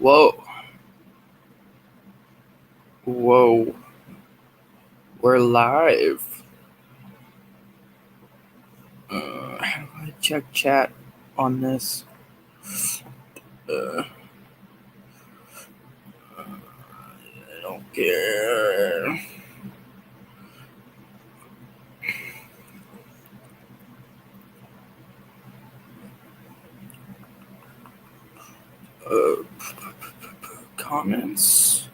Whoa. Whoa. We're live. How do I check chat on this? I don't care. Comments?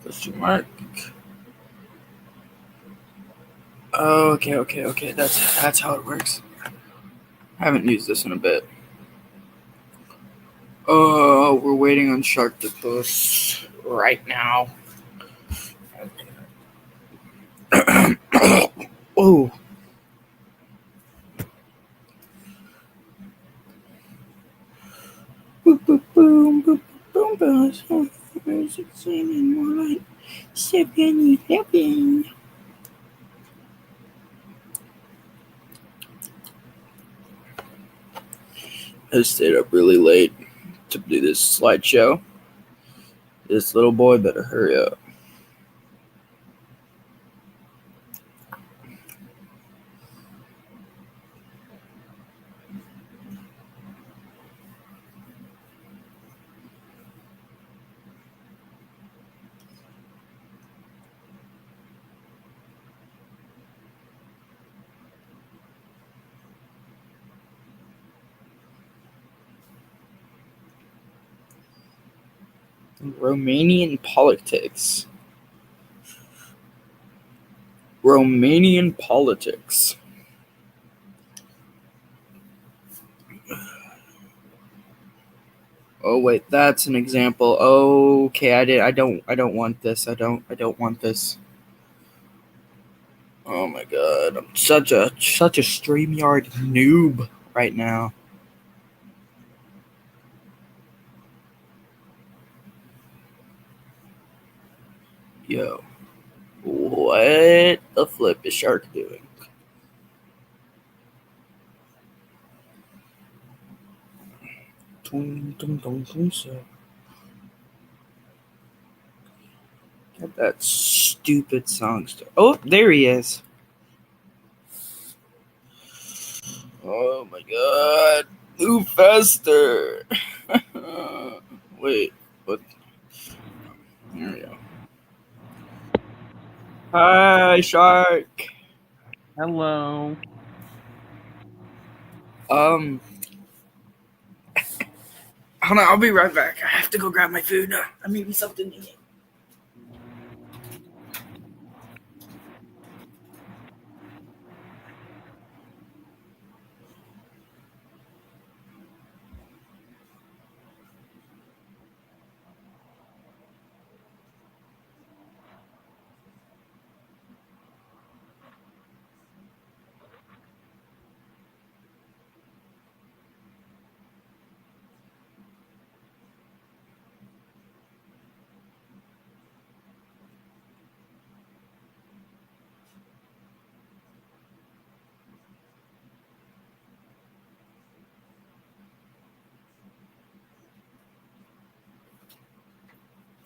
Question mark. Oh, okay. That's how it works. I haven't used this in a bit. We're waiting on sharktopus right now. Oh. Boom, boom, boom, boom, boom, boom. There's exciting more like 7-Eleven. I stayed up really late to do this slideshow. This little boy better hurry up. Romanian politics. Romanian politics. Oh wait, that's an example. Okay, I don't want this. I don't want this. Oh my god, I'm such a StreamYard noob right now. Yo. What the flip is Shark doing? Get that stupid song start. Oh, there he is. Oh my god. Move faster. Wait, what? There we go. Hi, Shark. Hello. Hold on, I'll be right back. I have to go grab my food. I made me something to eat.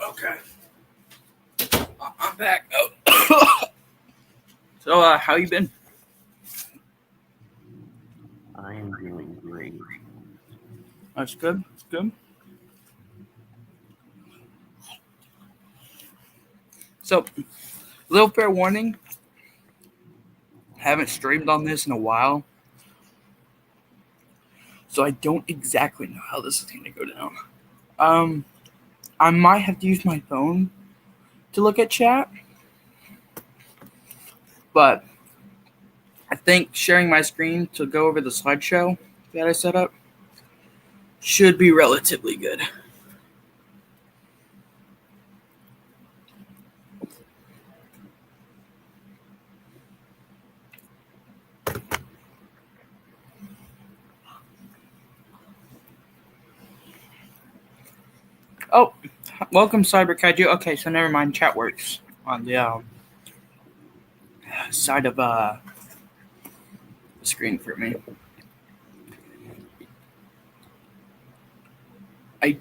Okay. I'm back. Oh. So, how you been? I am doing great. That's good. That's good. So, little fair warning. Haven't streamed on this in a while, so I don't exactly know how this is gonna go down. I might have to use my phone to look at chat, but I think sharing my screen to go over the slideshow that I set up should be relatively good. Oh, welcome, Cyber Kaiju. Okay, so never mind. Chat works on the side of the screen for me. I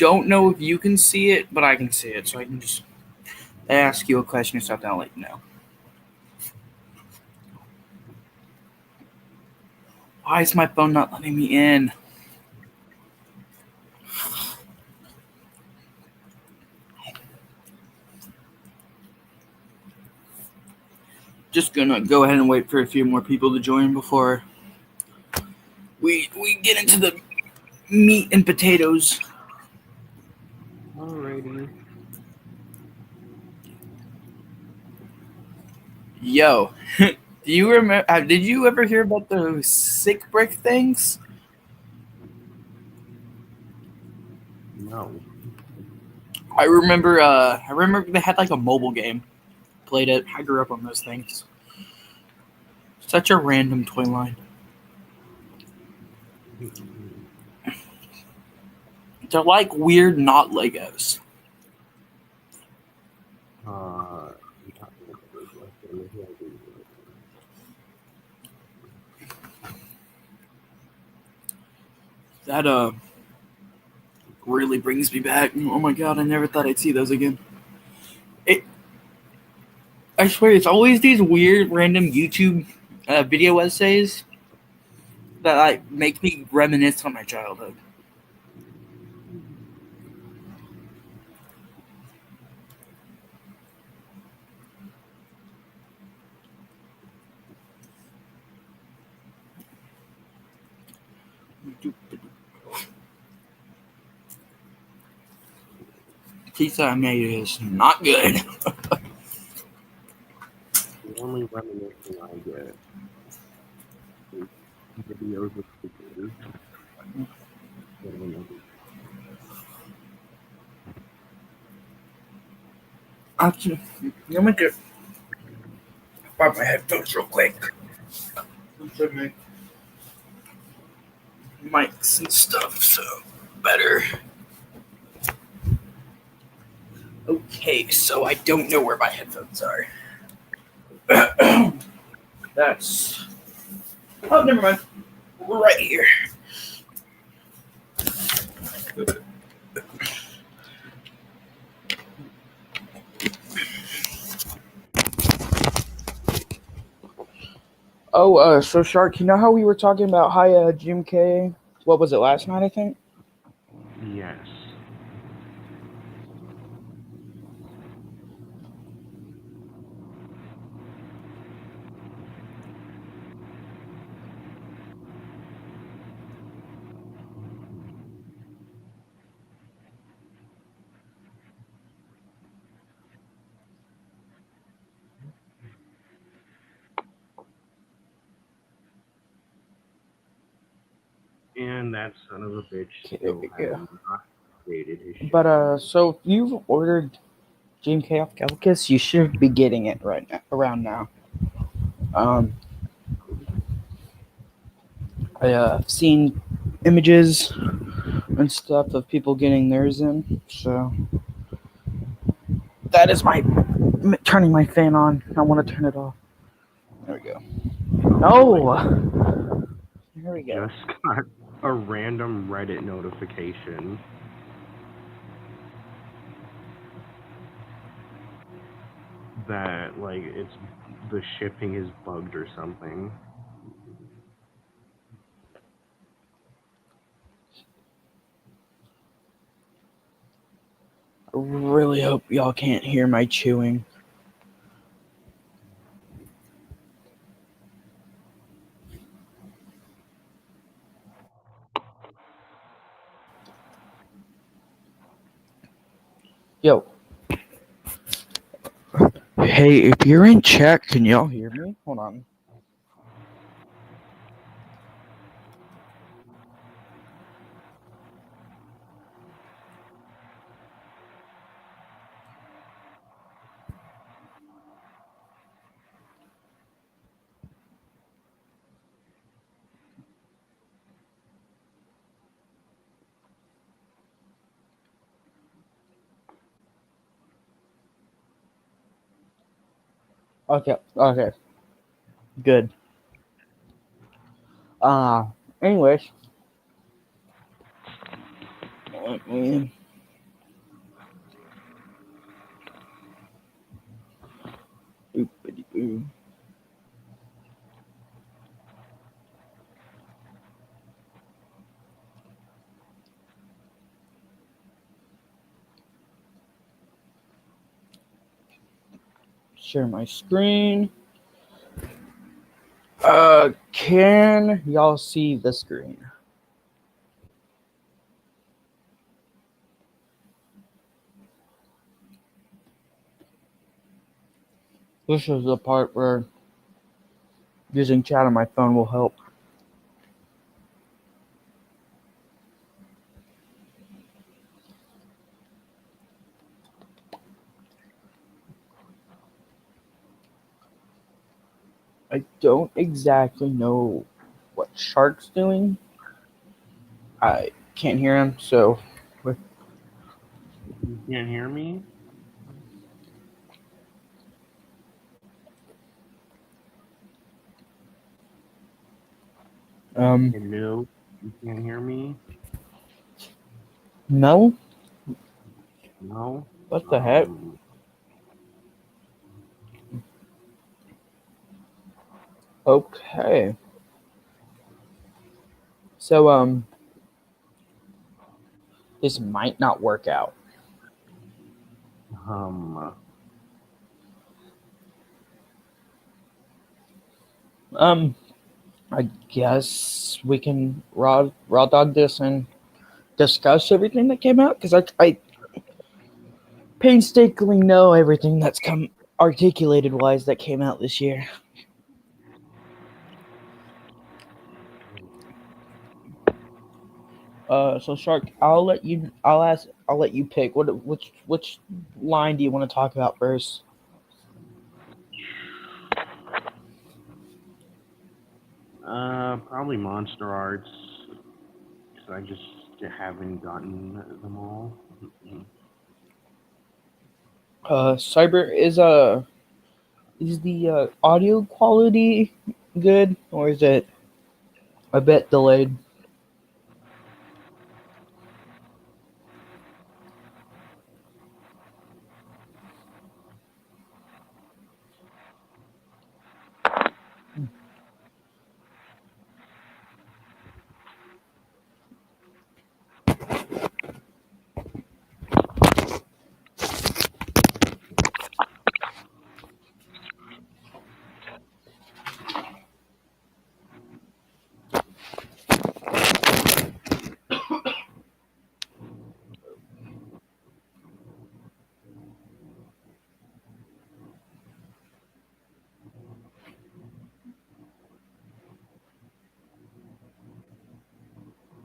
don't know if you can see it, but I can see it, so I can just ask you a question or something. I'll let you know. Why is my phone not letting me in? Just gonna go ahead and wait for a few more people to join before we get into the meat and potatoes. Alrighty. Yo, do you remember? Did you ever hear about those sick brick things? No. I remember they had like a mobile game. Played it. I grew up on those things. Such a random toy line. They're like weird, not Legos. That really brings me back. Oh my god, I never thought I'd see those again. I swear, it's always these weird, random YouTube video essays that like make me reminisce on my childhood. Pizza I made is not good. The only reminiscing I get is videos of pictures. Actually, let me get grab my headphones real quick. Mics and stuff, so better. Okay, so I don't know where my headphones are. That's. Oh, never mind. We're right here. Oh, so Shark, you know how we were talking about how Jim K? What was it last night? I think. Yes. And that son of a bitch still has not created his shit. But so if you've ordered Jim K off Gallicus, you should be getting it right now, around now. I've seen images and stuff of people getting theirs in, so that is my turning my fan on. I want to turn it off. There we go. Oh, there we go. Just got a random Reddit notification that like it's the shipping is bugged or something. I really hope y'all can't hear my chewing. Yo. Hey, if you're in chat, can y'all hear me? Hold on. Okay. Good. Anyways. Ooh. Share my screen. Can y'all see the screen? This is the part where using chat on my phone will help. I don't exactly know what Shark's doing. I can't hear him, so You can't hear me? Hello? You can't hear me? no. No? What the heck? Okay. So this might not work out. I guess we can raw dog this and discuss everything that came out, because I painstakingly know everything that's come articulated wise that came out this year. So Shark, I'll let you pick. Which line do you want to talk about first? Probably Monster Arts, because I just haven't gotten them all. Cyber, is the audio quality good, or is it a bit delayed?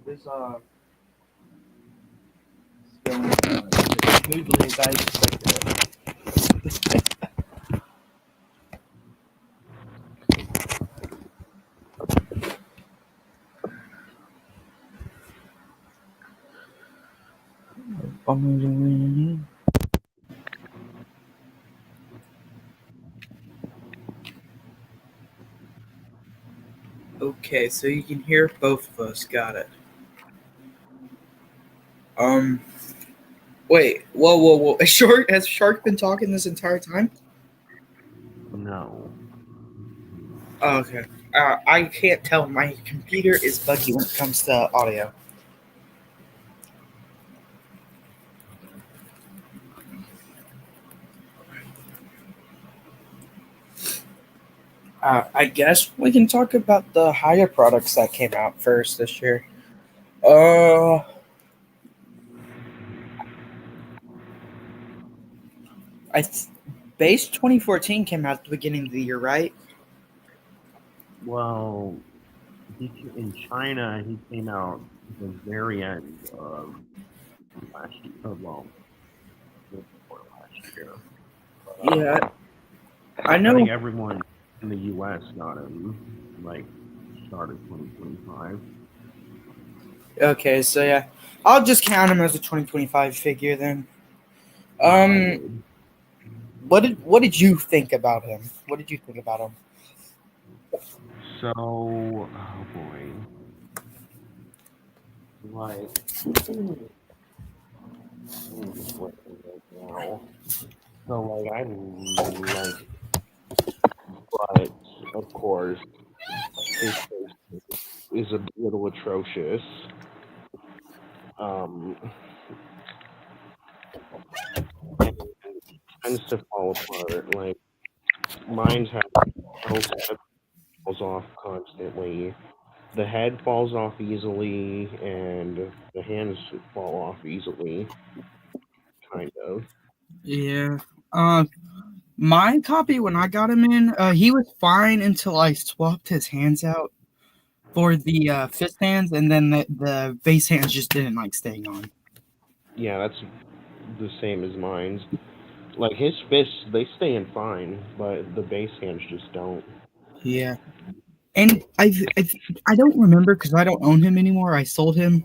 This going smoothly as I expected. Okay, so you can hear both of us. Got it. Um, Wait. Whoa. Has Shark been talking this entire time? No. Oh, okay. I can't tell. My computer is buggy when it comes to audio. I guess we can talk about the higher products that came out first this year. Uh, I Base 2014 came out at the beginning of the year, right? Well, in China, he came out at the very end of last year. Well, before last year. Yeah, I I know. think everyone in the U.S. got him, like, started 2025. Okay, so yeah, I'll just count him as a 2025 figure then. I would. What did you think about him? What did you think about him? So, oh boy. Like, I'm just looking right now. So, like, I like but of course, his face is a little atrocious. Um, and tends to fall apart. Like mine's have tails that falls off constantly. The head falls off easily, and the hands fall off easily. Kind of. Yeah. Uh, my copy when I got him in, he was fine until I swapped his hands out for the fist hands, and then the base hands just didn't like staying on. Yeah, that's the same as mine's. Like his fists, they stay in fine, but the base hands just don't. Yeah. And I don't remember because I don't own him anymore. I sold him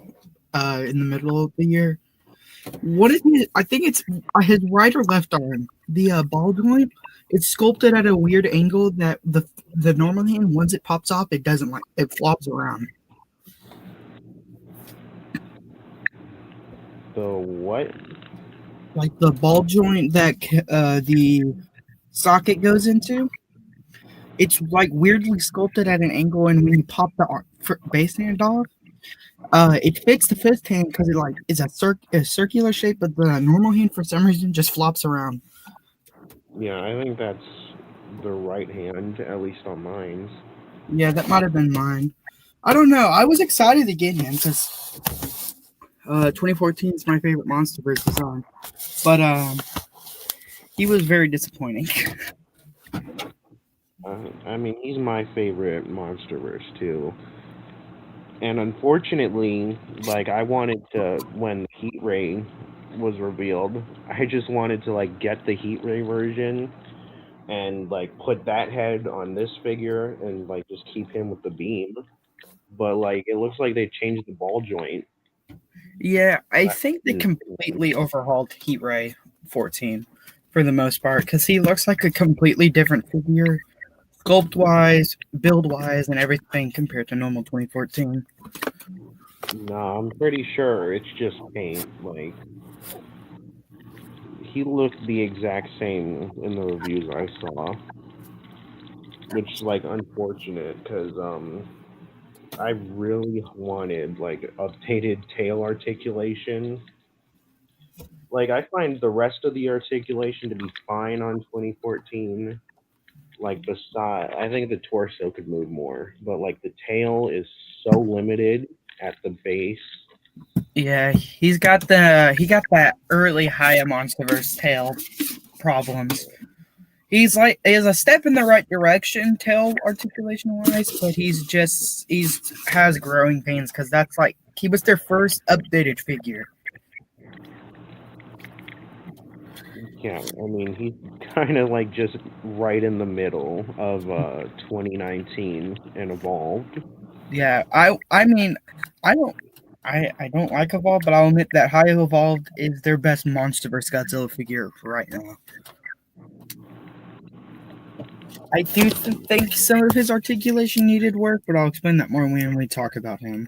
in the middle of the year. What is it? I think it's his right or left arm. The ball joint. It's sculpted at a weird angle that the normal hand, once it pops off, it doesn't like it flops around. The what? Like the ball joint that the socket goes into. It's like weirdly sculpted at an angle, and when you pop the base hand off, it fits the fist hand because it like is a circular shape, but the normal hand for some reason just flops around. Yeah, I think that's the right hand, at least on mine's. Yeah, that might have been mine. I don't know. I was excited to get him because 2014 is my favorite MonsterVerse design, but he was very disappointing. I mean, he's my favorite MonsterVerse too. And unfortunately, like I wanted to when the Heat Ray was revealed, I just wanted to like get the Heat Ray version and like put that head on this figure and like just keep him with the beam. But like it looks like they changed the ball joint. Yeah, I That think they didn't- completely overhauled Heat Ray 14 for the most part because he looks like a completely different figure, sculpt wise, build wise, and everything compared to normal 2014. No, I'm pretty sure it's just paint. Like he looked the exact same in the reviews I saw, which is like unfortunate because I really wanted like updated tail articulation. Like I find the rest of the articulation to be fine on 2014. Like beside, I think the torso could move more, but like the tail is so limited at the base. Yeah, he got that early high MonsterVerse tail problems. He's a step in the right direction, tail articulation wise, but he's has growing pains because that's like he was their first updated figure. Yeah, I mean he's kind of like just right in the middle of 2019 and evolved. Yeah, I mean I don't like Evolved, but I'll admit that High Evolved is their best MonsterVerse Godzilla figure right now. I do think some of his articulation needed work, but I'll explain that more when we talk about him.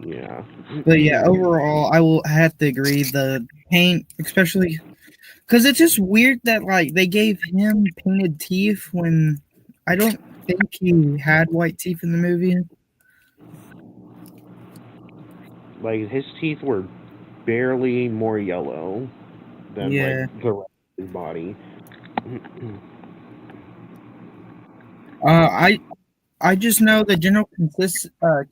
Yeah. But yeah, overall, I will have to agree. The paint, especially because it's just weird that like they gave him painted teeth when I don't think he had white teeth in the movie. Like his teeth were barely more yellow than like Yeah. the rest of his body. I just know the general I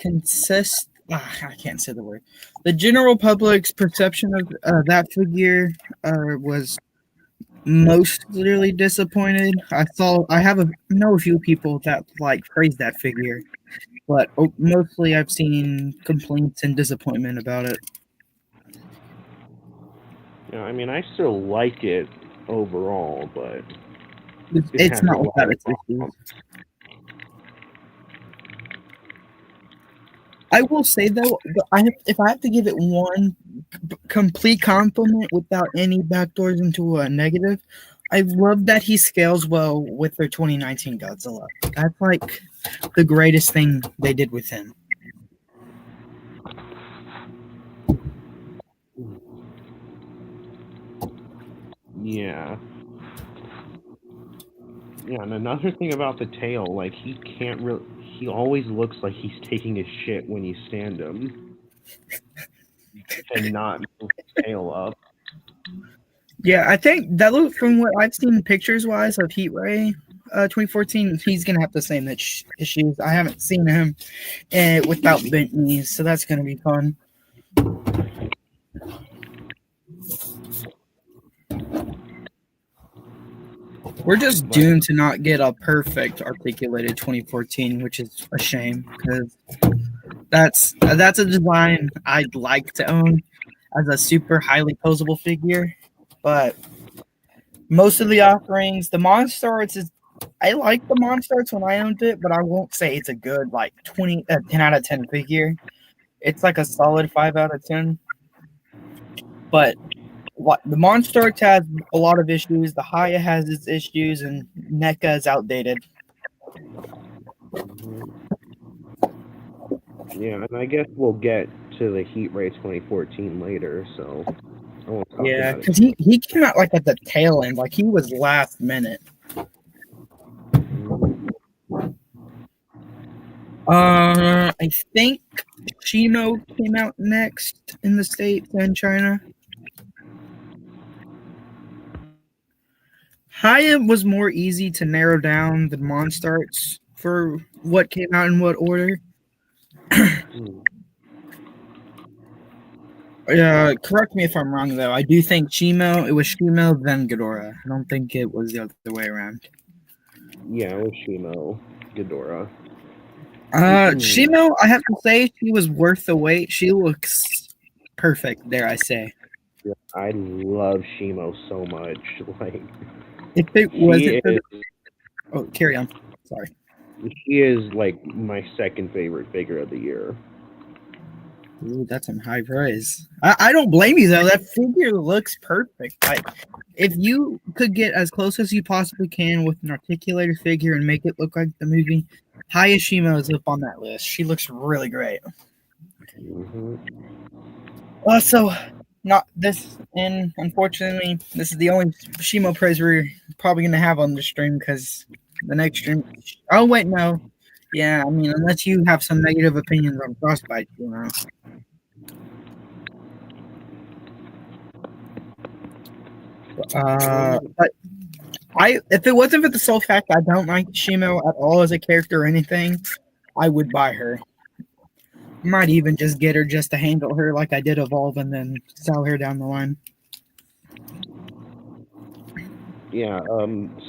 can't say the word. The general public's perception of that figure was most clearly disappointed. Know a few people that like praise that figure, but mostly I've seen complaints and disappointment about it. Yeah, I mean I still like it overall, but it It's has a not lot without of its issues. problems. I will say though, if I have to give it one complete compliment without any backdoors into a negative, I love that he scales well with their 2019 Godzilla. That's like the greatest thing they did with him. Yeah. Yeah, and another thing about the tail, like he can't really. He always looks like he's taking his shit when you stand him. He cannot move his tail up. Yeah, I think that look from what I've seen pictures wise of Heat Ray 2014, he's gonna have the same issues. I haven't seen him without bent knees, so that's gonna be fun. We're just But doomed to not get a perfect articulated 2014, which is a shame because that's a design I'd like to own as a super highly posable figure. But most of the offerings, the Monstarts is I like the Monstarts when I owned it, but I won't say it's a good like 10 out of 10 figure. It's like a solid 5 out of 10. But what the Monstarts has a lot of issues. The Haya has its issues, and NECA is outdated. yeah, and I guess we'll get to the Heat Ray 2014 later, so I won't talk Yeah, about it. because he came out like at the tail end, like he was last minute. I think Shino came out next in the States and China. Haya was more easy to narrow down than Monstarts for what came out in what order. Correct me if I'm wrong though. I do think it was Shimo, then Ghidorah. I don't think it was the other way around. Yeah, it was Shimo, Ghidorah. Shimo, I have to say, she was worth the wait. She looks perfect, dare I say. Yeah, I love Shimo so much. Like If it she wasn't for is, oh, carry on. Sorry. she is like my second favorite figure of the year. Ooh, that's some high praise. I don't blame you though. That figure looks perfect. Like if you could get as close as you possibly can with an articulated figure and make it look like the movie, Hayashima is up on that list. She looks really great. Mm-hmm. Also, not this, and unfortunately, this is the only Shimo praise we're probably gonna have on the stream because the next stream. Oh wait, no. Yeah, I mean, unless you have some negative opinions on Frostbite, you know. But if it wasn't for the sole fact I don't like Shimo at all as a character or anything, I would buy her. Might even just get her just to handle her like I did Evolve and then sell her down the line. Yeah,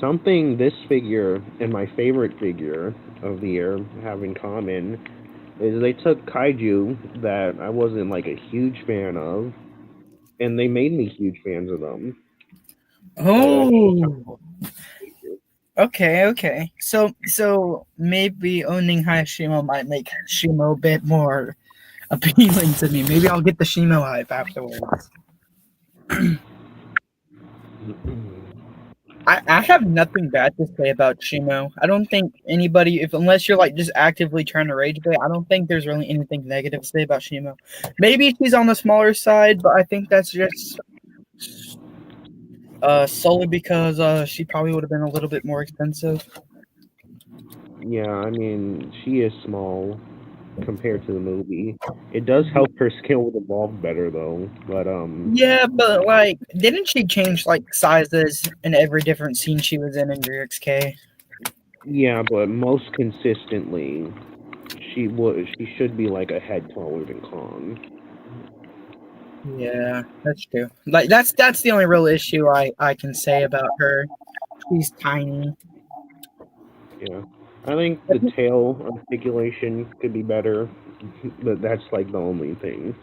something this figure and my favorite figure of the year have in common is they took kaiju that I wasn't like a huge fan of, and they made me huge fans of them. Oh, okay. So maybe owning Hayashimo might make Shimo a bit more appealing to me. Maybe I'll get the Shimo hype afterwards. I have nothing bad to say about Shimo. I don't think anybody, unless you're like just actively trying to rage bait, I don't think there's really anything negative to say about Shimo. Maybe she's on the smaller side, but I think that's just solely because she probably would have been a little bit more expensive. Yeah, I mean, she is small compared to the movie. It does help her skill with Evolve better though, but Yeah, but like, didn't she change like sizes in every different scene she was in DXK? yeah, but most consistently, she should be like a head taller than Kong. Yeah, that's true. Like that's the only real issue I can say about her. She's tiny. Yeah, I think the tail articulation could be better, but that's like the only thing.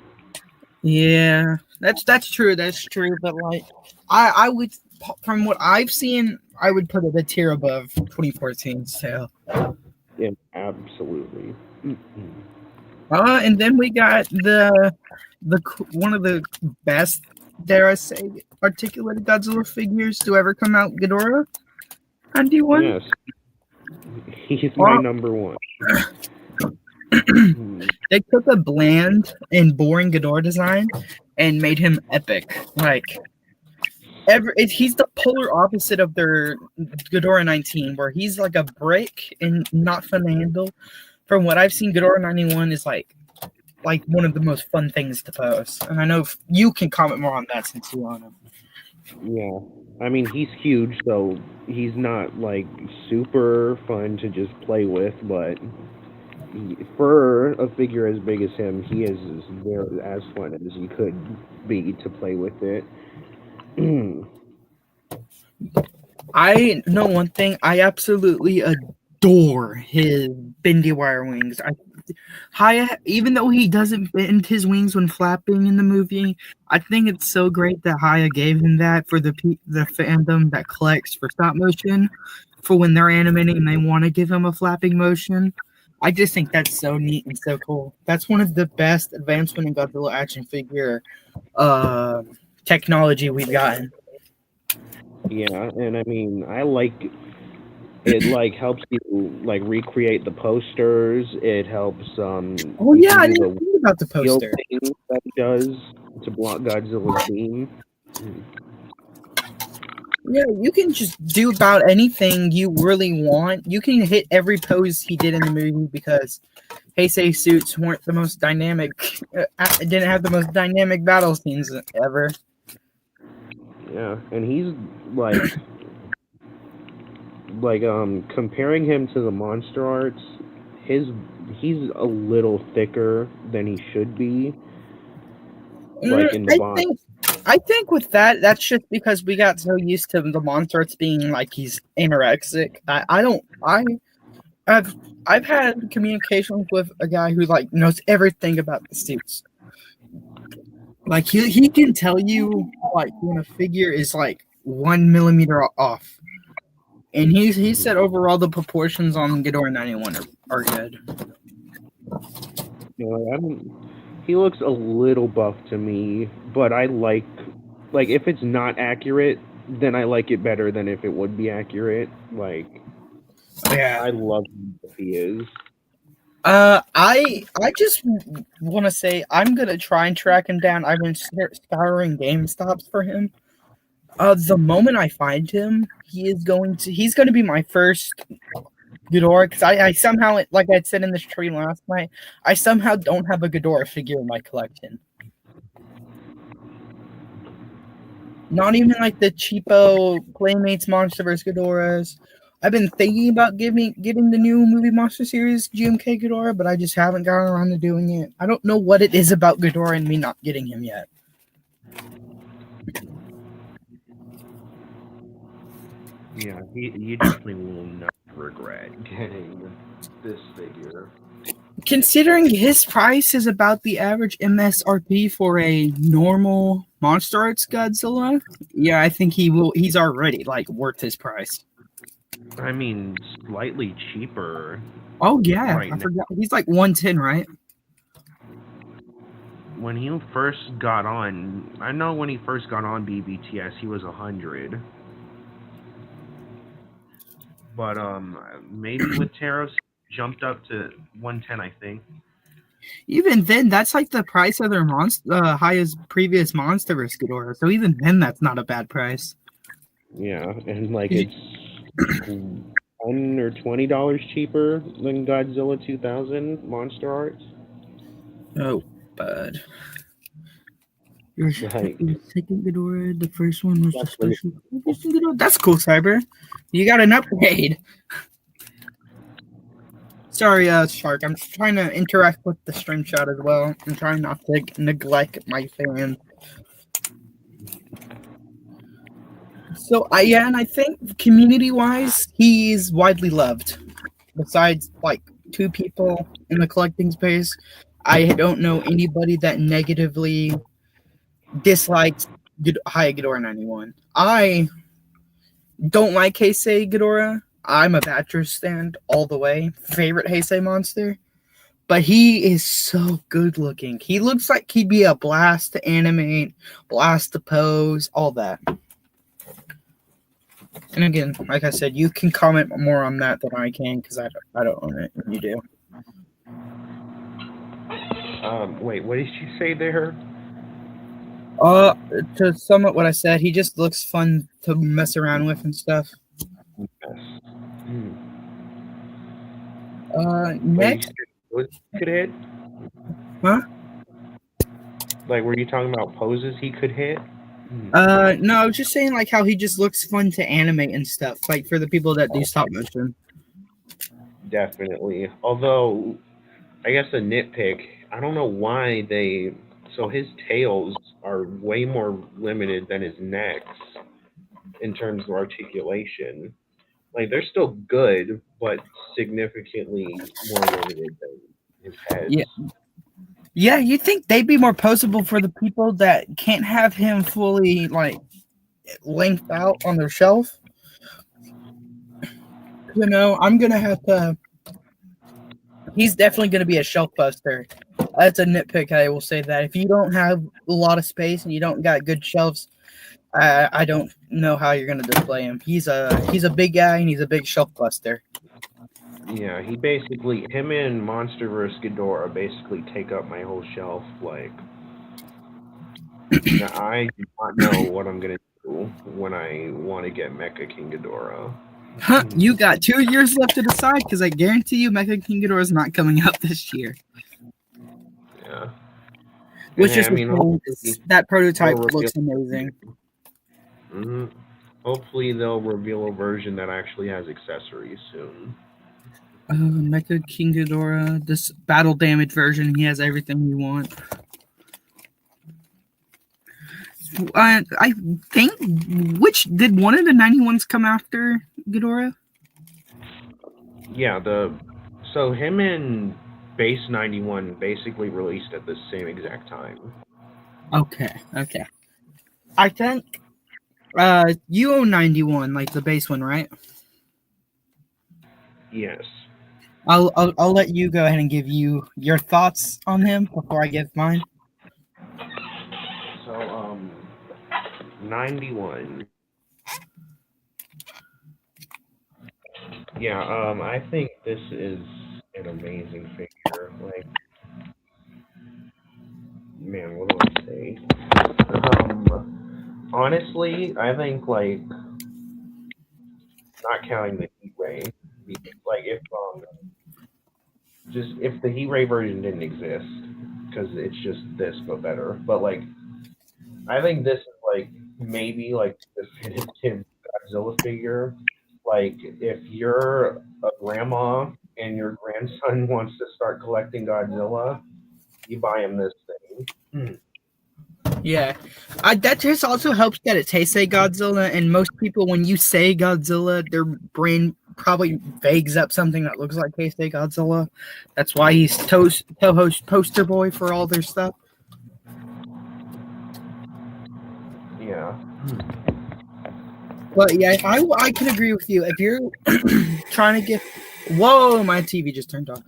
Yeah, that's true. That's true. But like, I would, from what I've seen, I would put it a tier above 2014's tail. Yeah, absolutely. And then we got the one of the best, dare I say, articulated Godzilla figures to ever come out, Ghidorah on D1. Yes, he's my number one. They took a bland and boring Ghidorah design and made him epic. Like, He's the polar opposite of their Ghidorah 19, where he's like a brick and not fun to handle. From what I've seen, Ghidorah 91 is like one of the most fun things to post. And I know you can comment more on that since you own him. Yeah. I mean, he's huge, so he's not like super fun to just play with, but for a figure as big as him, he is very as fun as he could be to play with it. I know one thing. I absolutely adore his bendy wire wings. Haya, even though he doesn't bend his wings when flapping in the movie, I think it's so great that Haya gave him that for the fandom that collects for stop motion, for when they're animating and they want to give him a flapping motion. I just think that's so neat and so cool. That's one of the best advancement in Godzilla action figure uh, technology we've gotten. Yeah, and I mean, I like it. Like helps you like recreate the posters. It helps. Oh You yeah, can I do didn't the think about the wheel poster. thing that he does to block Godzilla's beam. Yeah, you can just do about anything you really want. You can hit every pose he did in the movie because Heisei suits weren't the most dynamic. Didn't have the most dynamic battle scenes ever. Yeah, and he's like comparing him to the monster arts, his he's a little thicker than he should be, like in the I body. think. I think with that, that's just because we got so used to the monsters being like he's anorexic. I don't. I've I've had communications with a guy who like knows everything about the suits. Like he can tell you like when a figure is like 1 millimeter off, and he said overall the proportions on Ghidorah 91 are good. You know, like, I don't. He looks a little buff to me, but I like if it's not accurate, then I like it better than if it would be accurate. Like Yeah. I love him if he is. I just want to say I'm gonna try and track him down. I've been scouring GameStops for him. The moment I find him, he's going to be my first Ghidorah because I somehow, like I said in this tree last night, I somehow don't have a Ghidorah figure in my collection. Not even like the cheapo Playmates Monsterverse Ghidorahs. I've been thinking about getting the new movie Monster Series GMK Ghidorah, but I just haven't gotten around to doing it. I don't know what it is about Ghidorah and me not getting him yet. Yeah, you definitely will not regret getting this figure. Considering his price is about the average MSRP for a normal Monster Arts Godzilla, yeah, I think he's already like worth his price. I mean, slightly cheaper Oh yeah, right I now. forgot. He's like 110, right? When he first got on, I know when he first got on BBTS, he was 100. But maybe with Taros jumped up to 110, I think. Even then, that's like the price of their highest previous Monsterverse Ghidorah. So even then, that's not a bad price. Yeah, and like it's $10 or $20 cheaper than Godzilla 2000 Monster Arts. Oh, bud. Your Like second Ghidorah, the first one was the that's really special cool. edition Ghidorah. That's cool, Cyber. You got an upgrade. Sorry, Shark. I'm trying to interact with the stream chat as well. I'm trying not to neglect my fans. So, yeah, and I think community-wise, he's widely loved. Besides, like, two people in the collecting space, I don't know anybody that negatively dislikes Haya Ghidorah 91. I don't like Heisei Ghidorah. I'm a Batcher stand all the way. Favorite Heisei monster. But he is so good looking. He looks like he'd be a blast to animate, blast to pose, all that. And again, like I said, you can comment more on that than I can because I don't own it. You do. Wait, what did you say there? Uh, to sum up what I said, he just looks fun to mess around with and stuff. Yes. Hmm. Like you Next, said, what he could hit? huh? Like, were you talking about poses he could hit? Hmm. No, I was just saying like how he just looks fun to animate and stuff, like for the people that do Oh, stop motion. definitely. Although, I guess a nitpick. I don't know why they. So his tails are way more limited than his necks in terms of articulation. Like they're still good, but significantly more limited than his heads. Yeah, yeah. You think they'd be more poseable for the people that can't have him fully like length out on their shelf? I'm gonna have to. He's definitely gonna be a shelf buster. That's a nitpick. I will say that if you don't have a lot of space and you don't got good shelves, I don't know how you're gonna display him. He's a big guy and he's a big shelf buster. Yeah, he basically him and Monster vs. Ghidorah basically take up my whole shelf. Like, now I do not know what I'm gonna do when I want to get Mecha King Ghidorah. Huh, Hmm. you got 2 years left to decide because I guarantee you Mecha King Ghidorah is not coming out this year. Yeah, and Which hey, is I a mean, shame 'cause hopefully that they'll prototype reveal. looks amazing. Hmm. Hopefully they'll reveal a version that actually has accessories soon. Mecha King Ghidorah, this battle damage version, he has everything you want. I think which did one of the 91s come after Ghidorah? Yeah, the so him and Base 91 basically released at the same exact time. Okay, okay. I think you own 91, like the base one, right? Yes. I'll let you go ahead and give you your thoughts on him before I give mine. So 91. Yeah, I think this is an amazing figure. Like, man, what do I say? Honestly, I think like not counting the heat ray, like if just if the heat ray version didn't exist, because it's just this but better. But like, I think this is like maybe like the definitive Godzilla figure. Like, if you're a grandma and your grandson wants to start collecting Godzilla, you buy him this thing. Hmm. Yeah, that just also helps that it's Heisei Godzilla, and most people, when you say Godzilla, their brain probably vagues up something that looks like Heisei Godzilla. That's why he's Toho's poster boy for all their stuff. Yeah. But yeah, I can agree with you. If you're trying to get, whoa, my TV just turned on.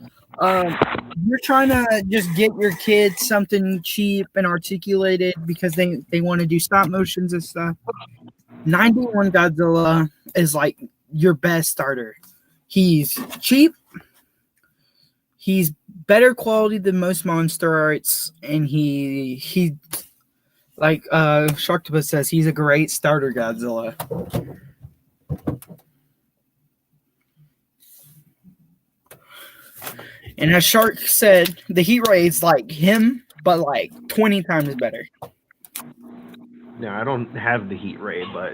You're trying to just get your kids something cheap and articulated because they want to do stop motions and stuff. 91 Godzilla is like your best starter. He's cheap. He's better quality than most monster arts, and he like Sharktopus says, he's a great starter Godzilla. And as Shark said, the heat ray is like him, but like 20 times better. Now I don't have the heat ray, but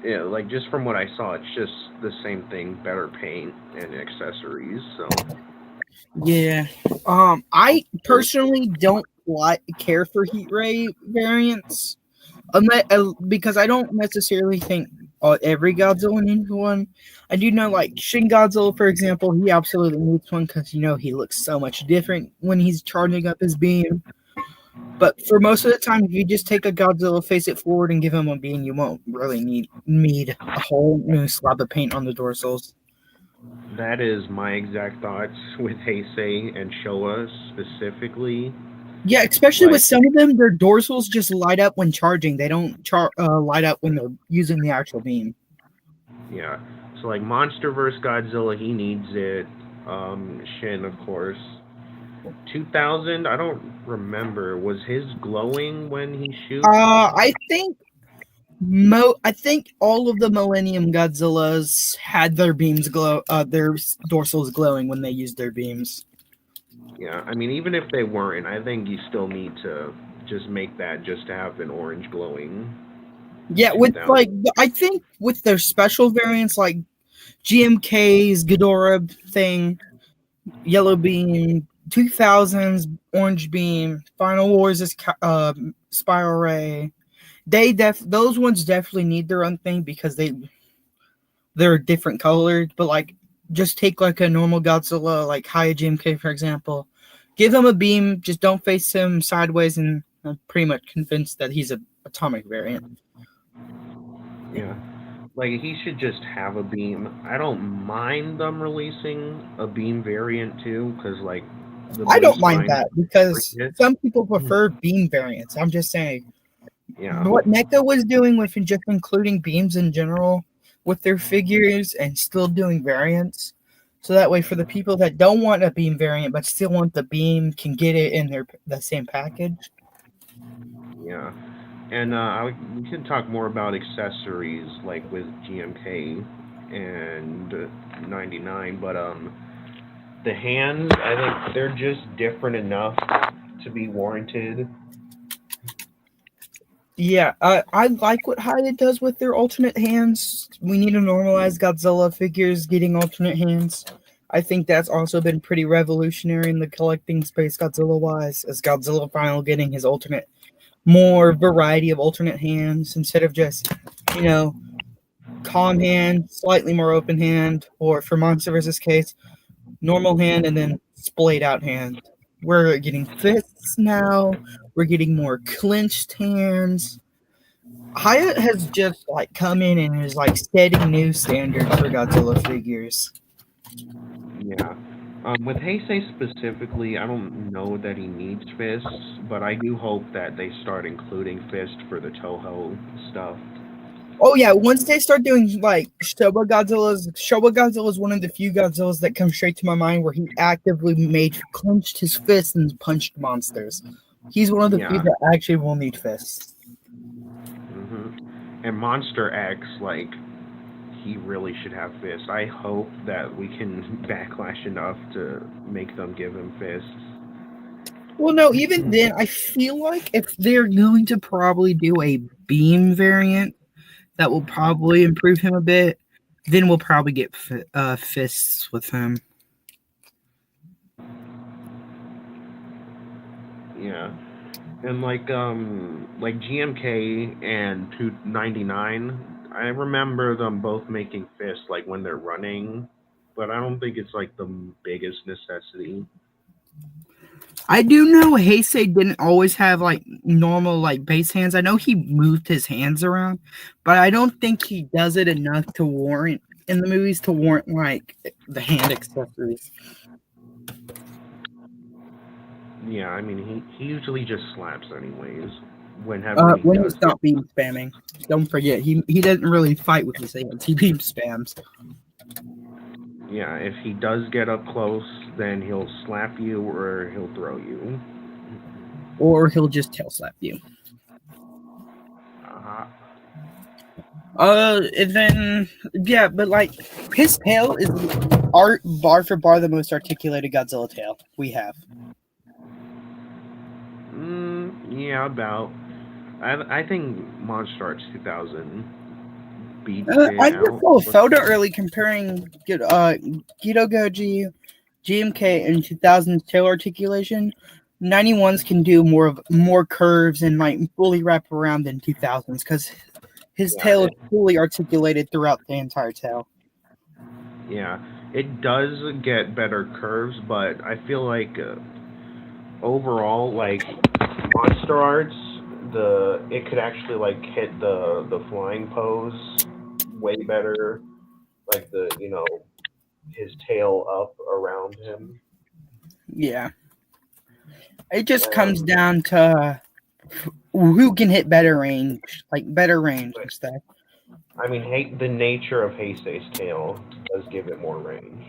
yeah, like just from what I saw, it's just the same thing, better paint and accessories. So Yeah. I personally don't care for heat ray variants, because I don't necessarily think every Godzilla needs one. I do know, like Shin Godzilla, for example, he absolutely needs one because he looks so much different when he's charging up his beam. But for most of the time, if you just take a Godzilla, face it forward, and give him a beam, you won't really need a whole new slab of paint on the dorsals. that is my exact thoughts with Heisei and Showa specifically. Yeah, especially with Like, some of them, their dorsals just light up when charging. They don't light up when they're using the actual beam. yeah. So like Monster vs. Godzilla, he needs it. Shin, of course. 2000. I don't remember. Was his glowing when he shoots? I think all of the Millennium Godzillas had their beams glow, their dorsals glowing when they used their beams. Yeah, I mean, even if they weren't, I think you still need to just make that just to have an orange glowing Yeah, with 2000. like I think with their special variants like GMK's Ghidorah thing, Yellow Beam, 2000s Orange Beam, Final Wars is Spiral Ray. Those ones definitely need their own thing because they're different colored. But like, just take like a normal Godzilla, like Haya GMK for example. Give him a beam, just don't face him sideways, and I'm pretty much convinced that he's a atomic variant. Yeah, like he should just have a beam. I don't mind them releasing a beam variant too, because like the I don't mind baseline that because is some people prefer beam variants. I'm just saying yeah, what NECA was doing with just including beams in general with their figures and still doing variants. So that way, for the people that don't want a beam variant but still want the beam, can get it in the same package. yeah. And we can talk more about accessories like with GMK and 99, but the hands, I think they're just different enough to be warranted. Yeah, I like what Hyatt does with their alternate hands. We need to normalize Godzilla figures getting alternate hands. I think that's also been pretty revolutionary in the collecting space, Godzilla wise, as Godzilla finally getting his alternate, more variety of alternate hands instead of just, you know, calm hand, slightly more open hand, or for Monster vs. Case, normal hand and then splayed out hand. We're getting fists now. We're getting more clenched hands. Hyatt has just like come in and is like setting new standards for Godzilla figures. Yeah. With Heisei specifically, I don't know that he needs fists, but I do hope that they start including fist for the Toho stuff. Oh yeah, once they start doing like Showa Godzilla is one of the few Godzillas that come straight to my mind where he actively made clenched his fists and punched monsters. He's one of the few Yeah. that actually will need fists. And Monster X, like, he really should have fists. I hope that we can backlash enough to make them give him fists. Well, no, even then, I feel like if they're going to probably do a beam variant that will probably improve him a bit, then we'll probably get fists with him. Yeah. And like GMK and 299, I remember them both making fists like when they're running, but I don't think it's like the biggest necessity. I do know Heisei didn't always have like normal like base hands. I know he moved his hands around, but I don't think he does it enough to warrant in the movies to warrant like the hand accessories. Yeah, I mean he usually just slaps anyways whenever he When does he's get. not beam spamming, don't forget he doesn't really fight with his hands. He beam spams, Yeah, if he does get up close, then he'll slap you or he'll throw you. or he'll just tail slap you. Uh, And then yeah, but like his tail is art bar for bar the most articulated Godzilla tail we have. yeah, about. I think Monster Arts 2000 beats I it just out. saw a photo early comparing Gido Goji, GMK, and 2000's tail articulation. 91s can do more curves and might fully wrap around than 2000s because his Yeah, tail is fully articulated throughout the entire tail. yeah, it does get better curves, but I feel like overall, like Monster Arts, the it could actually like hit the flying pose way better. Like his tail up around him. Yeah, it just comes Um, down to who can hit better range but and stuff. I mean, the nature of Heisei's tail does give it more range.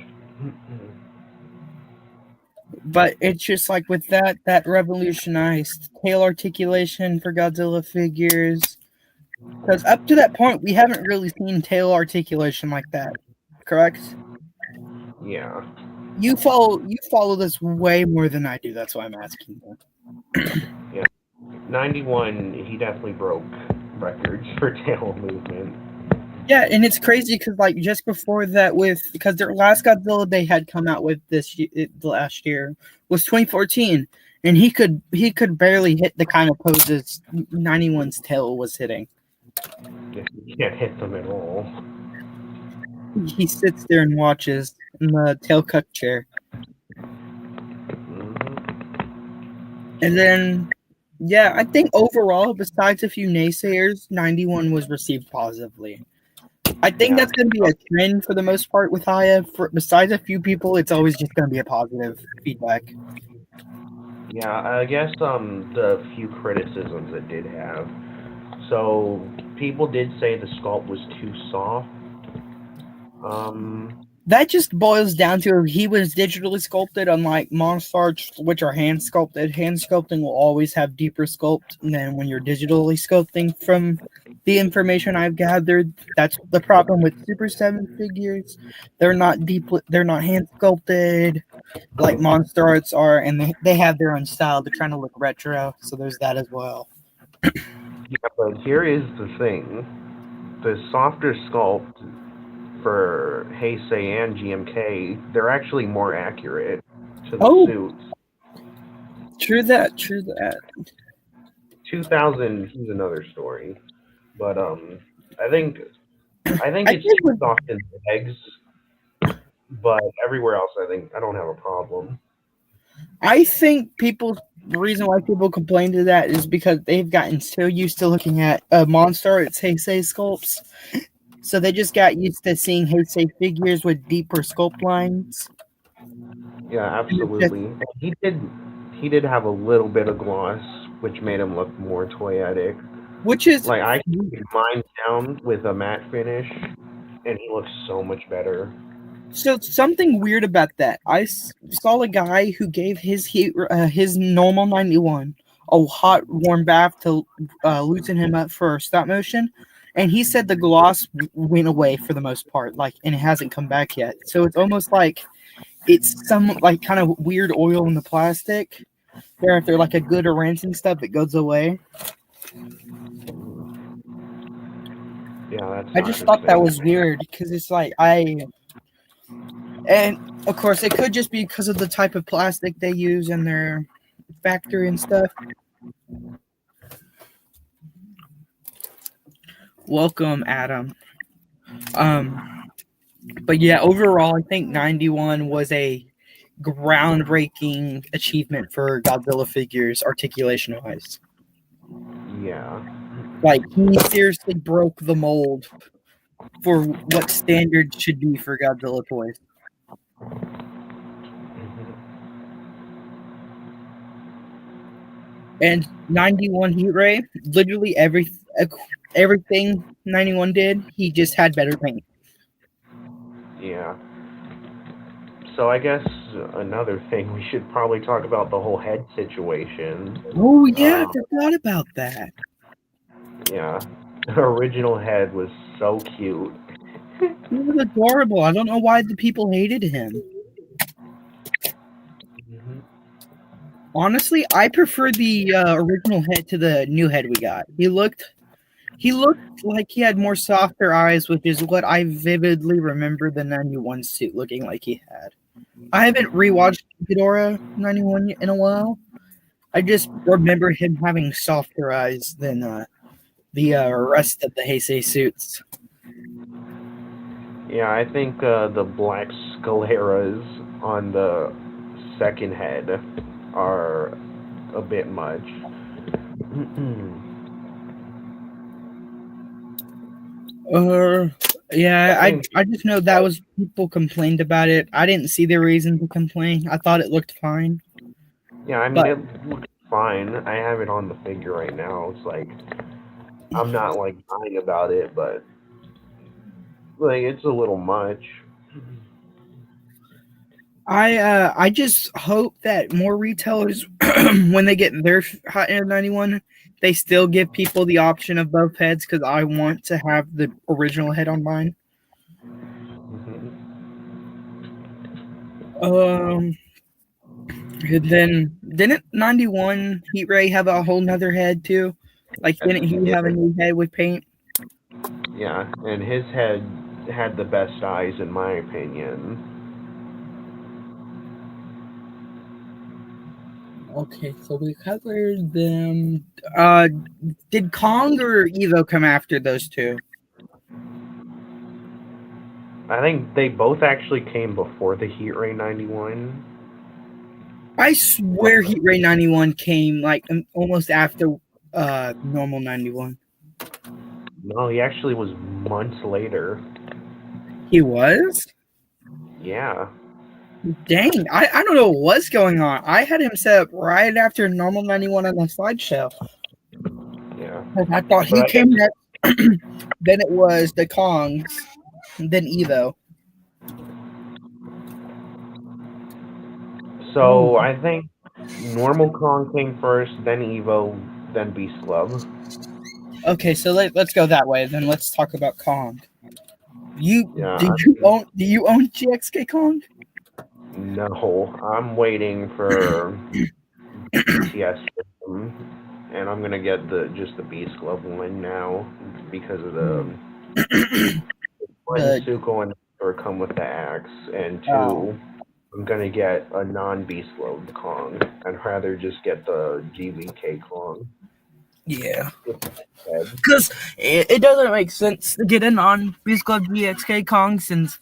But it's just like with that revolutionized tail articulation for Godzilla figures. Because up to that point, we haven't really seen tail articulation like that. Correct? Yeah. You follow this way more than I do. That's why I'm asking you. Yeah. 91, he definitely broke records for tail movement. Yeah, and it's crazy because like just before that, because their last Godzilla they had come out with last year was 2014, and he could barely hit the kind of poses 91's tail was hitting. Yeah, you can't hit them at all. He sits there and watches in the tail cut chair, and then yeah, I think overall, besides a few naysayers, 91 was received positively. I think Yeah. that's going to be a trend for the most part with Haya. Besides a few people, it's always just going to be a positive feedback. Yeah, I guess the few criticisms it did have. So people did say the sculpt was too soft. Um, That just boils down to he was digitally sculpted, unlike Monstarch, which are hand sculpted. Hand sculpting will always have deeper sculpt than when you're digitally sculpting. From the information I've gathered, that's the problem with Super 7 figures. They're not deep. They're not hand sculpted like Monster Arts are, and they have their own style. They're trying to look retro, so there's that as well. yeah, but here is the thing: the softer sculpt for Heisei and GMK, they're actually more accurate to the Oh, suits. true that. True that. 2000, he's another story, but I think I think I it's think too soft in the legs, but everywhere else, I think I don't have a problem. people the reason why people complain to that is because they've gotten so used to looking at Monster Arts Heisei sculpts. So they just got used to seeing Heisei figures with deeper sculpt lines. Yeah, And it's just, absolutely. And he did have a little bit of gloss, which made him look more toyetic. which is Like I can take mine down with a matte finish, and he looks so much better. so something weird about that. Saw a guy who gave his normal 91 a hot warm bath to loosen him up for stop motion, and he said the gloss went away for the most part, like, and it hasn't come back yet. So it's almost like it's some like kind of weird oil in the plastic. Where if they're like a good or rinsing stuff, it goes away. Yeah, that's I just thought that interesting. was weird because it's like and of course it could just be because of the type of plastic they use in their factory and stuff. Welcome, Adam. Um, but yeah, overall, I think 91 was a groundbreaking achievement for Godzilla figures, articulation wise. Yeah. Like he seriously broke the mold for what standards should be for Godzilla toys. And 91 Heat Ray, literally everything 91 did, he just had better paint. Yeah. So I guess another thing we should probably talk about the whole head situation. Oh yeah, I Um, forgot about that. yeah, the original head was so cute. He was adorable. I don't know why the people hated him. Mhm. Honestly, I prefer the original head to the new head we got. He looked like he had more softer eyes, which is what I vividly remember the 91 suit looking like he had. I haven't rewatched Ghidorah 91 in a while. I just remember him having softer eyes than the rest of the Heisei suits. Yeah, I think the black scleras on the second head are a bit much. Uh, yeah, I I think, I just know that was people complained about it. I didn't see the reason to complain. I thought it looked fine, yeah, I mean, but it looks fine. I have it on the figure right now. It's like, I'm not like dying about it, but like, it's a little much. I just hope that more retailers, when they get their Hot Air 91, they still give people the option of both heads because I want to have the original head on mine. Mhm. Um, and then didn't 91 Heat Ray have a whole nother head too? Like, didn't he Yeah, have a new head with paint? yeah, and his head had the best eyes in my opinion. Okay, so we covered them. Uh, did Kong or Evo come after those two? I think they both actually came before the Heat Ray 91. I swear Heat Ray 91 came like almost after normal 91. No, he actually was months later. He was? Yeah, Dang, I don't know what's going on. I had him set up right after normal 91 on the slideshow. yeah. I thought But he I came guess next. Then it was the Kongs, then Evo. Oh, so. I think normal Kong came first, then Evo, then Beast Club. okay, so let's go that way. Then let's talk about Kong. You Yeah, do you own GXK Kong? no, I'm waiting for BTS system, and I'm gonna get the just the Beast Club one now because of the Hmm. one The Suko and or come with the axe, and oh two, I'm gonna get a non-Beast Club Kong. I'd rather just get the GVK Kong yeah, instead. because it doesn't make sense to get in on Beast Club GXK Kong since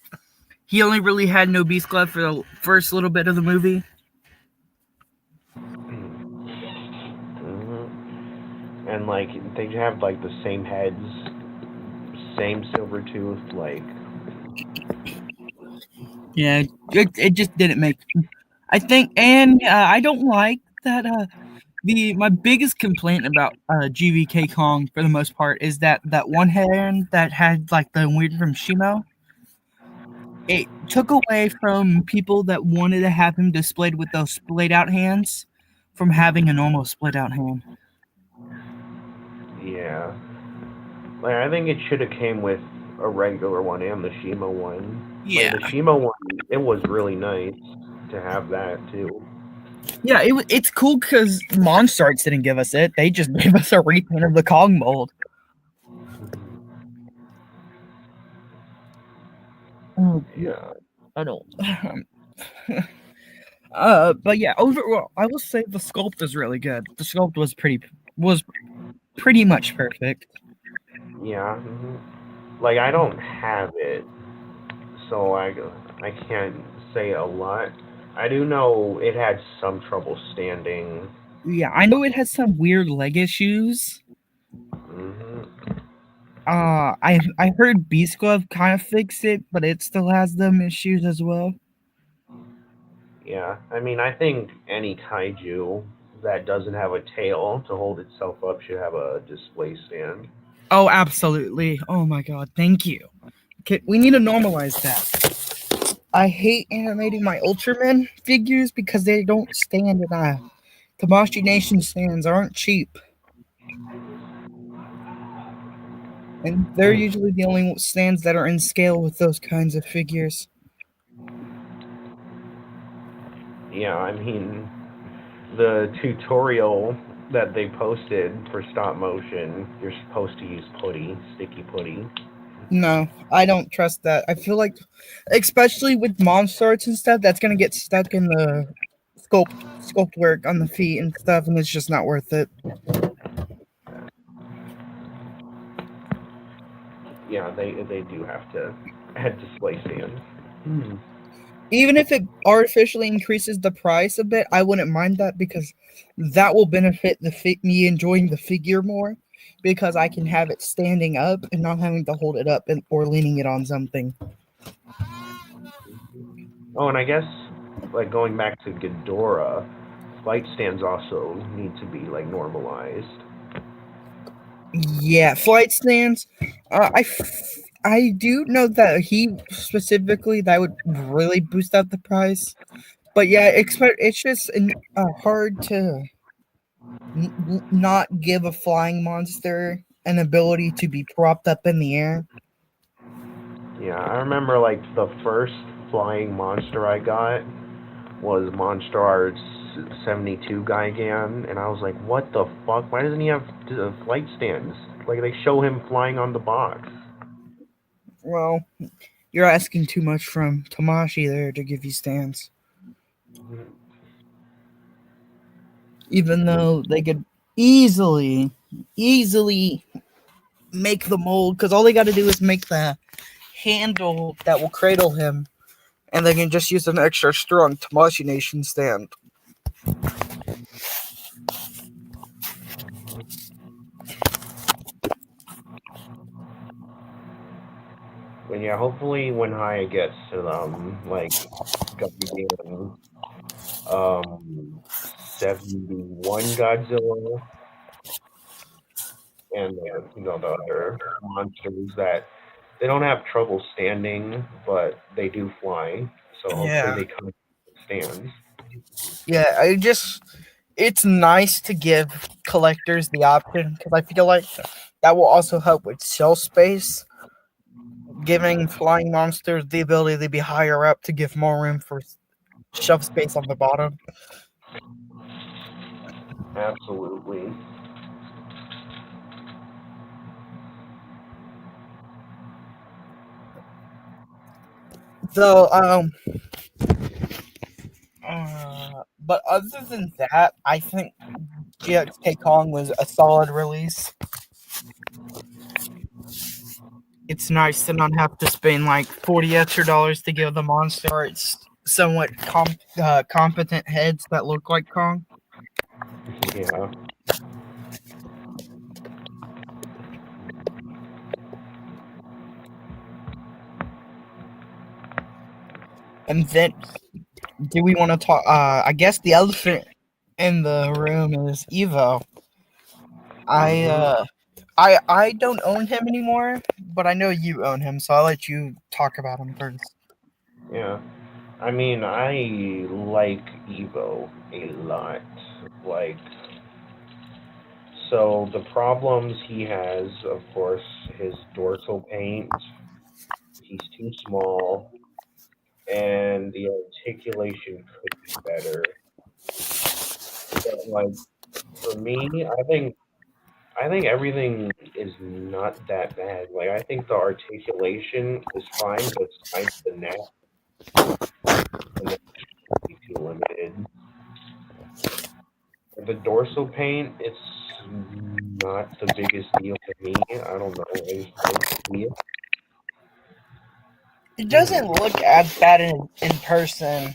he only really had no Beast Club for the first little bit of the movie. Mhm. And like they have like the same heads, same silver tooth, like Yeah, it just didn't make. I think, and I don't like that. The my biggest complaint about GVK Kong for the most part is that one hand that had like the weird from Shimo. It took away from people that wanted to have him displayed with those splayed out hands from having a normal split out hand. yeah. Like I think it should have came with a regular one and the Shima one. Like Yeah, the Shima one, it was really nice to have that too. yeah, it's cool because Monstarts didn't give us it; they just gave us a repaint of the Kong mold. Oh, Yeah, I don't. But yeah, overall, I will say the sculpt is really good. The sculpt was pretty much perfect. yeah. Like I don't have it, so I can't say a lot. I do know it had some trouble standing. Yeah, I know it has some weird leg issues. Hmm. I heard Beast Glove kind of fixed it, but it still has them issues as well. Yeah, I mean, I think any kaiju that doesn't have a tail to hold itself up should have a display stand. Oh, absolutely. Oh my god, thank you. Okay, we need to normalize that. I hate animating my Ultraman figures because they don't stand in Tamashi Nation stands aren't cheap, and they're usually the only stands that are in scale with those kinds of figures. Yeah, I mean, the tutorial that they posted for stop motion, you're supposed to use putty, sticky putty. No, I don't trust that. I feel like, especially with monster arts and stuff, that's gonna get stuck in the sculpt work on the feet and stuff, and it's just not worth it. Yeah, they do have to add display stands. Hmm. Even if it artificially increases the price a bit, I wouldn't mind that because that will benefit me enjoying the figure more because I can have it standing up and not having to hold it up or leaning it on something. Oh, and I guess like going back to Ghidorah, light stands also need to be like normalized. Yeah, flight stands. I I do know that he specifically that would really boost up the price. But yeah, it's just hard to not give a flying monster an ability to be propped up in the air. Yeah, I remember like the first flying monster I got was Monster Arts 72 Gigan, and I was like, what the fuck? Why doesn't he have flight stands? Like, they show him flying on the box. Well, you're asking too much from Tamashi there to give you stands. Even though they could easily make the mold, because all they got to do is make the handle that will cradle him, and they can just use an extra strong Tamashi Nation stand. But yeah, hopefully when Haya gets to them, like, Godzilla, 71 Godzilla, and the other monsters that they don't have trouble standing, but they do fly. So hopefully Yeah, they come stands. yeah. It's nice to give collectors the option because I feel like that will also help with shelf space, giving flying monsters the ability to be higher up to give more room for shelf space on the bottom. Absolutely. So, but other than that, I think GXK Kong was a solid release. It's nice to not have to spend like $40 extra to give the monster its somewhat competent heads that look like Kong. Yeah. And then, do we want to talk? I guess the elephant in the room is Evo. I Hmm. uh, I don't own him anymore, but I know you own him, so I'll let you talk about him first. Yeah. I mean, I like Evo a lot. Like, so the problems he has, of course, his dorsal paint. He's too small, and the articulation could be better. But like for me, I think everything is not that bad. Like I think the articulation is fine, but besides the neck should be too limited. The dorsal paint, it's not the biggest deal to me. I don't know. I just like to see it. It doesn't look as bad in person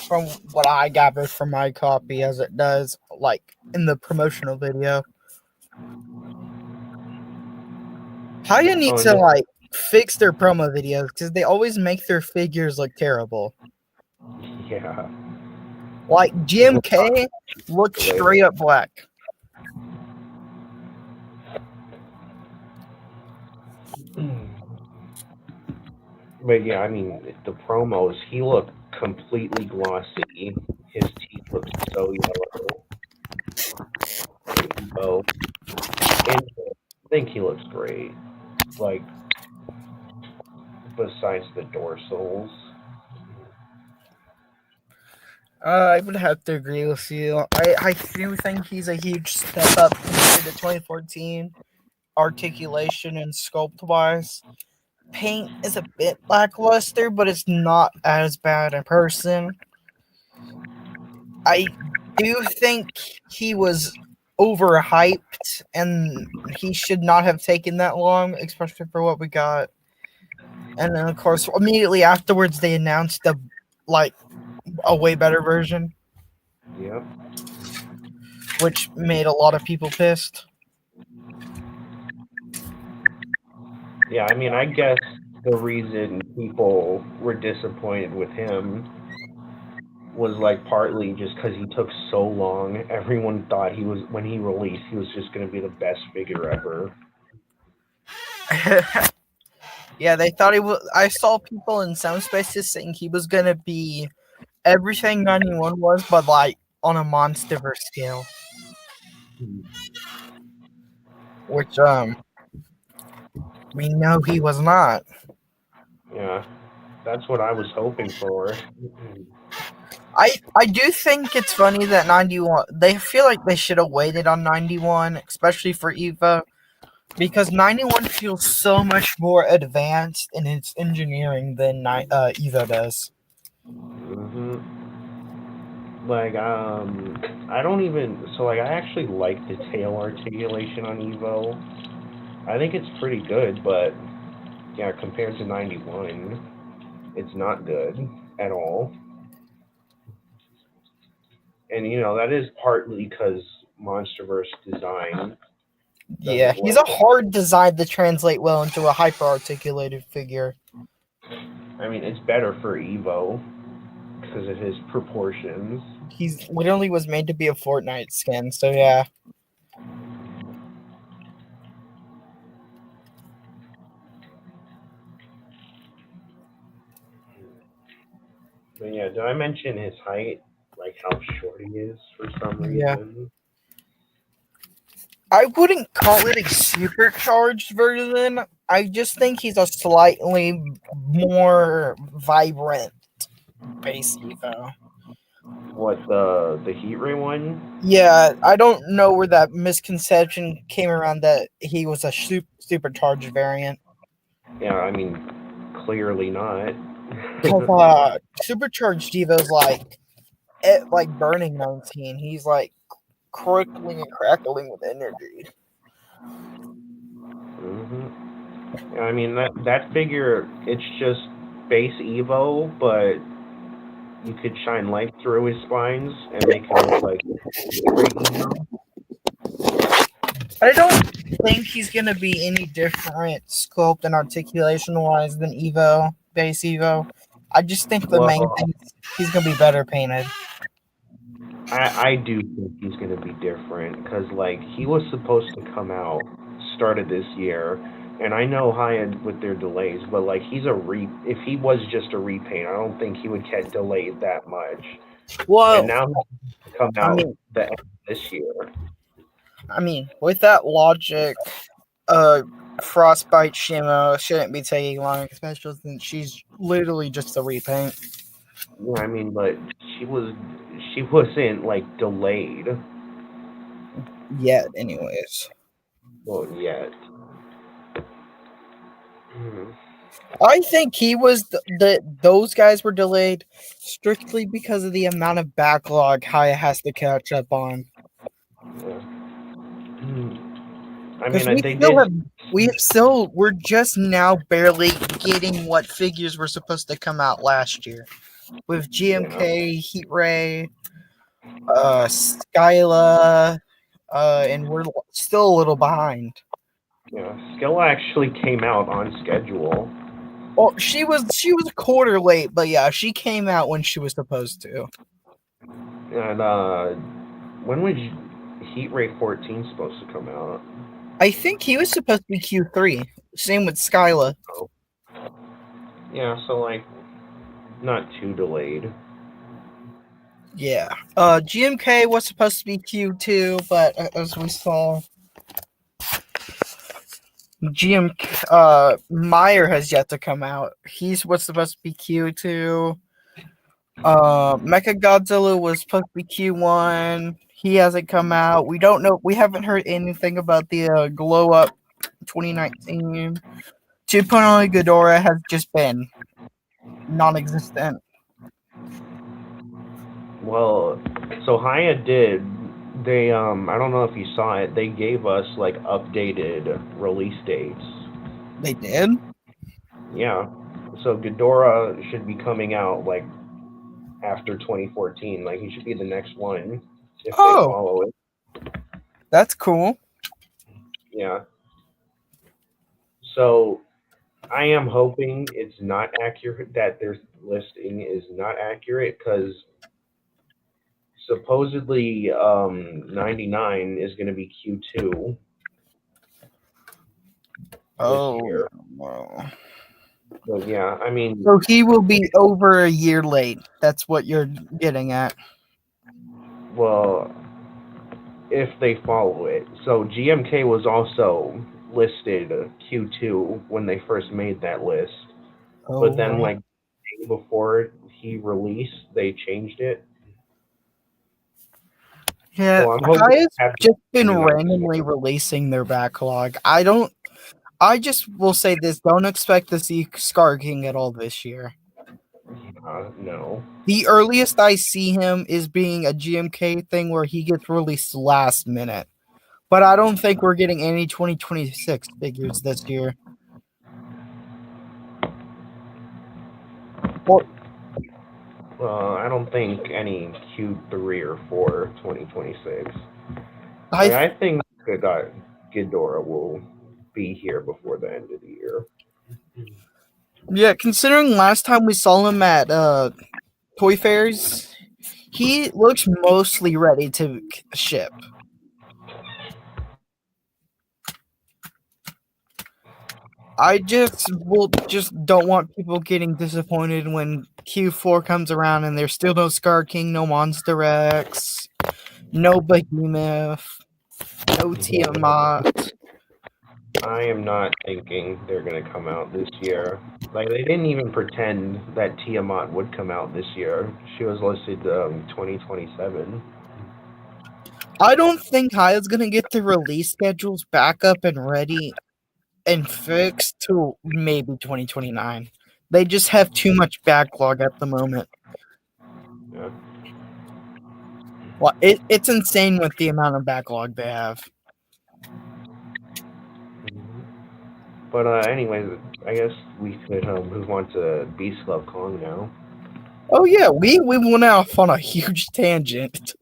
from what I gathered from my copy as it does like in the promotional video. Haya Oh, needs and to this, like fix their promo videos because they always make their figures look terrible. yeah. Like We'll talk GMK looks later. straight up black. But yeah, I mean, the promos, he looked completely glossy. His teeth look so yellow. So, and I think he looks great. Like, besides the dorsals. I would have to agree with you. I do think he's a huge step up compared to 2014 articulation and sculpt wise. Paint is a bit lackluster, but it's not as bad in person. I do think he was overhyped and he should not have taken that long, especially for what we got. And then of course immediately afterwards they announced like a way better version, Yep. which made a lot of people pissed. Yeah, I mean, I guess the reason people were disappointed with him was like partly just because he took so long. Everyone thought when he released, he was just going to be the best figure ever. Yeah, they thought he was. I saw people in some spaces saying he was gonna be everything 91 was, but like on a monsterverse scale, which we know he was not. Yeah, that's what I was hoping for. I do think it's funny that 91. They feel like they should have waited on 91, especially for Eva, because 91 feels so much more advanced in its engineering than Eva does. hmm Like, I don't even. So, like, I actually like the tail articulation on Evo. I think it's pretty good, but yeah, compared to 91, it's not good at all. And that is partly because MonsterVerse design Yeah, doesn't he's look a good. hard design to translate well into a hyper articulated figure. I mean, it's better for Evo because of his proportions. He's literally was made to be a Fortnite skin, so yeah. But yeah, did I mention his height? Like how short he is for some Yeah. reason? I wouldn't call it a supercharged version. I just think he's a slightly more vibrant base Evo. What, the Heat Ray one? Yeah, I don't know where that misconception came around that he was a supercharged variant. Yeah, I mean, clearly not. Cause supercharged Evo's like burning 19. He's like crickling and crackling with energy. Yeah, I mean that figure, it's just base Evo, but you could shine light through his spines and make him look like Heat Ray Evo. I don't think he's gonna be any different sculpt and articulation wise than Evo, base Evo. I just think the main Well, thing is he's gonna be better painted. I do think he's going to be different because, like, he was supposed to come out started this year, and I know high end with their delays, but like if he was just a repaint, I don't think he would get delayed that much. And Well, now he's come I out mean, the end of this year. with that logic, uh, Frostbite Shimo shouldn't be taking long, especially since she's literally just a repaint. Yeah, I mean, but she wasn't like delayed. Yet, anyways. Well, yet. Hmm. I think he was those guys were delayed strictly because of the amount of backlog Haya has to catch up on. Yeah. I Because mean, we they still did. have we're just now barely getting what figures were supposed to come out last year. With Yeah, GMK, Heat Ray, Skyla, and we're still a little behind. yeah. Skill actually came out on schedule. Well, she was a quarter late, but yeah, she came out when she was supposed to. And when was Heat Ray 14 supposed to come out? I think he was supposed to be Q3. Same with Skyla. Oh, yeah. So like, not too delayed. Yeah. GMK was supposed to be Q2, but as we saw, Meyer has yet to come out. He's what's supposed to be Q2. Mecha Godzilla was supposed to be Q1. He hasn't come out. We don't know. We haven't heard anything about the Glow Up 2019. 2.0 Ghidorah has just been non-existent. Well, so Haya did. They I don't know if you saw it. They gave us like updated release dates. They did. Yeah. So Ghidorah should be coming out like after 2014. Like he should be the next one if they Oh, follow it. that's cool. Yeah. So I am hoping it's not accurate that their listing is not accurate because supposedly 99 is going to be Q2 this Oh, year. well. But yeah, I mean, So he will be over a year late. That's what you're getting at. well, if they follow it. So GMK was also listed Q2 when they first made that list, but Oh, then like before he released, they changed it. yeah. So I'm hoping to Haya's have it just been coming out. randomly releasing their backlog. I just will say this: don't expect to see Scar King at all this year. No. The earliest I see him is being a GMK thing where he gets released last minute. But I don't think we're getting any 2026 figures this year. Or I don't think any Q3 or 4 2026. I Like I think Ghidorah will be here before the end of the year. Yeah, considering last time we saw him at toy fairs, he looks mostly ready to ship. I just don't want people getting disappointed when Q4 comes around and there's still no Scar King, no Monster X, no Behemoth, no Tiamat. I am not thinking they're gonna come out this year. Like they didn't even pretend that Tiamat would come out this year. She was listed 2027. I don't think Haya's gonna get the release schedules back up and ready and fixed till maybe 2029. They just have too much backlog at the moment. Yeah. Well, it's insane with the amount of backlog they have. But anyways, I guess we could move on to Beast Club Kong now. Oh yeah, we went off on a huge tangent.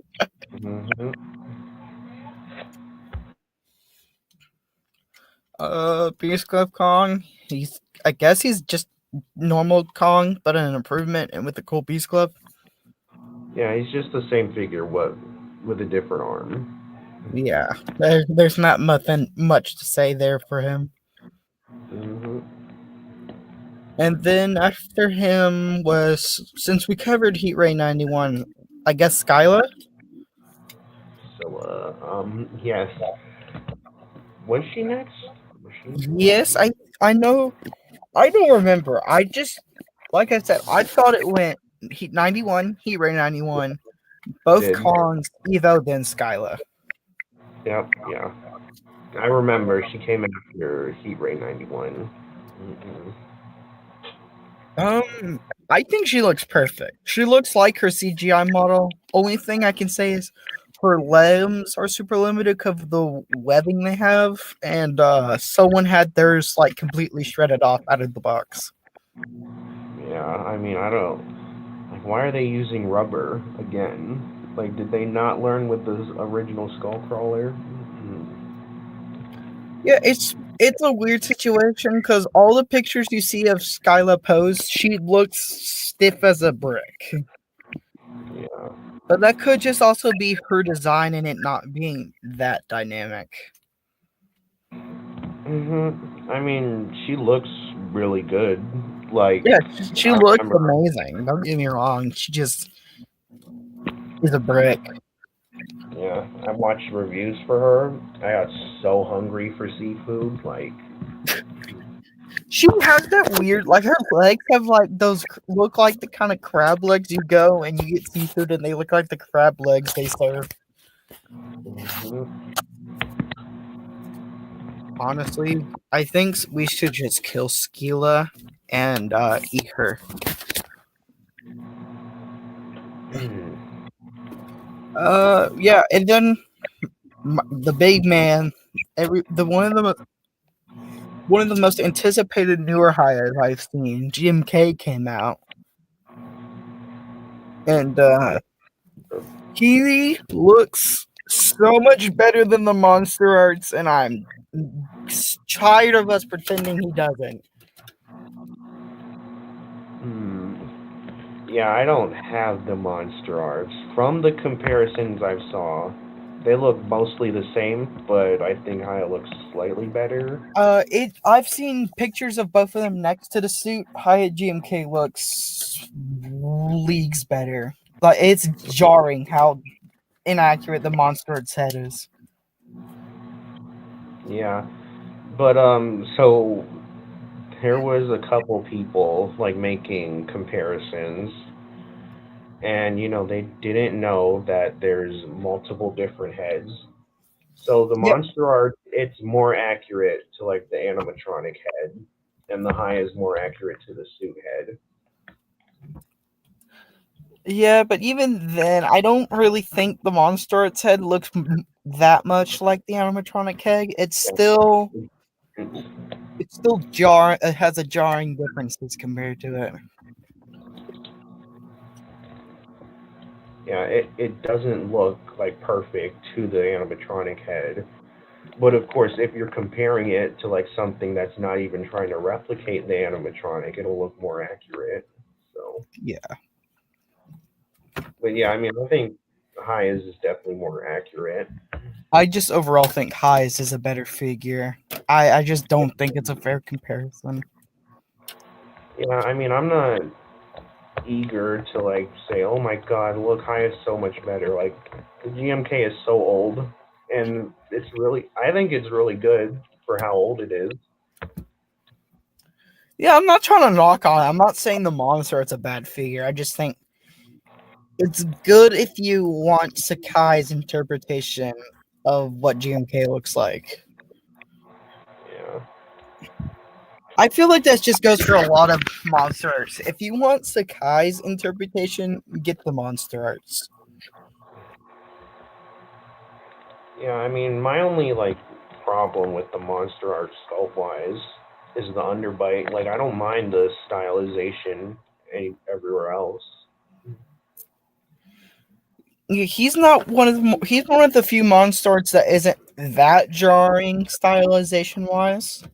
Hmm. Beast Club Kong. I guess he's just normal Kong, but an improvement and with the cool Beast Club. Yeah, he's just the same figure, what with a different arm. Yeah, there's not much to say there for him. Hmm. And then after him was, since we covered Heat Ray 91, I guess Skyla. So, yes. Was she next? Was she Yes, I know. I don't remember. I just, like I said, I thought it went Heat 91, Heat Ray 91, both did? Kongs, Evo, then Skyla. Yep, yeah. I remember she came after Heat Ray 91. Hmm. I think she looks perfect. She looks like her CGI model. Only thing I can say is her limbs are super limited because of the webbing they have, and someone had theirs like completely shredded off out of the box. Yeah, I mean, I don't. Like, why are they using rubber again? Like, did they not learn with the original Skullcrawler? Yeah, it's a weird situation because all the pictures you see of Skyla pose, she looks stiff as a brick. Yeah. But that could just also be her design and it not being that dynamic. I mean, she looks really good. Like, Yeah, she I looks remember. amazing. Don't get me wrong. She just is a brick. Yeah, I watched reviews for her. I got so hungry for seafood. Like, She has that weird, like her legs have like those look like the kind of crab legs you go and you get seafood and they look like the crab legs they serve. mhm. Honestly, I think we should just kill Skila and eat her. Yeah, and then the big man, one of the most anticipated newer hires I've seen, GMK came out, and he looks so much better than the monster arts, and I'm tired of us pretending he doesn't. Hmm. Yeah, I don't have the monster arts. From the comparisons I saw, They look mostly the same, but I think Haya looks slightly better. I've seen pictures of both of them next to the suit. Hyatt GMK looks leagues better. Like it's jarring how inaccurate the monster its head is. Yeah, but so there was a couple people like making comparisons, and they didn't know that there's multiple different heads. So the Yep. monster art, it's more accurate to like the animatronic head, and the high is more accurate to the suit head. Yeah, but even then, I don't really think the monster its head looks that much like the animatronic head. It's still jar. It has a jarring differences compared to it. Yeah, it doesn't look like perfect to the animatronic head. But of course, if you're comparing it to like something that's not even trying to replicate the animatronic, it'll look more accurate. So, Yeah, but yeah, I mean, I think high is definitely more accurate. I just overall think Highs is a better figure. I just don't think it's a fair comparison. Yeah, I mean, I'm not eager to like say, "Oh my God, look, high is so much better." Like the GMK is so old, and I think it's really good for how old it is. Yeah, I'm not trying to knock on it. I'm not saying the monster it's a bad figure. I just think it's good if you want Sakai's interpretation of what GMK looks like. Yeah, I feel like that just goes for a lot of monster arts. If you want Sakai's interpretation, get the monster arts. yeah. I mean, my only like problem with the monster art sculpt wise is the underbite. Like, I don't mind the stylization everywhere else. He's one of the few monster arts that isn't that jarring stylization wise.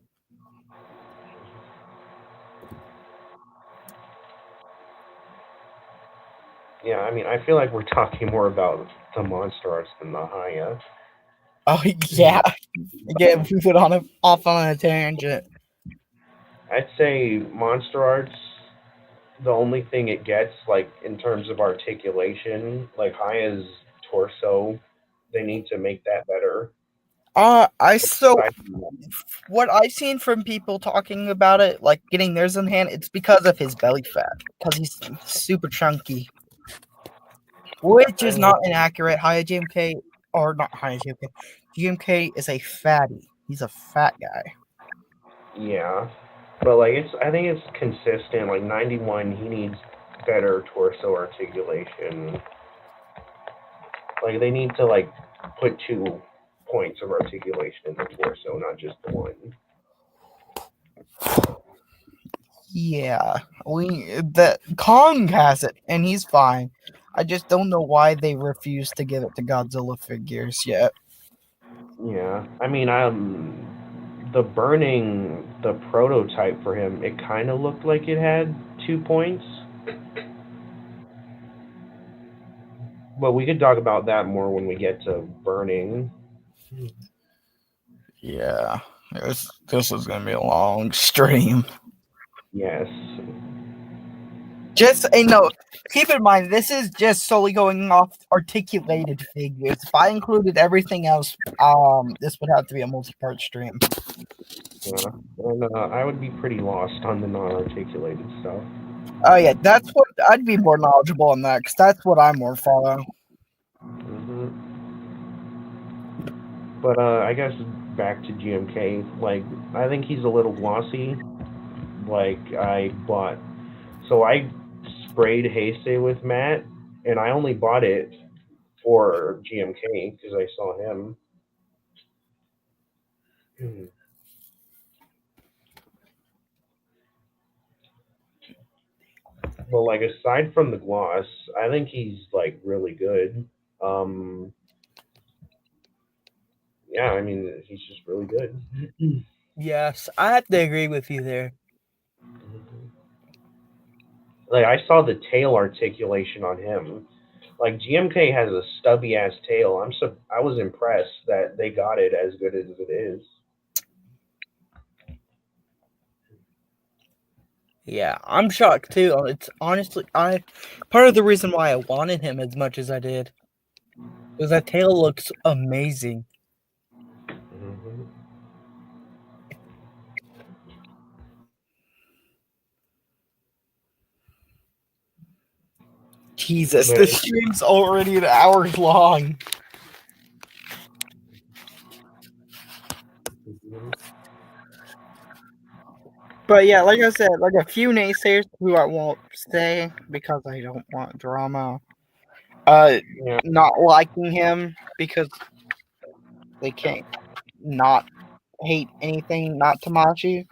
Yeah, I mean, I feel like we're talking more about the monster arts than the Haya. Oh yeah, yeah. We went on off on a tangent. I'd say monster arts, the only thing it gets, like in terms of articulation, like Haya's torso, they need to make that better. I so Aside from that, what I've seen from people talking about it, like getting theirs in hand, it's because of his belly fat, because he's super chunky, which is I, not inaccurate. High GMK or not high GMK. GMK is a fatty. He's a fat guy. yeah, but like I think it's consistent. Like 91, he needs better torso articulation. Like they need to like put 2 points of articulation in the torso, not just the one. Yeah, that Kong has it, and he's fine. I just don't know why they refuse to give it to Godzilla figures yet. Yeah, I mean, the burning the prototype for him, it kind of looked like it had 2 points, but we could talk about that more when we get to burning. Yeah, this is gonna be a long stream. Yes. Just no. Keep in mind, this is just solely going off articulated figures. If I included everything else, this would have to be a multi-part stream. Yeah. And I would be pretty lost on the non-articulated stuff. Oh yeah, that's what I'd be more knowledgeable on that because that's what I more follow. But I guess back to GMK, like I think he's a little glossy. Like I sprayed Heisei with Matt, and I only bought it for GMK because I saw him. But like aside from the gloss, I think he's like really good. Um, yeah, I mean he's just really good. Yes, I have to agree with you there. Like I saw the tail articulation on him, Like GMK has a stubby ass tail. I was impressed that they got it as good as it is. Yeah, I'm shocked too. It's honestly, I part of the reason why I wanted him as much as I did is that tail looks amazing. Hmm. Jesus, But this stream's already an hour long. mhm. But yeah, like I said, like a few naysayers who I won't say because I don't want drama. Uh, Yeah, not liking him because they can't not hate anything, not Tamashi.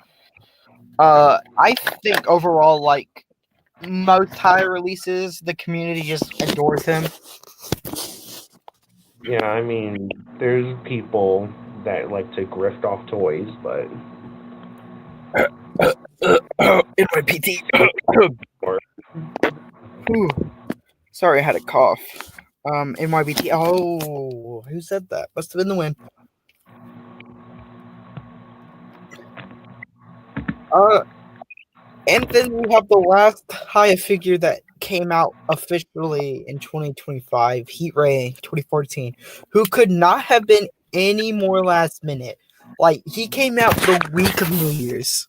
I think overall, like most high releases, the community just adores him. yeah. I mean, there's people that like to grift off toys, but In my PT. or Whew. Sorry, I had a cough. NYBT. Oh, who said that? Must have been the wind. Uh, and then we have the last high figure that came out officially in 2025, Heat Ray 2014, who could not have been any more last minute. Like, he came out the week of New Year's.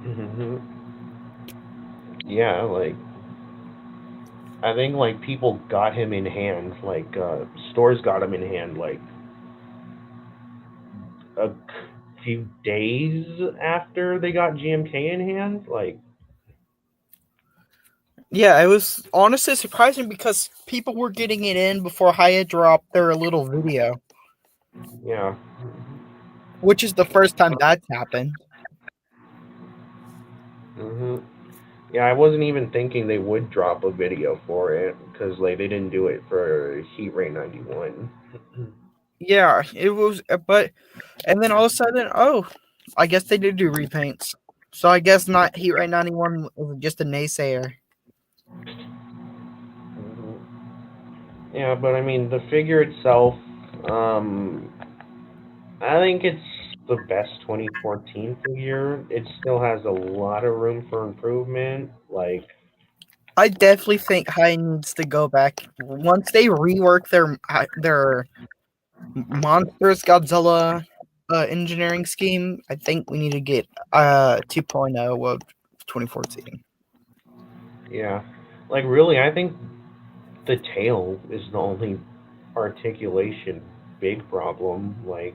mhm. Yeah, like I think like people got him in hand, like stores got him in hand like a few days after they got GMK in hand. Like, Yeah, it was honestly surprising because people were getting it in before Hyatt dropped their little video, yeah. which is the first time that's happened. Hmm. Yeah, I wasn't even thinking they would drop a video for it because like they didn't do it for Heat Ray 91. Yeah, it was, but and then all of a sudden, oh, I guess they did do repaints. So I guess not Heat Ray 91 was just a naysayer. Hmm. Yeah, but I mean the figure itself, um, I think it's the best 2014 figure. It still has a lot of room for improvement. Like, I definitely think High needs to go back once they rework their monstrous Godzilla engineering scheme. I think we need to get 2.0 of 2014. yeah, like really, I think the tail is the only articulation big problem. Like,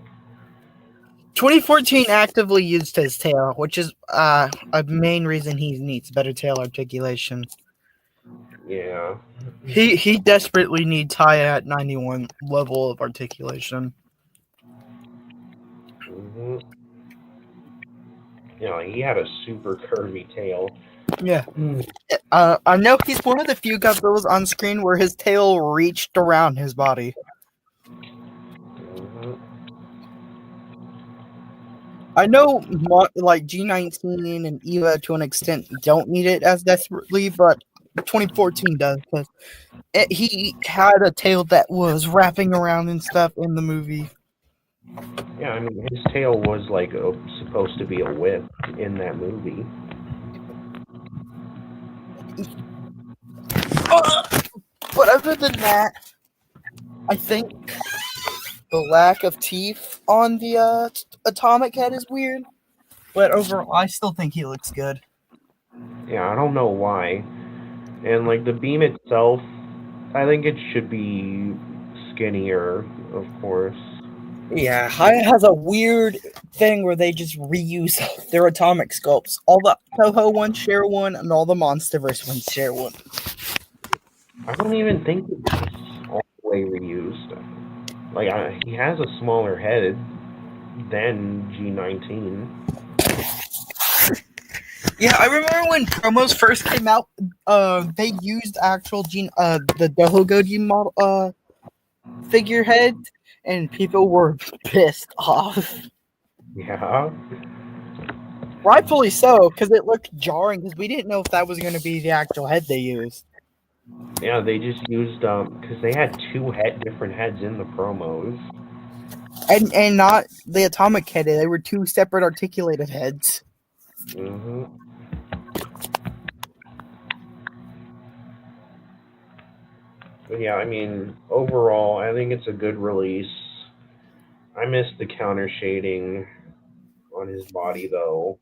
2014 actively used his tail, which is a main reason he needs better tail articulation. yeah. He desperately needs high at 91 level of articulation. Hmm. You know, he had a super curvy tail. Yeah. Hmm. I know he's one of the few Godzillas on screen where his tail reached around his body. Hmm. I know like G19 and Eva to an extent don't need it as desperately, but 2014 does because he had a tail that was wrapping around and stuff in the movie. Yeah, I mean, his tail was like supposed to be a whip in that movie. But other than that, I think the lack of teeth on the atomic head is weird. But overall, I still think he looks good. Yeah, I don't know why. And like the beam itself, I think it should be skinnier, of course. Yeah, Haya has a weird thing where they just reuse their atomic sculpts. All the Toho ones share one, and all the Monsterverse ones share one. I don't even think it's all the way reused. Like he has a smaller head than G19. Yeah, I remember when promos first came out. They used actual the Dohogoji model figurehead, and people were pissed off. Yeah. Rightfully so, because it looked jarring. Because we didn't know if that was going to be the actual head they used. Yeah, they just used because they had different heads in the promos. And not the atomic head. They were two separate articulated heads. Hmm. But yeah, I mean, overall, I think it's a good release. I miss the counter shading on his body though.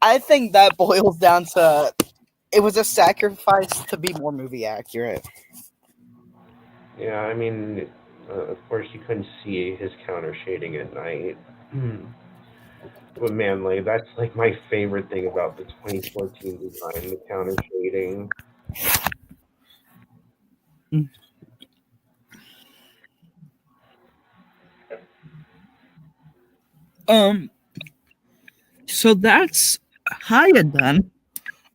I think that boils down to it was a sacrifice to be more movie accurate. Yeah, I mean, of course you couldn't see his counter shading at night. But man, like that's like my favorite thing about the 2014 design, the counter shading. Um, so that's Haya done.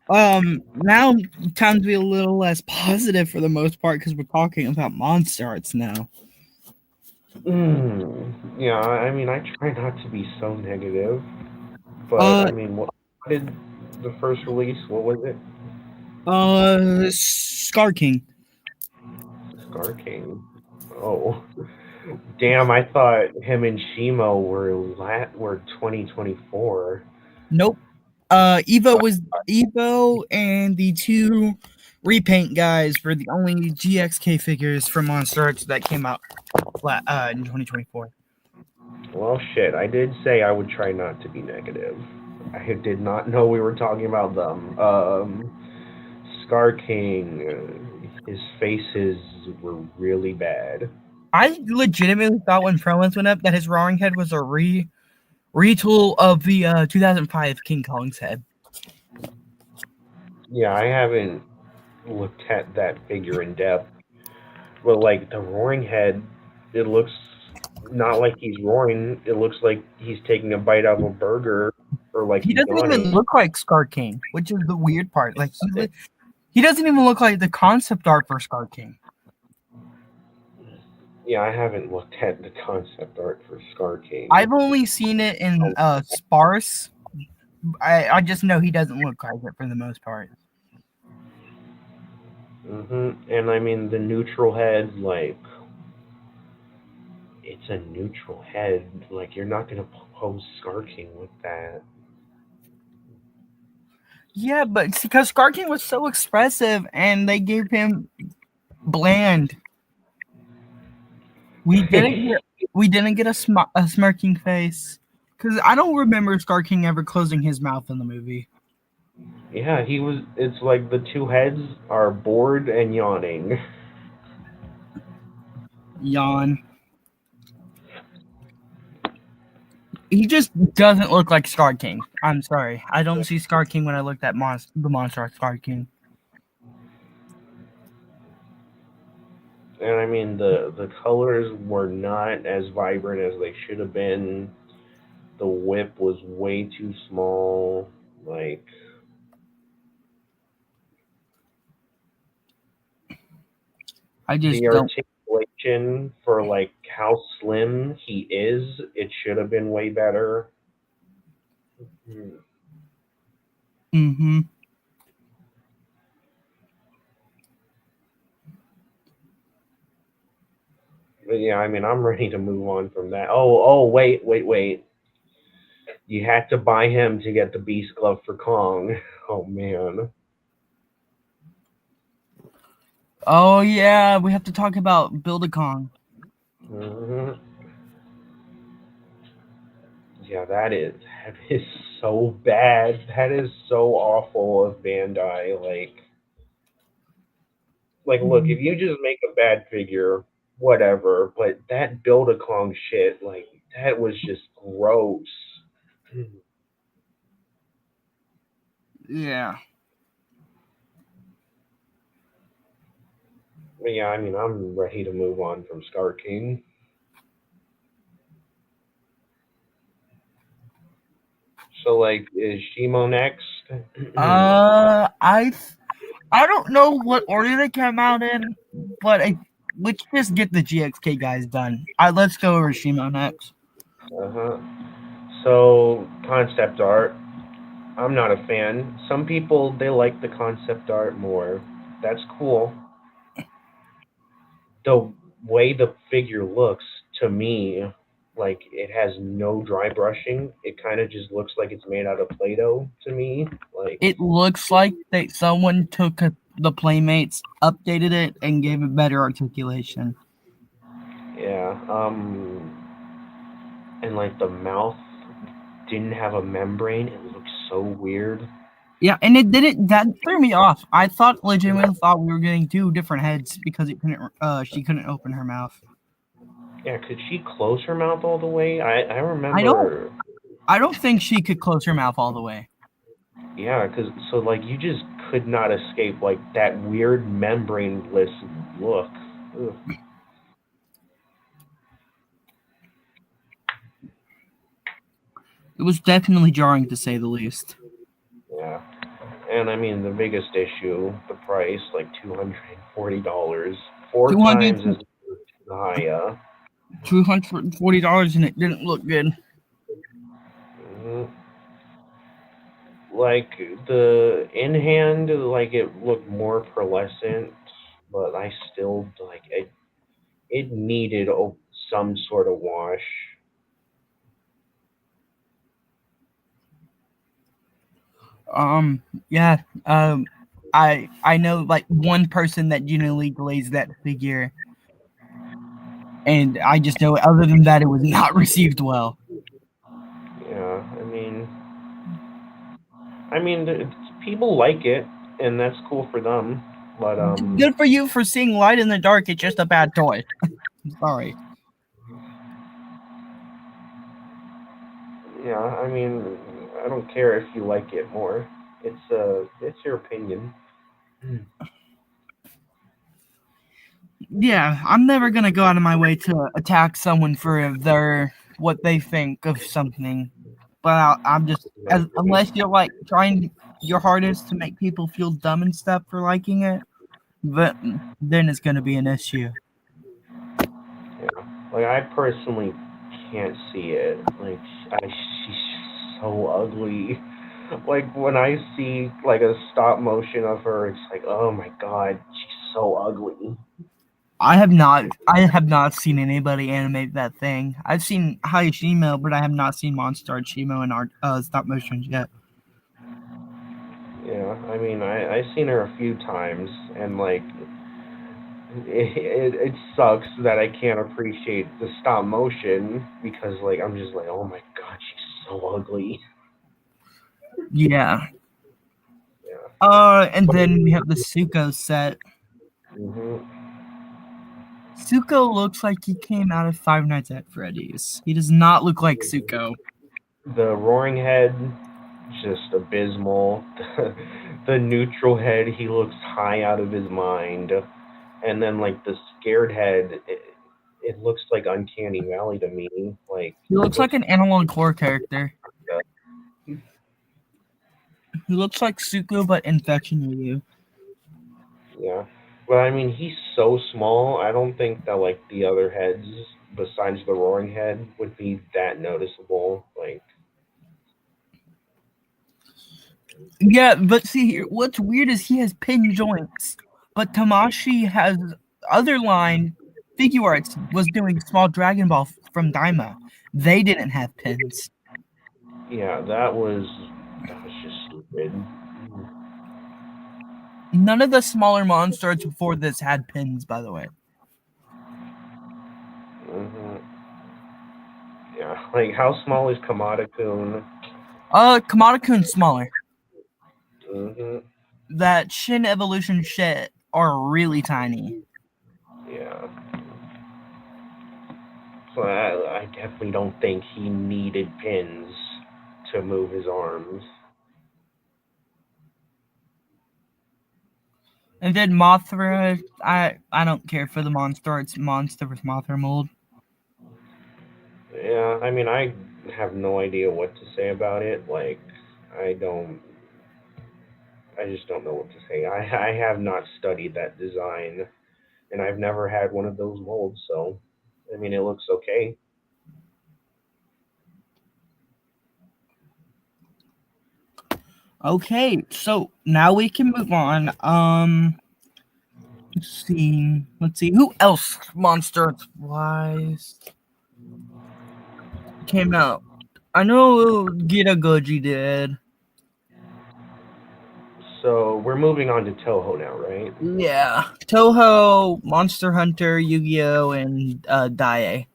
Now time to be a little less positive for the most part because we're talking about monster arts now. Yeah, I mean, I try not to be so negative, but Uh, I mean, what did the first release? What was it? Scar King. Scar King. Oh, damn! I thought him and Shimo were 2024. Nope. Evo and the two repaint guys were the only GXK figures from Monster Arts that came out in 2024. Well, shit. I did say I would try not to be negative. I did not know we were talking about them. Scar King. His faces were really bad. I legitimately thought when promos went up that his roaring head was a retool of the 2005 King Kong's head. Yeah, I haven't looked at that figure in depth. But like the roaring head, it looks not like he's roaring. It looks like he's taking a bite out of a burger, or like He he's doesn't even yawning. look like Scar King, which is the weird part. Like he doesn't even look like the concept art for Scar King. Yeah, I haven't looked at the concept art for Scar King. I've only seen it in sparse. I just know he doesn't look like it for the most part. And I mean the neutral head, like it's a neutral head. Like you're not gonna pose Scar King with that. Yeah, but it's because Scar King was so expressive and they gave him bland. We didn't get a smirking face because I don't remember Scar King ever closing his mouth in the movie. Yeah, he was. It's like the two heads are bored and yawning. Yawn. He just doesn't look like Scar King. I'm sorry. I don't see Scar King when I looked at the monster of Scar King. And I mean the colors were not as vibrant as they should have been. The whip was way too small. Like I just the don't. articulation for like how slim he is, it should have been way better. Hmm. Mm-hmm. But yeah, I mean I'm ready to move on from that. Oh, wait. You had to buy him to get the Beast Glove for Kong. Oh man. Oh yeah, we have to talk about Build-A-Kong. Hmm. Yeah, that is so bad. That is so awful of Bandai. Like, look, if you just make a bad figure, whatever. But that Build a Kong shit, like, that was just gross. Yeah. But yeah, I mean, I'm ready to move on from Scar King. So, like, is Shimo next? I I don't know what order they came out in, but let's just get the GXK guys done. Let's go over Shimo next. Uh-huh. So, concept art. I'm not a fan. Some people they like the concept art more. That's cool. the way the figure looks to me, like it has no dry brushing. It kind of just looks like it's made out of Play-Doh to me. Like, It looks like that someone took the Playmates, updated it, and gave it better articulation. yeah, and like the mouth didn't have a membrane. It looks so weird. Yeah, and it didn't. That threw me off. I thought legitimately thought we were getting two different heads because it couldn't. She couldn't open her mouth. Yeah, could she close her mouth all the way? I I don't. remember. I don't think she could close her mouth all the way. Yeah, cause so like you just could not escape like that weird membraneless look. Ugh. It was definitely jarring to say the least. Yeah, and I mean the biggest issue, the price, like $240, four 200 times as high. $240 and it didn't look good. Mhm. Like the in hand, like it looked more pearlescent, but I still like it needed some sort of wash. Yeah. I know like one person that genuinely glazed that figure, and I just know other than that, it was not received well. Yeah, I mean, people like it, and that's cool for them. But Good for you for seeing light in the dark. It's just a bad toy. Sorry. yeah, I mean, I don't care if you like it more. It's your opinion. Yeah, I'm never gonna go out of my way to attack someone for their what they think of something. But I'm just unless you're like trying your hardest to make people feel dumb and stuff for liking it, but then it's gonna be an issue. Yeah, like I personally can't see it. Like she's so ugly. Like when I see like a stop motion of her, it's like, oh my god, she's so ugly. I have not seen anybody animate that thing. I've seen Hayashimo, but I have not seen Monster Shimo in art stop motions yet. Yeah, I mean, I've seen her a few times, and like it sucks that I can't appreciate the stop motion because like I'm just like, oh my god, she's so ugly. Yeah. Yeah. And then we have the Suko set. Hmm. Suko looks like he came out of Five Nights at Freddy's. He does not look like Suko. The roaring head, just abysmal. The neutral head, he looks high out of his mind. And then like the scared head, it looks like Uncanny Valley to me. Like He it looks looks like an analog core character. like He looks like Suko, but infection you. yeah. But I mean, he's so small. I don't think that like the other heads besides the roaring head would be that noticeable. Like, Yeah, but see here, what's weird is he has pin joints, but Tamashi has other line figure arts was doing small Dragon Ball from Daima. They didn't have pins. yeah, that was just stupid. None of the smaller monsters before this had pins, by the way. Hmm. Yeah, like how small is Kamada-kun? Kamada-kun's smaller. Hmm. That Shin Evolution shit are really tiny. Yeah. So I definitely don't think he needed pins to move his arms. And then Mothra, I don't care for the monster. It's monster with Mothra mold. Yeah, I mean, I have no idea what to say about it. Like, I don't, I just don't know what to say. I have not studied that design, and I've never had one of those molds, so, I mean, it looks okay. Okay, so now we can move on. Let's see. Who else monster wise came out? I know Gitagoji did. So we're moving on to Toho now, right? Yeah. Toho, Monster Hunter, Yu-Gi-Oh, and Dai.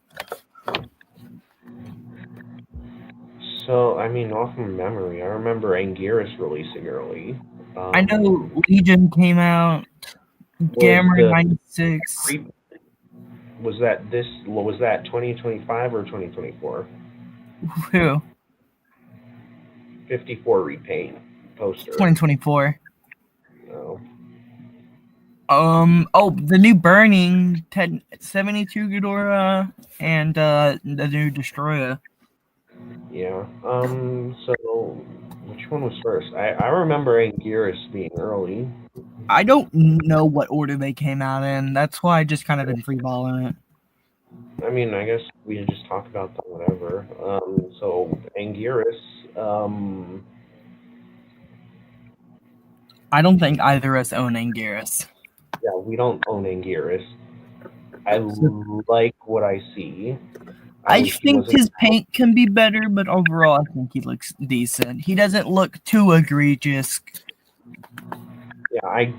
So I mean, off of memory, I remember Anguirus releasing early. I know Um, Legion came out. was Gamma the 96. re- was that 2025 or 2024? Who? 54 repaint poster. 2024. No. Oh, the new Burning 1072 Ghidorah and the new Destroyer. Yeah. So which one was first? I remember Anguirus being early. I don't know what order they came out in. That's why I just kind of been freeballing it. I mean, I guess we can just talk about that whatever. So Anguirus, I don't think either of us own Anguirus. yeah, we don't own Anguirus. I So like what I see. I I wish he think wasn't. his paint can be better, but overall, I think he looks decent. He doesn't look too egregious. Yeah, I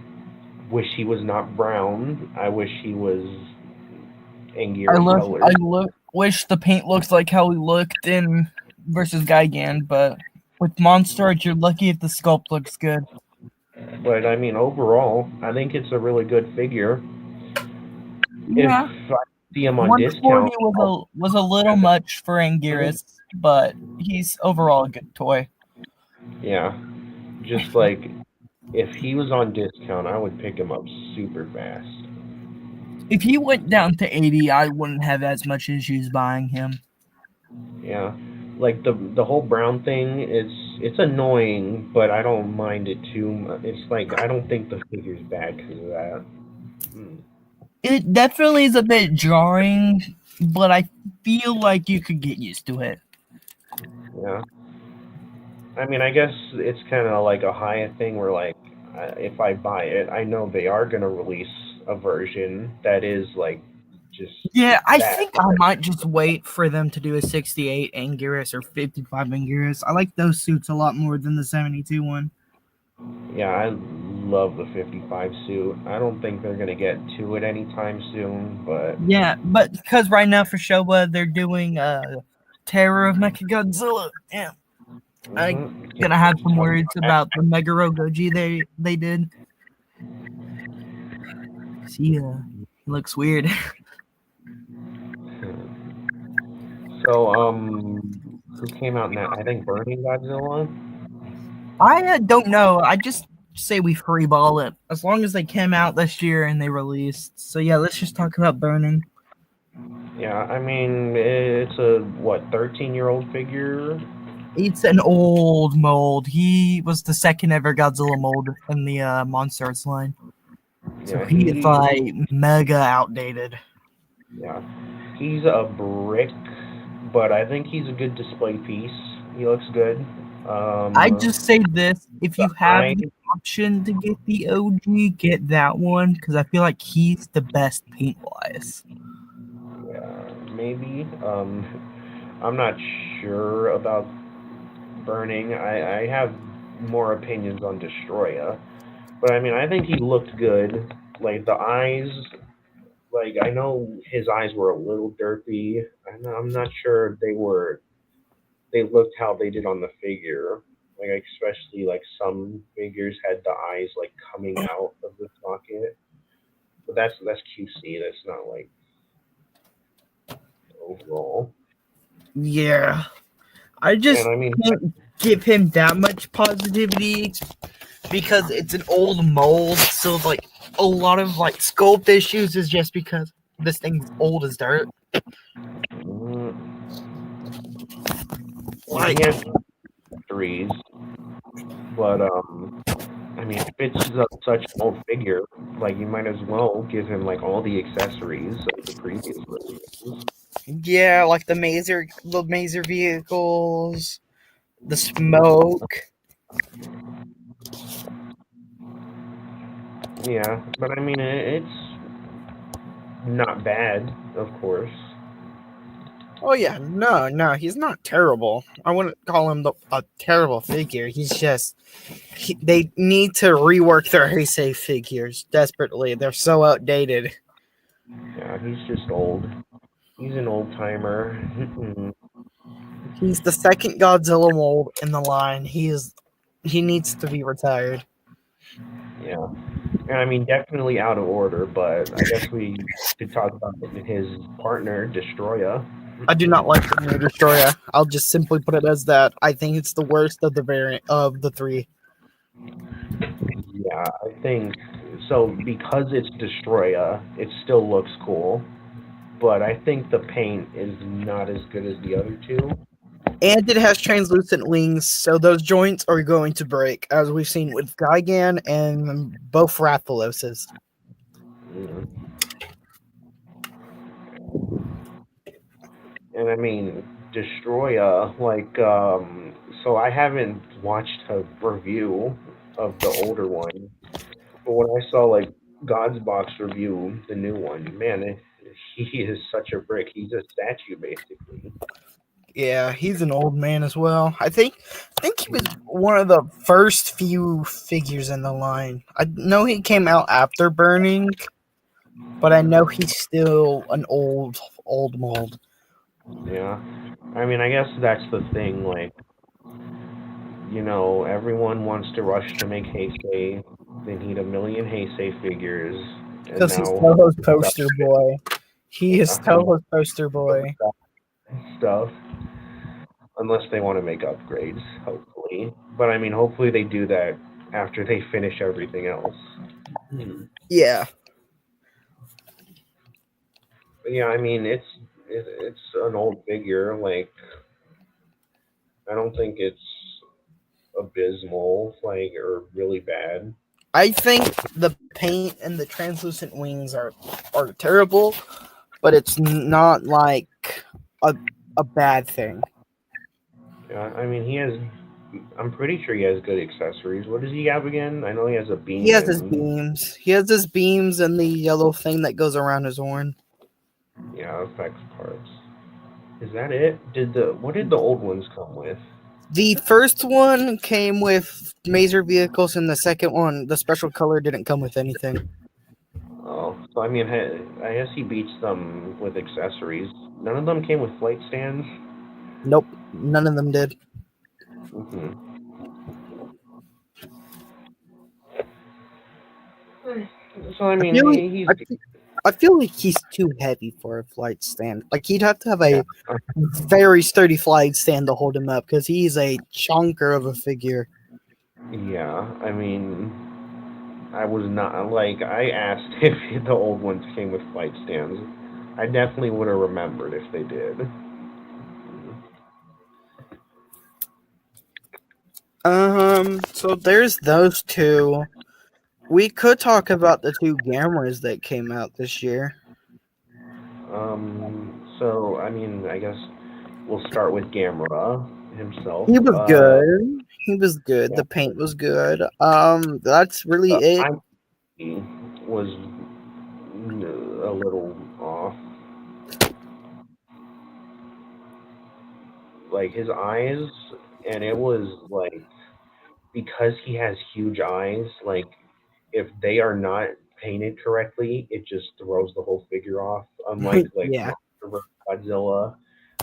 wish he was not brown. I wish he was Anguirus I colors. wish the paint looks like how he looked in versus Gigan, but with Monster, you're lucky if the sculpt looks good. But I mean, overall, I think it's a really good figure. If Yeah, I see him on 140 discount, I'll was a little much for Anguirus, but he's overall a good toy. yeah, just like if he was on discount, I would pick him up super fast. If he went down to 80, I wouldn't have as much issues buying him. Yeah, like the whole brown thing is it's annoying, but I don't mind it too much. It's like I don't think the figure's bad because of that. Hmm. It definitely is a bit jarring, but I feel like you could get used to it. Yeah, I mean, I guess it's kind of like a Haya thing where like if I buy it, I know they are gonna release a version that is like just Yeah, I that. think I might just wait for them to do a 68 Anguirus or 55 Anguirus. I like those suits a lot more than the 72 one. Yeah, I love the 55 suit. I don't think they're gonna get to it anytime soon, but Yeah, but because right now for Showa they're doing Terror of Mechagodzilla. Yeah, I'm can't gonna wait have to some talk words about about the Meguro Goji they did. See, he looks weird. that. So, who came out now? I think Burning Godzilla. I don't know. I just say we freeball it as long as they came out this year and they released. So yeah, let's just talk about Burning. Yeah, I mean it's a what 13-year-old figure. It's an old mold. He was the second ever Godzilla mold in the Monsters line. So Yeah, he is he like mega outdated. yeah he's a brick, but I think he's a good display piece. He looks good. I just say this: if The you have eye, the option to get the OG, get that one because I feel like he's the best paint wise. yeah, maybe. I'm not sure about Burning. I have more opinions on Destroya, but I mean, I think he looked good. Like the eyes, like I know his eyes were a little derpy. I'm not sure if they looked how they did on the figure. Like especially like some figures had the eyes like coming out of the socket, but that's QC. That's not like overall. Yeah, I And just I mean, can't give him that much positivity because it's an old mold. So like a lot of like sculpt issues is just because this thing's old as dirt. mm, I mean, Like he has threes, but I mean, if it's such an old figure, like you might as well give him like all the accessories of the previous versions. yeah, like the mazer vehicles, the smoke. Yeah, but I mean, it's not bad, of course. Oh yeah, no, he's not terrible. I wouldn't call him a terrible figure. He's just they need to rework their Heisei figures desperately. They're so outdated. Yeah, he's just old. He's an old timer. He's the second Godzilla mold in the line. He needs to be retired. Yeah, and I mean, definitely out of order, but I guess we could talk about his partner, Destroya. I do not like the new Destroyer. I'll just simply put it as that. I think it's the worst of the variant of the three. Yeah, I think so because it's Destroya, it still looks cool, but I think the paint is not as good as the other two. And it has translucent wings, so those joints are going to break, as we've seen with Gigan and both Rathaloses. Mm. And I mean, Destroya, like, so I haven't watched a review of the older one, but when I saw like God's Box review, the new one, man, he is such a brick. He's a statue basically. Yeah, he's an old man as well. I think he was one of the first few figures in the line. I know he came out after Burning, but I know he's still an old mold. Yeah, I mean, I guess that's the thing. Like, everyone wants to rush to make Heisei. They need a million Heisei figures, and Because he's now Toho's poster boy. He is and Toho's poster boy. stuff. Unless they want to make upgrades, hopefully. But I mean, hopefully they do that after they finish everything else. Yeah. But yeah, I mean, it's an old figure. Like, I don't think it's abysmal, like, or really bad. I think the paint and the translucent wings are terrible, but it's not like a a bad thing. Yeah, I mean, he has. I'm pretty sure he has good accessories. What does he have again? I know he has a He beam has his and beams. He has his beams and the yellow thing that goes around his horn. yeah, effects parts. Is that it? What did the old ones come with? The first one came with Mazer vehicles, and the second one, the special color, didn't come with anything. Oh, so I mean, I guess he beats them with accessories. None of them came with flight stands. Nope, none of them did. Hmm. So I I mean, feel like he's I feel like he's too heavy for a flight stand. Like he'd have to have yeah, a very sturdy flight stand to hold him up because he's a chunker of a figure. yeah. I mean, I was not like I asked if the old ones came with flight stands. I definitely would have remembered if they did. So there's those two. We could talk about the two Gammas that came out this year. So I mean, I guess we'll start with Gamera himself. He was good. He was good. Yeah, The paint was good. That's really it. I was a little off. Like his eyes, and it was like because he has huge eyes. Like if they are not painted correctly, it just throws the whole figure off. Unlike like Yeah, Monster vs. Godzilla,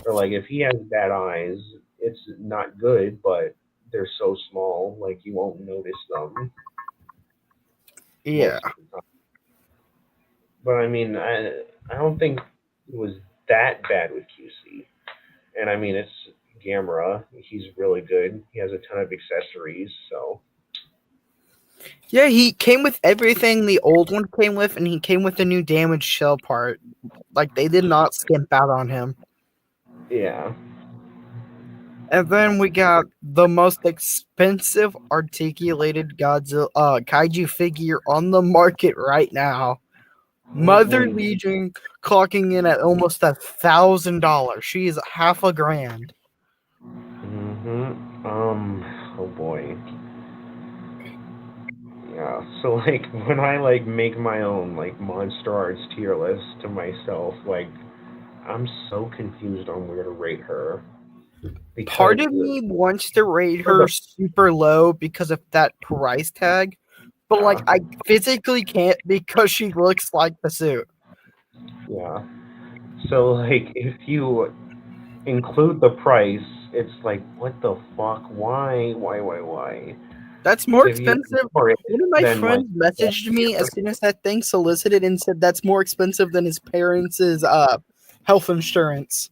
or like if he has bad eyes, it's not good, but they're so small, like you won't notice them yeah. most of the time. But I mean, I don't think it was that bad with QC. And I mean, it's Gamera. He's really good. He has a ton of accessories. So Yeah, he came with everything the old one came with, and he came with a new damaged shell part. Like, they did not skimp out on him. yeah, And then we got the most expensive articulated Godzilla kaiju figure on the market right now. Mother mm-hmm. Legion clocking in at almost $1,000. She is half a grand. Oh boy. Yeah. So like when I like make my own like Monster Arts tier list to myself, like I'm so confused on where to rate her because Part of me wants to rate for the her super low because of that price tag, but like yeah, I physically can't because she looks like the suit. yeah. So like if you include the price, it's like what the fuck? Why? That's more If you expensive. ignore it, One of my then like friends messaged me as soon as that thing solicited and said that's more expensive than his parents' health insurance.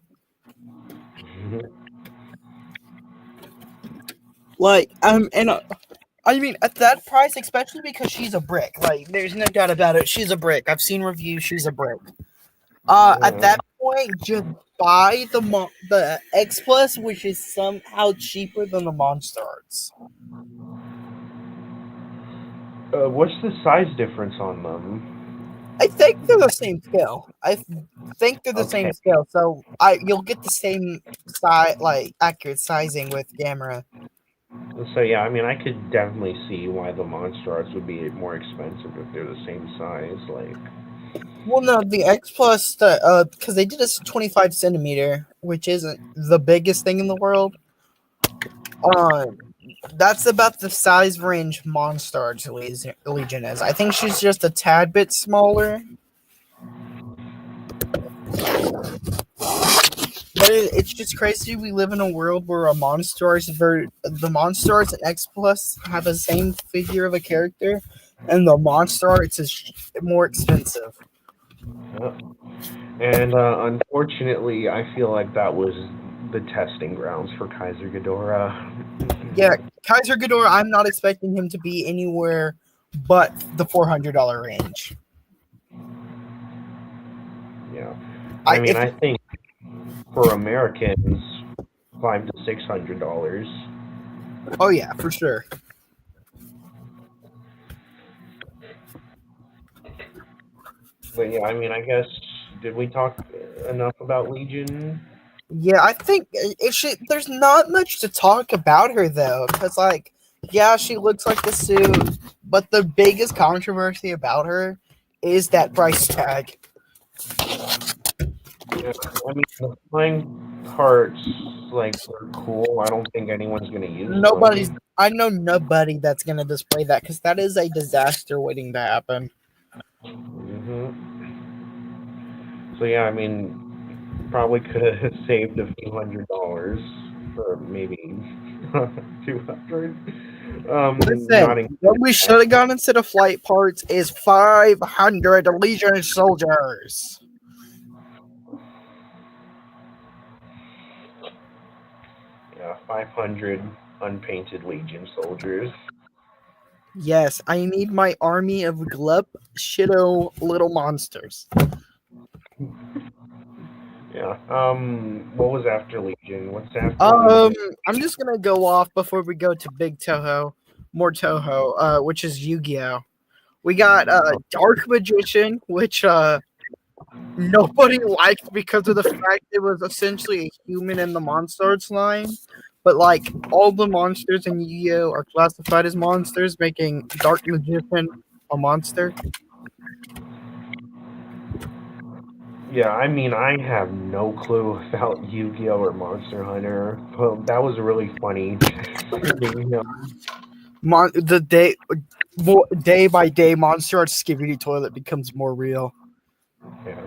Like, and I mean, at that price, especially because she's a brick. Like, there's no doubt about it. She's a brick. I've seen reviews. She's a brick. At yeah. that point, just buy the X Plus, which is somehow cheaper than the Monstars. What's the size difference on them? I think they're the same scale. Think they're the Okay. same scale. So you'll get the same size, like accurate sizing with Gamera. So yeah, I mean, I could definitely see why the Monster Arts would be more expensive if they're the same size. Like, Well, no, the X Plus, because they did a 25 centimeter, which isn't the biggest thing in the world. Uh, that's about the size range Monstar's Legion is. I think she's just a tad bit smaller. But it's just crazy. We live in a world where the Monstars and X Plus have the same figure of a character, and the Monster Arts is more expensive. and unfortunately, I feel like that was the testing grounds for Kaiser Ghidorah. Yeah, Kaiser Ghidorah, I'm not expecting him to be anywhere but the $400 range. Yeah, I I mean, if I think for Americans, $500 to $600. Oh yeah, for sure. But yeah, I mean, I guess did we talk enough about Legion? Yeah, I think there's not much to talk about her though, because like, yeah, she looks like the suit, but the biggest controversy about her is that price tag. Yeah, I mean, the flying parts like they're cool. I don't think anyone's gonna use Nobody's. them. I know nobody that's gonna display that because that is a disaster waiting to happen. So yeah, I mean, probably could have saved a few $100 or maybe 200. Listen, Not what including we should have gone instead of flight parts is 500 Legion soldiers. yeah, 500 unpainted Legion soldiers. Yes, I need my army of glup shitto little monsters. Yeah. What was after Legion? What's after Legion? I'm just gonna go off before we go to Big Toho, more Toho, which is Yu-Gi-Oh. We got Dark Magician, which nobody liked because of the fact it was essentially a human in the Monsters line. But like all the monsters in Yu-Gi-Oh are classified as monsters, making Dark Magician a monster. Yeah, I mean, I have no clue about Yu-Gi-Oh or Monster Hunter. Well, that was really funny. The day by day, Monster Arts Skibidi Toilet becomes more real. Yeah.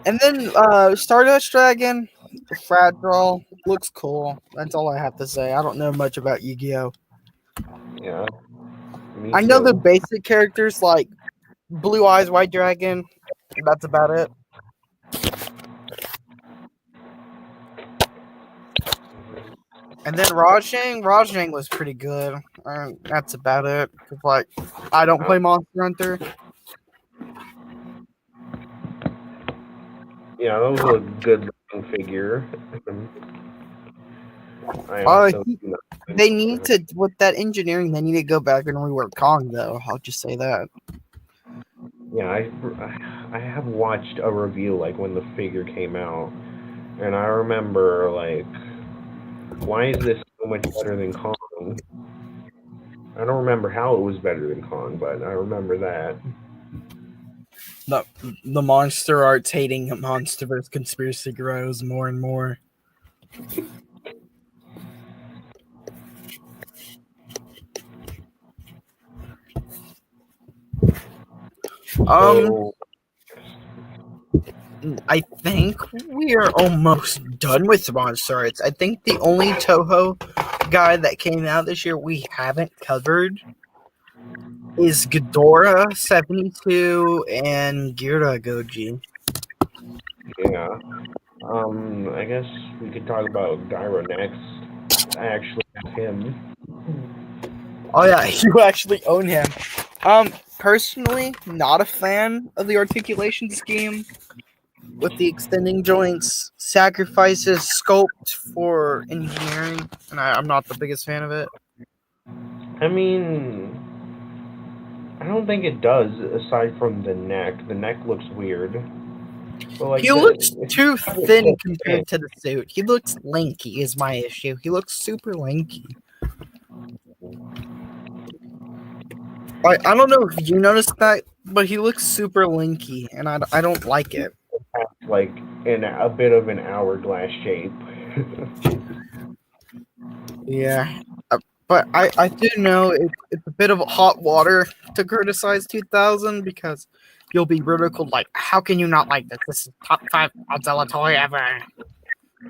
And then Stardust Dragon, Fragile, looks cool. That's all I have to say. I don't know much about Yu-Gi-Oh. Yeah. Me I know the too. basic characters like Blue Eyes White Dragon. That's about it. And then Rajang was pretty good. That's about it. 'Cause, like, I don't play Monster Hunter. Yeah, that was a good looking figure. I Uh, also do not play they Monster need Hunter. to with that engineering. They need to go back and rework Kong though. I'll just say that. Yeah, I have watched a review like when the figure came out, and I remember like Why is this so much better than Kong? I don't remember how it was better than Kong, but I remember that. The the monster arts hating MonsterVerse conspiracy grows more and more. So I think we are almost done with Monster Arts. I think the only Toho guy that came out this year we haven't covered is Ghidorah 72 and Gira Goji. yeah, I guess we could talk about Gyro next. I actually have him. Oh yeah, you actually own him. Personally, not a fan of the articulation scheme with the extending joints, sacrifices sculpt for engineering, and I'm not the biggest fan of it. I mean, I don't think it does. Aside from the neck looks weird. But like He looks it's too thin compared to the suit. He looks lanky is my issue. He looks super lanky. I don't know if you noticed that, but he looks super lanky, and I don't like it. like in a bit of an hourglass shape. Yeah. But I do know it's a bit of hot water to criticize 2000 because you'll be ridiculed like, how can you not like this? This is top 5 Godzilla toy ever.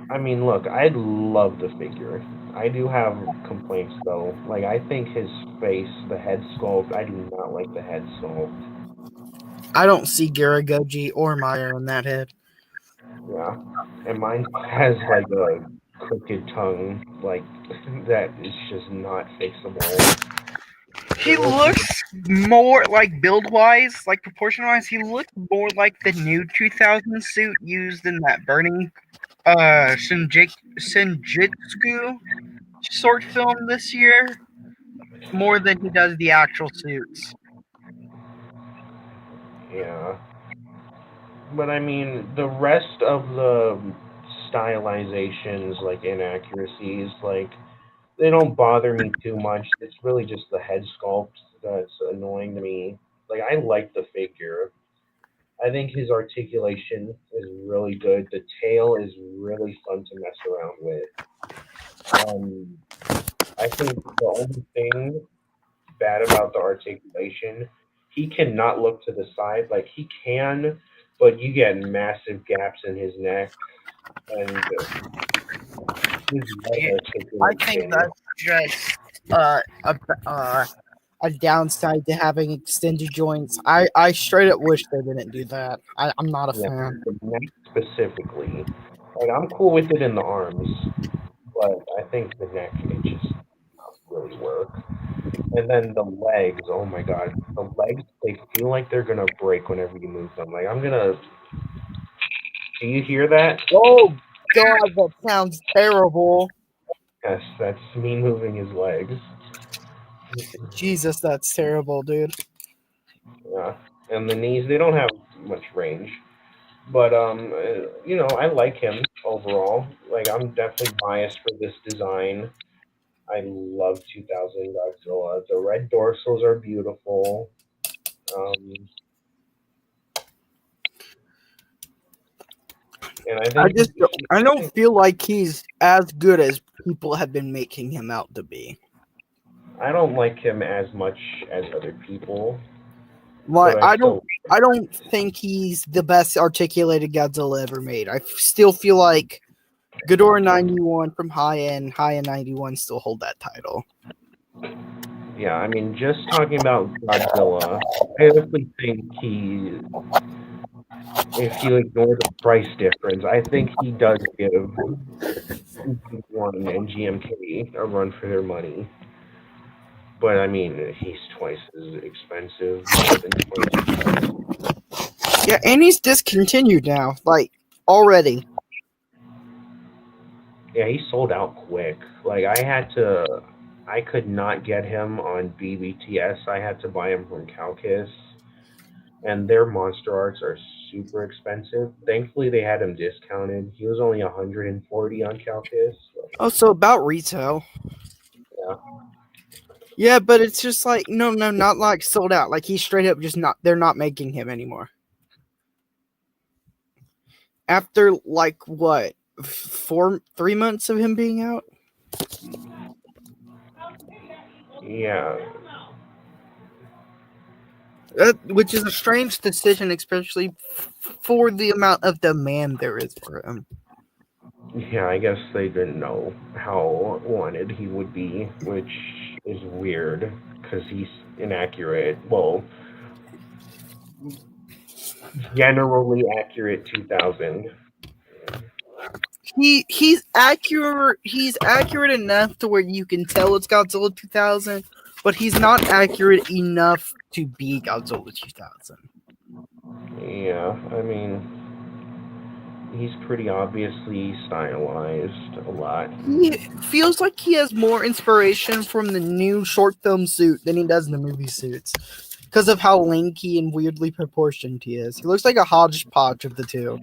I mean, look, I love the figure. I do have complaints though. Like I think his face, the head sculpt, I do not like the head sculpt. I don't see Garagoji or Meyer in that head. Yeah. And mine has like a crooked tongue, like that is just not fixable. He looks more like build wise, like proportion wise, he looks more like the new 2000 suit used in that burning Senjitsu short film this year, more than he does the actual suits. Yeah. But I mean, the rest of the stylizations, like inaccuracies, like they don't bother me too much. It's really just the head sculpt that's annoying to me. Like I like the figure. I think his articulation is really good. The tail is really fun to mess around with. Um, I think the only thing bad about the articulation, he cannot look to the side. Like he can, but you get massive gaps in his neck and his leg I think articulation. that's just uh, a, uh, a downside to having extended joints. I straight up wish they didn't do that. I'm not a Yeah, fan. the neck specifically. Like I'm cool with it in the arms, but I think the neck it just not really work. And then the legs, oh my god, the legs they feel like they're gonna break whenever you move them. Like I'm gonna. Do you hear that? Oh god, that sounds terrible. Yes, that's me moving his legs. Jesus, that's terrible, dude. Yeah, and the knees they don't have much range, but I like him overall. Like I'm definitely biased for this design. I love 2000 Godzilla. The red dorsals are beautiful. Um, and I I think just I don't feel like he's as good as people have been making him out to be. I don't like him as much as other people, Like but I still I don't think he's the best articulated Godzilla ever made. I still feel like Ghidorah 91 from High End 91 still hold that title. yeah. I mean, just talking about Godzilla, I honestly think if you ignore the price difference, I think he does give one and GMK a run for their money. But I mean, he's twice as expensive, more than twice. Yeah, and he's discontinued now, like already. Yeah, he sold out quick. Like I could not get him on BBTS. I had to buy him from Calcus. and their monster arts are super expensive. Thankfully, they had him discounted. He was only 140 on Calcus. Oh, so about retail. Yeah, Yeah, but it's just like no, not like sold out. Like he's straight up just not. They're not making him anymore. After like what 3 months of him being out. yeah, Which is a strange decision, especially for the amount of demand there is for him. yeah. I guess they didn't know how wanted he would be, which is weird because he's inaccurate. Well, generally accurate 2000. He's accurate. He's accurate enough to where you can tell it's Godzilla 2000, but he's not accurate enough to be Godzilla 2000. Yeah, I mean, he's pretty obviously stylized a lot. He feels like he has more inspiration from the new short film suit than he does in the movie suits because of how lanky and weirdly proportioned he is. He looks like a hodgepodge of the two.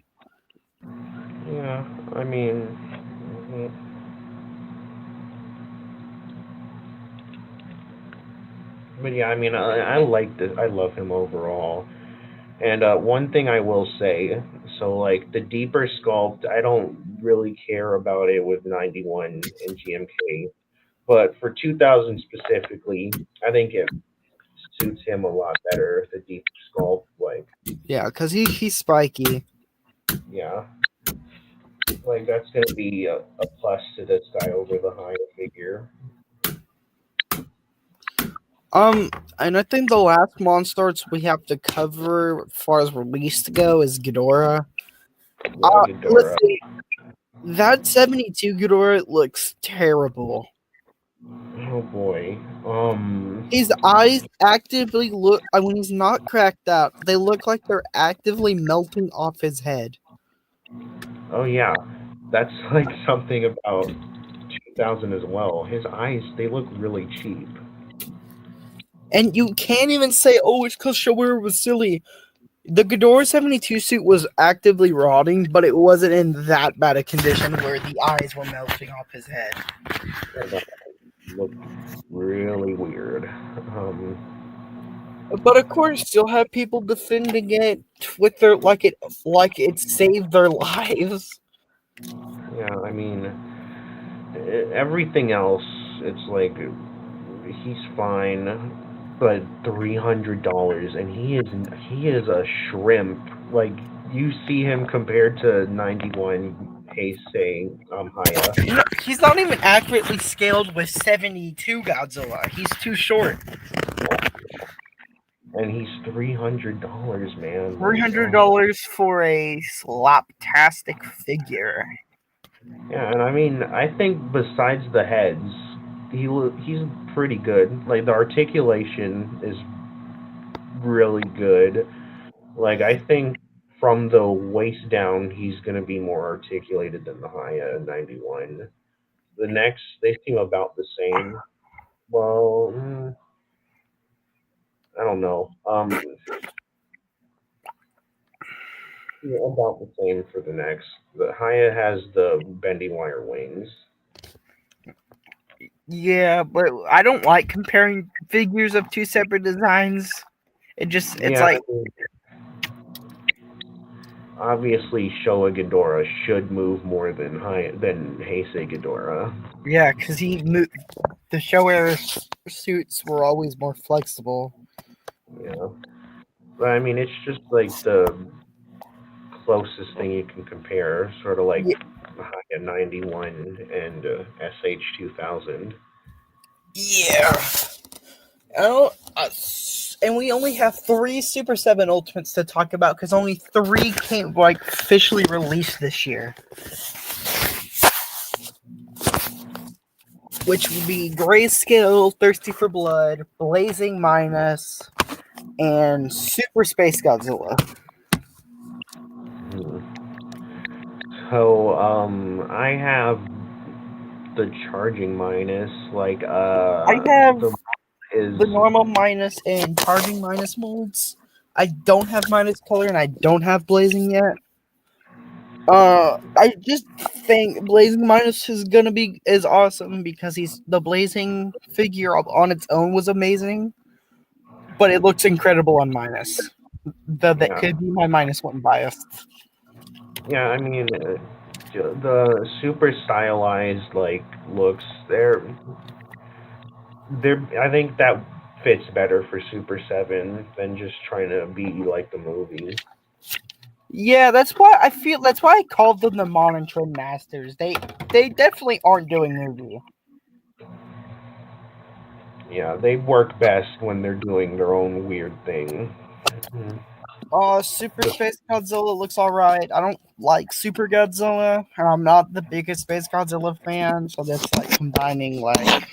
Yeah, I mean, mhm. But yeah, I mean, I like this. I love him overall. And one thing I will say, so like the deeper sculpt, I don't really care about it with 91 and GMK, but for 2000 specifically, I think it suits him a lot better. The deep sculpt, like Yeah, because he's spiky. yeah, like that's gonna be a plus to this guy over the higher figure. And I think the last monsters we have to cover as far as release to go is Ghidorah. Yeah, Let's Ghidorah. see. That 72 Ghidorah looks terrible. Oh boy. His eyes actively look, when he's not cracked out, they look like they're actively melting off his head. Oh yeah, that's like something about 2000 as well. His eyes, they look really cheap. And you can't even say, oh, it's because Shawira was silly. The Ghidorah 72 suit was actively rotting, but it wasn't in that bad a condition where the eyes were melting off his head. Yeah, that looked really weird. But of course, still have people defending it with their like it saved their lives. Yeah, I mean, everything else, it's like he's fine, but $300, and he is a shrimp. Like you see him compared to 91 Heisei Haya. He's not even accurately scaled with 72 Godzilla. He's too short. And he's $300, man. $300 for a slaptastic figure. Yeah, and I mean, I think besides the heads, he's pretty good. Like the articulation is really good. Like I think from the waist down, he's gonna be more articulated than the Haya 91. The next, they seem about the same. Well, I don't know. Yeah, about the same for the next. The Haya has the bendy wire wings. Yeah, but I don't like comparing figures of two separate designs. It's Yeah, like, I mean, obviously Showa Ghidorah should move more than Heisei Ghidorah. yeah, because the Showa suits were always more flexible. Yeah, but I mean it's just like the closest thing you can compare, sort of like Yeah, Haya 91 and SH 2000. yeah. Oh, and we only have 3 Super 7 Ultimates to talk about because only 3 came like officially released this year. Which would be Grayscale, Thirsty for Blood, Blazing Minus, and Super Space Godzilla. So I have the charging minus, like I have the is the normal minus and charging minus molds. I don't have minus color and I don't have blazing yet. I just think blazing minus is awesome because the blazing figure on its own was amazing, but it looks incredible on minus. That Yeah. could be my minus one bias. Yeah, I mean, the super stylized like looks, they're I think that fits better for Super 7 than just trying to be like the movie. Yeah, that's why I called them the modern trend masters. They definitely aren't doing movie. Yeah, they work best when they're doing their own weird thing. Super Space Godzilla looks alright. I don't like Super Godzilla, and I'm not the biggest Space Godzilla fan, so that's like combining like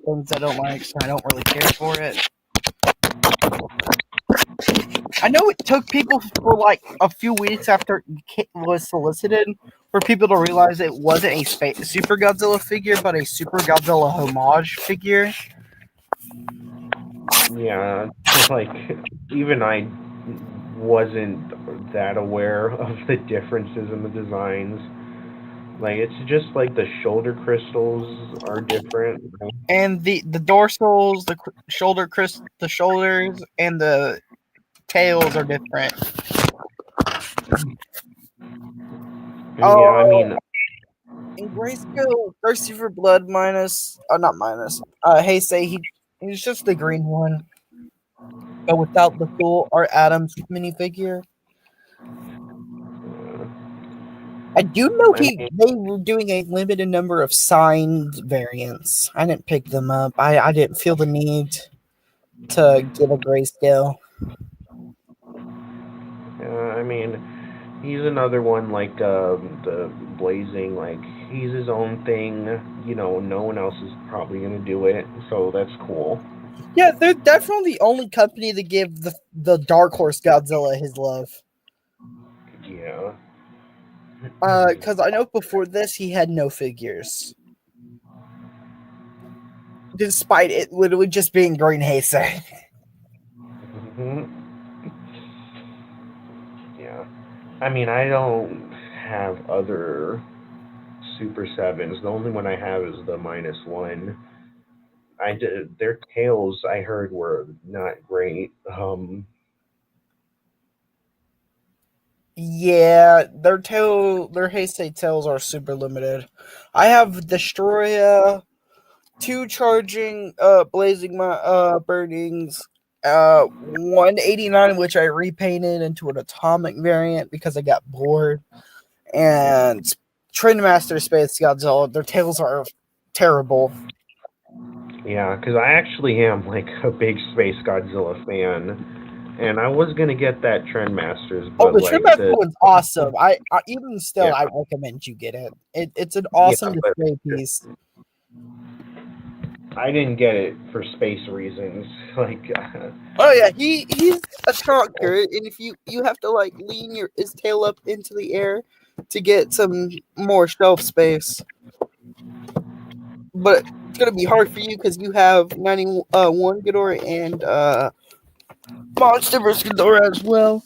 things I don't like, so I don't really care for it. I know it took people for like a few weeks after it was solicited for people to realize it wasn't a Super Godzilla figure, but a Super Godzilla homage figure. Yeah, like even I wasn't that aware of the differences in the designs. Like it's just like the shoulder crystals are different. And the dorsals, the shoulders, and the tails are different. Yeah, I mean, In Grayscale, Thirsty for Blood not minus. He's just the green one, but without the full Art Adams minifigure. I do know they were doing a limited number of signed variants. I didn't pick them up. I didn't feel the need to get a Grayscale. I mean, he's another one like the Blazing. Like he's his own thing. You know, no one else is probably gonna do it, so that's cool. Yeah, they're definitely the only company to give the Dark Horse Godzilla his love. Yeah. Because I know before this he had no figures, despite it literally just being Green Heisei. Yeah. I mean, I don't have other Super Sevens. The only one I have is the -1. Their tails I heard were not great. Yeah, their Heisei tails are super limited. I have Destroya, 2 charging blazing burnings, 189 which I repainted into an atomic variant because I got bored, and Trendmaster Space Godzilla. Their tails are terrible. Yeah, because I actually am like a big Space Godzilla fan. And I was gonna get that Trendmasters, but The like Trendmaster one's awesome. I even still yeah, I recommend you get it. It's an yeah, awesome but display piece. I didn't get it for space reasons. Like, Oh yeah, he's a talker, and if you have to like lean his tail up into the air to get some more shelf space, but it's gonna be hard for you because you have 91 Ghidorah and Monster vs. Ghidorah as well.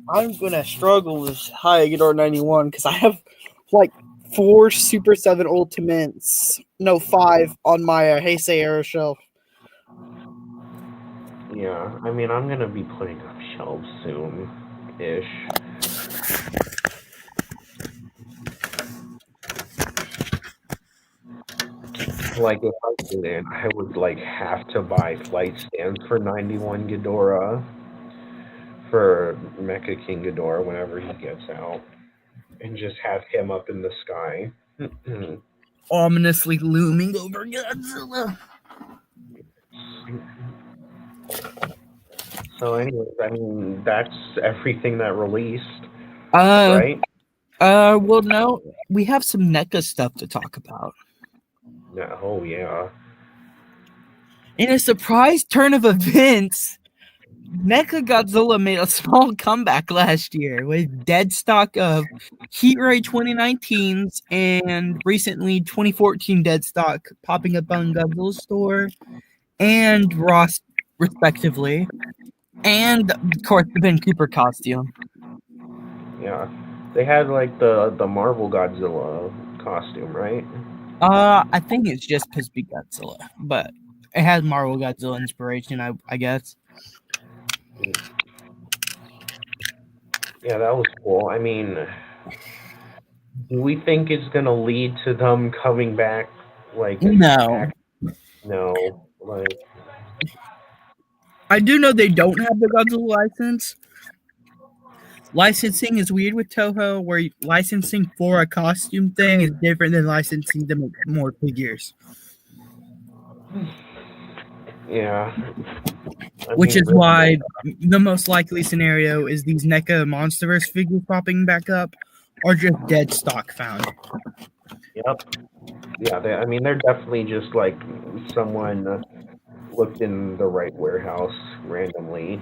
I'm gonna struggle with high Ghidorah 91 because I have like 4 Super 7 Ultimates, no 5 on my Heisei Aero shelf. yeah, I mean, I'm gonna be putting up shelves soon, ish. Like, if I didn't, I would like have to buy flight stands for 91 Ghidorah for Mecha King Ghidorah whenever he gets out, and just have him up in the sky. Ominously looming over Godzilla. So, anyways, I mean, that's everything that released, Uh, right? well, no, we have some NECA stuff to talk about. Yeah, oh, yeah. In a surprise turn of events, Mecha Godzilla made a small comeback last year with dead stock of Heat Ray 2019s and recently 2014 dead stock popping up on Godzilla's store. and Ross, respectively, and of course the Ben Cooper costume. Yeah, they had like the Marvel Godzilla costume, right? I think it's just Pispy Godzilla, but it has Marvel Godzilla inspiration, I guess. Yeah, that was cool. I mean, do we think it's gonna lead to them coming back like an No, act? No, like I do know they don't have the Godzilla license. Licensing is weird with Toho, where licensing for a costume thing is different than licensing to make more figures. yeah. I Which mean, is why the most likely scenario is these NECA Monsterverse figures popping back up, or just dead stock found. yep. Yeah, I mean, they're definitely just like someone looked in the right warehouse randomly.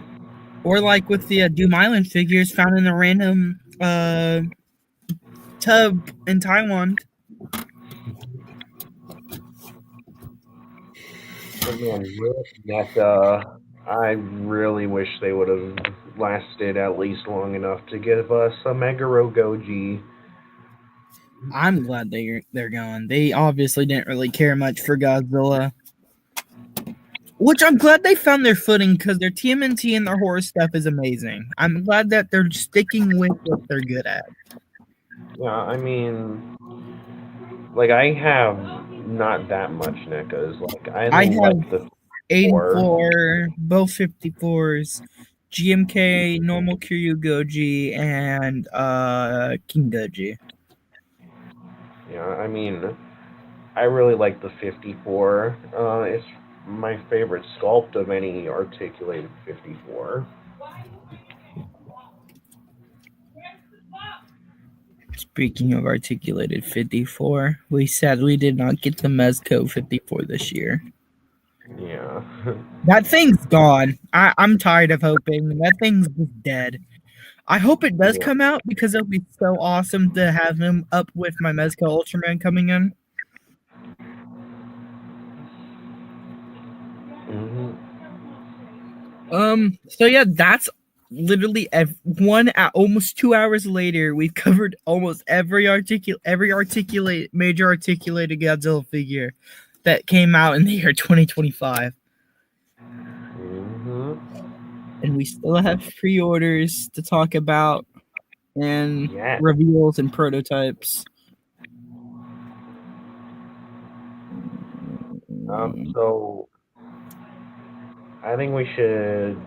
Or like with the Doom Island figures found in a random tub in Taiwan. But man, real NECA, I really wish they would have lasted at least long enough to give us a Meguro Goji. I'm glad they're gone. They obviously didn't really care much for Godzilla. Which I'm glad they found their footing because their TMNT and their horror stuff is amazing. I'm glad that they're sticking with what they're good at. Yeah, I mean, like I have not that much NECAs. Like I I have like the 4. 84, both 54s, GMK, normal Kiryu Goji, and King Goji. Yeah, I mean, I really like the 54. It's my favorite sculpt of any articulated 54. Speaking of articulated 54, we sadly did not get the Mezco 54 this year. Yeah. That thing's gone. I'm tired of hoping. That thing's just dead. I hope it does Yeah. come out because it'll be so awesome to have him up with my Mezco Ultraman coming in. Hmm. So yeah, that's literally almost 2 hours later. We've covered almost every major articulated Godzilla figure that came out in the year 2025. Hmm. And we still have pre-orders to talk about and Yeah. reveals and prototypes. So I think we should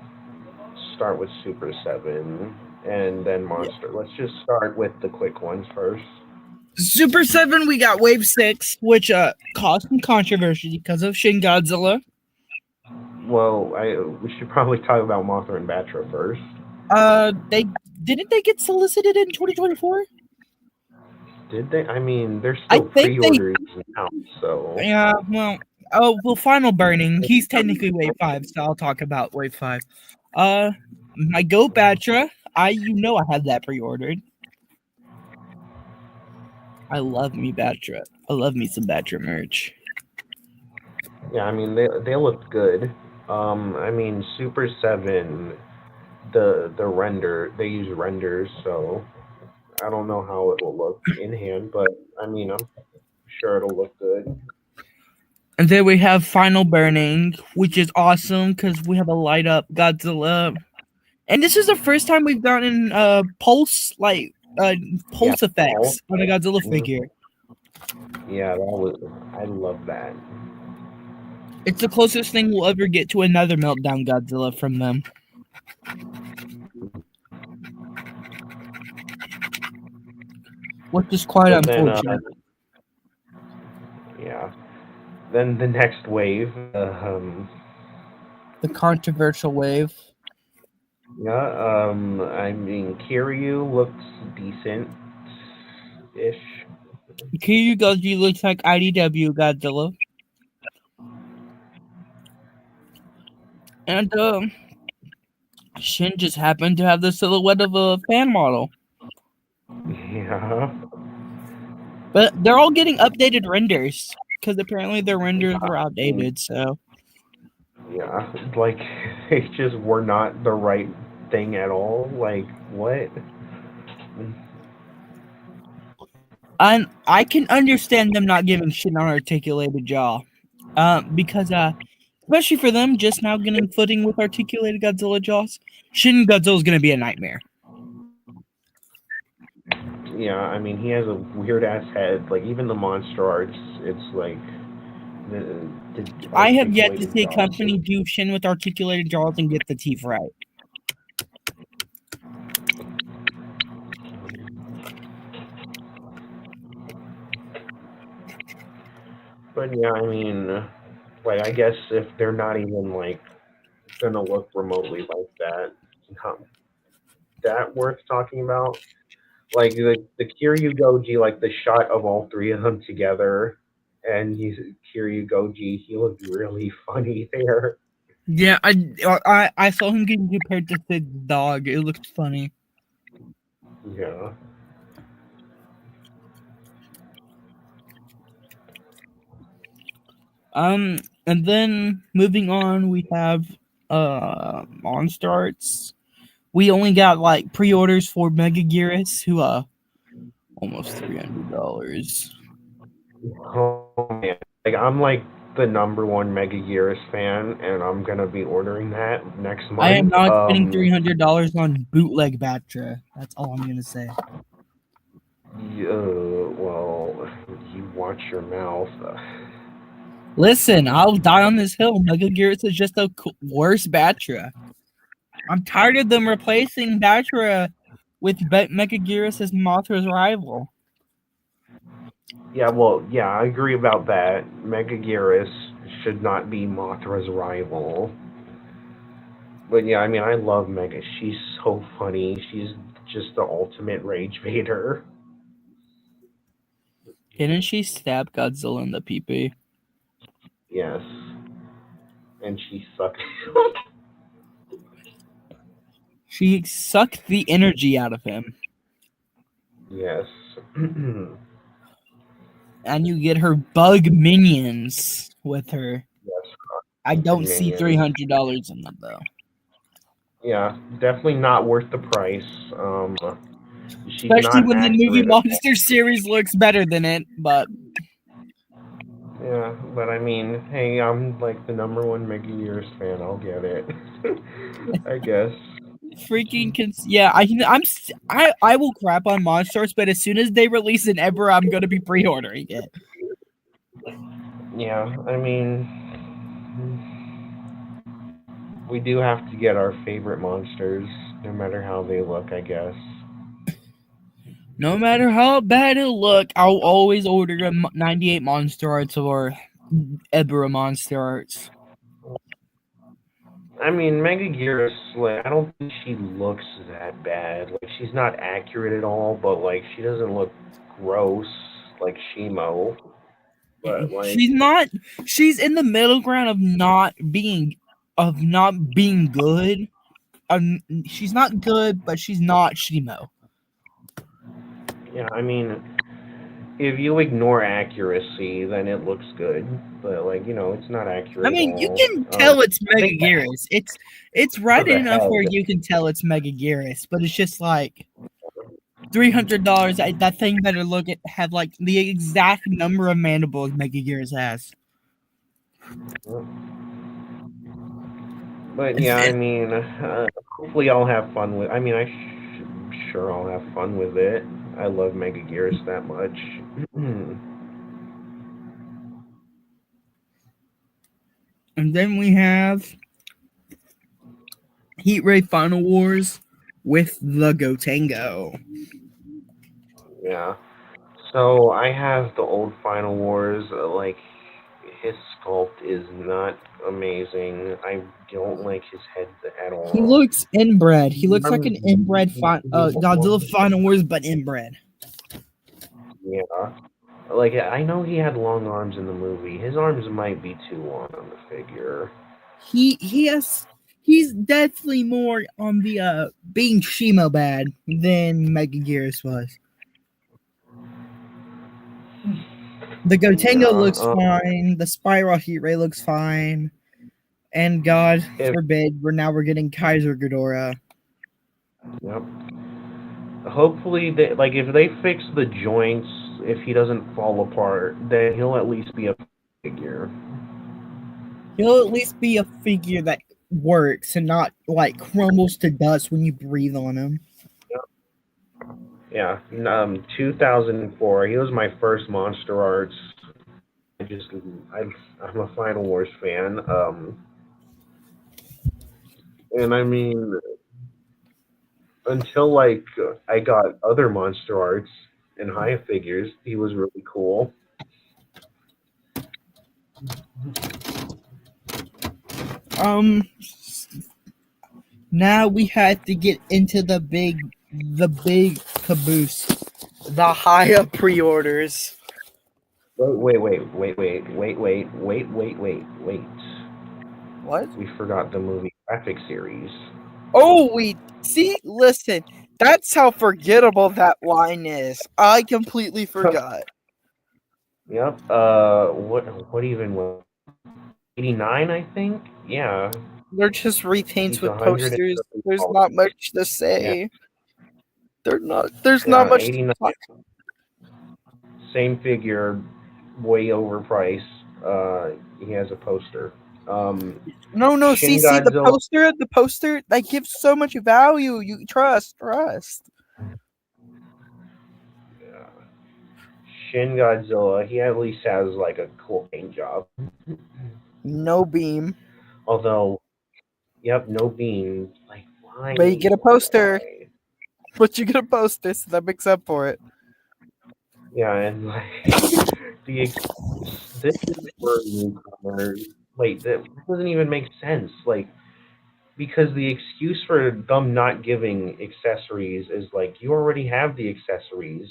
start with Super 7 and then Monster. Let's just start with the quick ones first. Super 7, we got Wave 6, which caused some controversy because of Shin Godzilla. Well, we should probably talk about Mothra and Batra first. They get solicited in 2024? Did they? I mean, they're still pre-orders now, so Yeah, well, Final Burning, he's technically Wave 5, so I'll talk about Wave 5. My Go Batra, I had that pre-ordered. I love me Batra. I love me some Batra merch. yeah, I mean they looked good. I mean Super 7, the render they use renders, so I don't know how it will look in hand, but I mean I'm sure it'll look good. And then we have Final Burning, which is awesome because we have a light up Godzilla. And this is the first time we've gotten pulse effects on a Godzilla figure. Yeah, I love that. It's the closest thing we'll ever get to another Meltdown Godzilla from them. Which is quite unfortunate. Yeah. Then the next wave, the controversial wave. Yeah, I mean Kiryu looks decent-ish. Kiryu Goji looks like IDW Godzilla. And Shin just happened to have the silhouette of a fan model. Yeah. But they're all getting updated renders because apparently their renders were outdated. So Yeah, like they just were not the right thing at all. Like what? And I can understand them not giving shit on articulated jaw, because especially for them just now getting footing with articulated Godzilla jaws, Shin Godzilla is gonna be a nightmare. Yeah, I mean he has a weird ass head. Like even the monster arts, it's like the I have yet to articulated see a jaws. company do Shin with articulated jaws and get the teeth right. But yeah, I mean, like I guess if they're not even like gonna look remotely like that, not that worth talking about. Like the Kiryu Goji, like the shot of all three of them together, and he's Kiryu Goji, he looked really funny there. Yeah, I saw him getting compared to the dog. It looked funny. Yeah. And then moving on, we have Monster Arts. We only got like pre-orders for Mega Gearus, who almost $300. Oh man, like I'm like the number one Mega Gearus fan, and I'm gonna be ordering that next I am month. not spending $300 on bootleg Batra. That's all I'm gonna say. Well, you watch your mouth. Listen, I'll die on this hill. Mega Gearus is just a worse Batra. I'm tired of them replacing Batra with Mega Gearus as Mothra's rival. Yeah, well, yeah, I agree about that. Mega Gearus should not be Mothra's rival. But yeah, I mean, I love Mega. She's so funny. She's just the ultimate rage baiter. Didn't she stab Godzilla in the pee-pee? Yes, and she sucks. She sucked the energy out of him. Yes. And you get her bug minions with her. Yes. I don't see Minions. $300 in them though. Yeah, definitely not worth the price. She's Especially not when the movie accurate at all. Monster series looks better than it, but Yeah, but I mean, hey, I'm like the number one Mega Years fan. I'll get it. I guess. freaking I will crap on Monstars, but as soon as they release an Ever, I'm gonna be pre-ordering it. Yeah, I mean, we do have to get our favorite monsters, no matter how they look, I guess. No matter how bad it look, I'll always order a 98 Monster Arts or Ebra Monster Arts. I mean, Mega Gearus, like, I don't think she looks that bad. Like, she's not accurate at all, but, like, she doesn't look gross like Shimo. But, like, She's in the middle ground of not being good. She's not good, but she's not Shimo. yeah, I mean, if you ignore accuracy, then it looks good. But, like, it's not accurate I at mean, you all. can tell it's I Mega think Gearus. It's right the enough where head. you can tell it's Mega Gearus, but it's just like $300. That thing better have like the exact number of mandibles Mega Gearus has. But yeah, I mean, hopefully I'll have fun with. I mean, I'm sure I'll have fun with it. I love Mega Gears that much. And then we have Heat Ray Final Wars with the Gotengo. Yeah. So I have the old Final Wars. Like his sculpt is not amazing. I don't like his head at He all. looks inbred. He looks like an inbred Godzilla Final Wars, but inbred. Yeah. Like I know he had long arms in the movie. His arms might be too long on the figure. He's definitely more on the being Shimo bad than Mega Gearus was. The Gotengo looks fine. The Spiral Heat Ray looks fine. And God If forbid, we're getting Kaiser Ghidorah. Yep. Hopefully, like if they fix the joints, if he doesn't fall apart, then he'll at least be a figure. He'll at least be a figure that works and not like crumbles to dust when you breathe on him. Yeah. 2004. He was my first Monster Arts. I just, I'm a Final Wars fan. And I mean, until like I got other Monster Arts and high figures, he was really cool. Um, now we have to get into the big caboose, the higher pre-orders. Wait. What? We forgot the movie graphic series. Oh, listen, that's how forgettable that line is. I completely forgot. Yep. What even was 89? I think. Yeah. They're just repaints He's with posters. 130 There's dollars. not much to Yeah. say. There's not Yeah. much to 89. talk. Same figure, way overpriced. He has a poster. No. Shin See Godzilla. the poster that gives so much value. You trust. Yeah. Shin Godzilla. He at least has like a cool paint job. No beam, Although, yep, no beam. Like why? but you get a poster. Why? But you get a poster, so that makes up for it. Yeah, and like this is for newcomers. Wait, that doesn't even make sense. Like because the excuse for them not giving accessories is like you already have the accessories,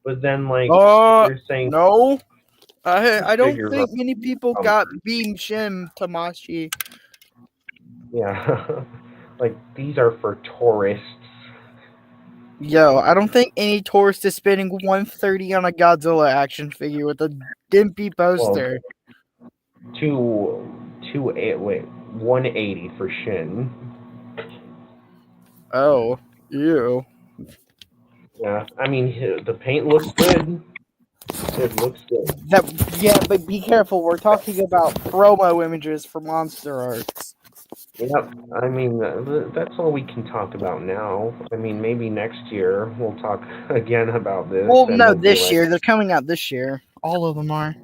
but then like you're saying No. these I don't figures are think many people got Beam Shin Tamashi. yeah, like these are for tourists. Yo, I don't think any tourist is spending $130 on a Godzilla action figure with a dimpy poster. Well, wait, 180 for Shin. Oh, ew. Yeah, I mean the paint looks good. It looks good. Yeah, but be careful. We're talking about promo images for Monster Arts. Yep. I mean, that's all we can talk about now. I mean, maybe next year we'll talk again about this. Well, and no, we'll be this like, year. They're coming out this year. All of them are.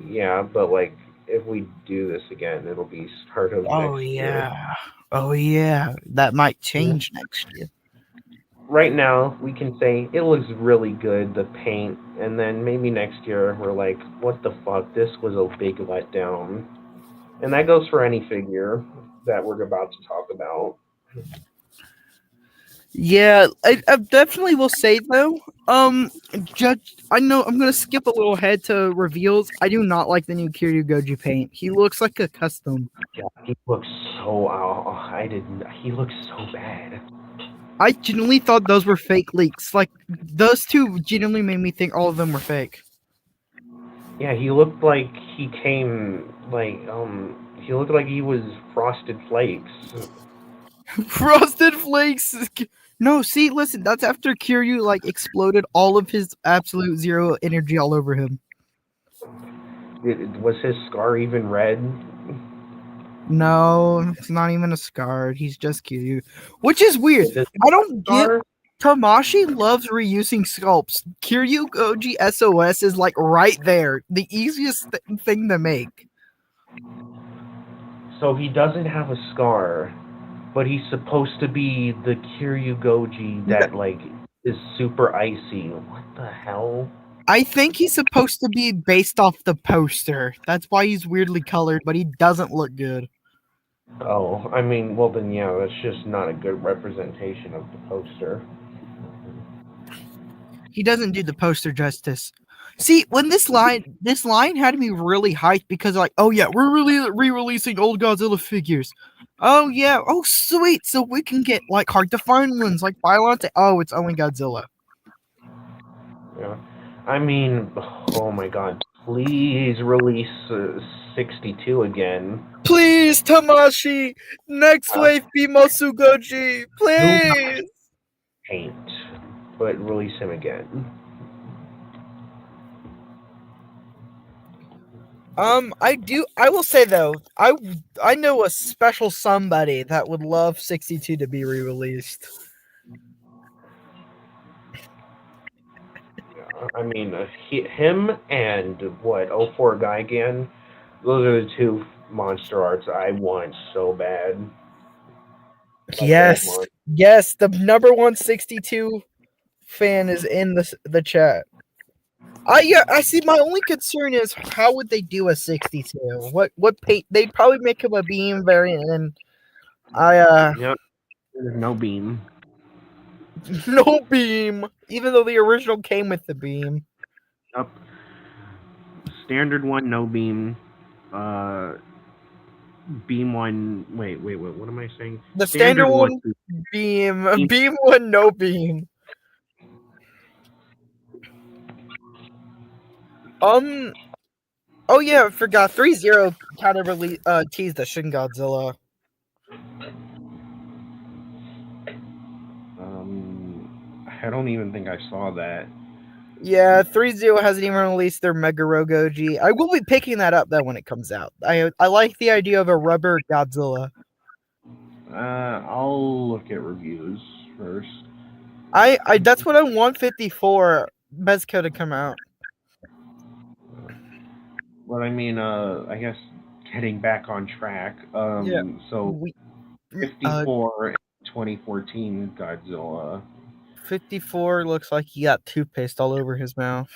yeah, but like, if we do this again, it'll be start of next year. Oh, yeah. That might change next year. Right now, we can say it looks really good, the paint, and then maybe next year we're like, what the fuck? This was a big letdown. And that goes for any figure that we're about to talk about. Yeah, I definitely will say though. Judge, I know I'm gonna skip a little ahead to reveals. I do not like the new Kiryu Goji paint. He looks like a custom. Yeah, he looks so. I didn't. He looks so bad. I genuinely thought those were fake leaks. Like those two genuinely made me think all of them were fake. Yeah, he looked like he came like He looked like he was Frosted Flakes. Frosted Flakes. No, see, listen, that's after Kiryu like exploded all of his absolute zero energy all over him. Was his scar even red? No, it's not even a scar. He's just Kiryu, which is weird. I don't get. Tamashi loves reusing sculpts. Kiryu Goji SOS is like right there, the easiest thing to make. So he doesn't have a scar, but he's supposed to be the Kiryu Goji that like is super icy. What the hell? I think he's supposed to be based off the poster. That's why he's weirdly colored, but he doesn't look good. Oh, I mean, well then yeah, that's just not a good representation of the poster. He doesn't do the poster justice. See, when this line had me really hyped because like, oh yeah, we're really re-releasing old Godzilla figures. Oh yeah, oh sweet, so we can get like hard to find ones like Biollante. Oh, it's only Godzilla. Yeah, I mean, oh my god, Please release 62 again. Please, Tamashi, next Uh, wave be Masugoji, do please. paint, but release him again. I will say though, I know a special somebody that would love 62 to be re-released. I mean, him and what 04 guy again. Those are the two monster arts I want so bad. Like old Yes, monster. yes, the number one 62 fan is in the chat. I see. My only concern is how would they do a 62? What paint? They'd probably make him a beam variant, and Yep, there's no beam. no beam, even though the original came with the beam. Yep, standard one, no beam. Uh, beam one. Wait. What am I saying? The standard Standard one. one, beam, Beam. beam one, no beam. Oh yeah, I forgot. 3-0 kind of really teased the Shin Godzilla. I don't even think I saw that. Yeah, 3-0 hasn't even released their Mega Rogoji. I will be picking that up though when it comes out. I like the idea of a rubber Godzilla. I'll look at reviews first. I that's what I want 54 Mezco to come out. But I mean, I guess getting back on track. Yeah. So 54 2014 Godzilla. 54 looks like he got toothpaste all over his mouth.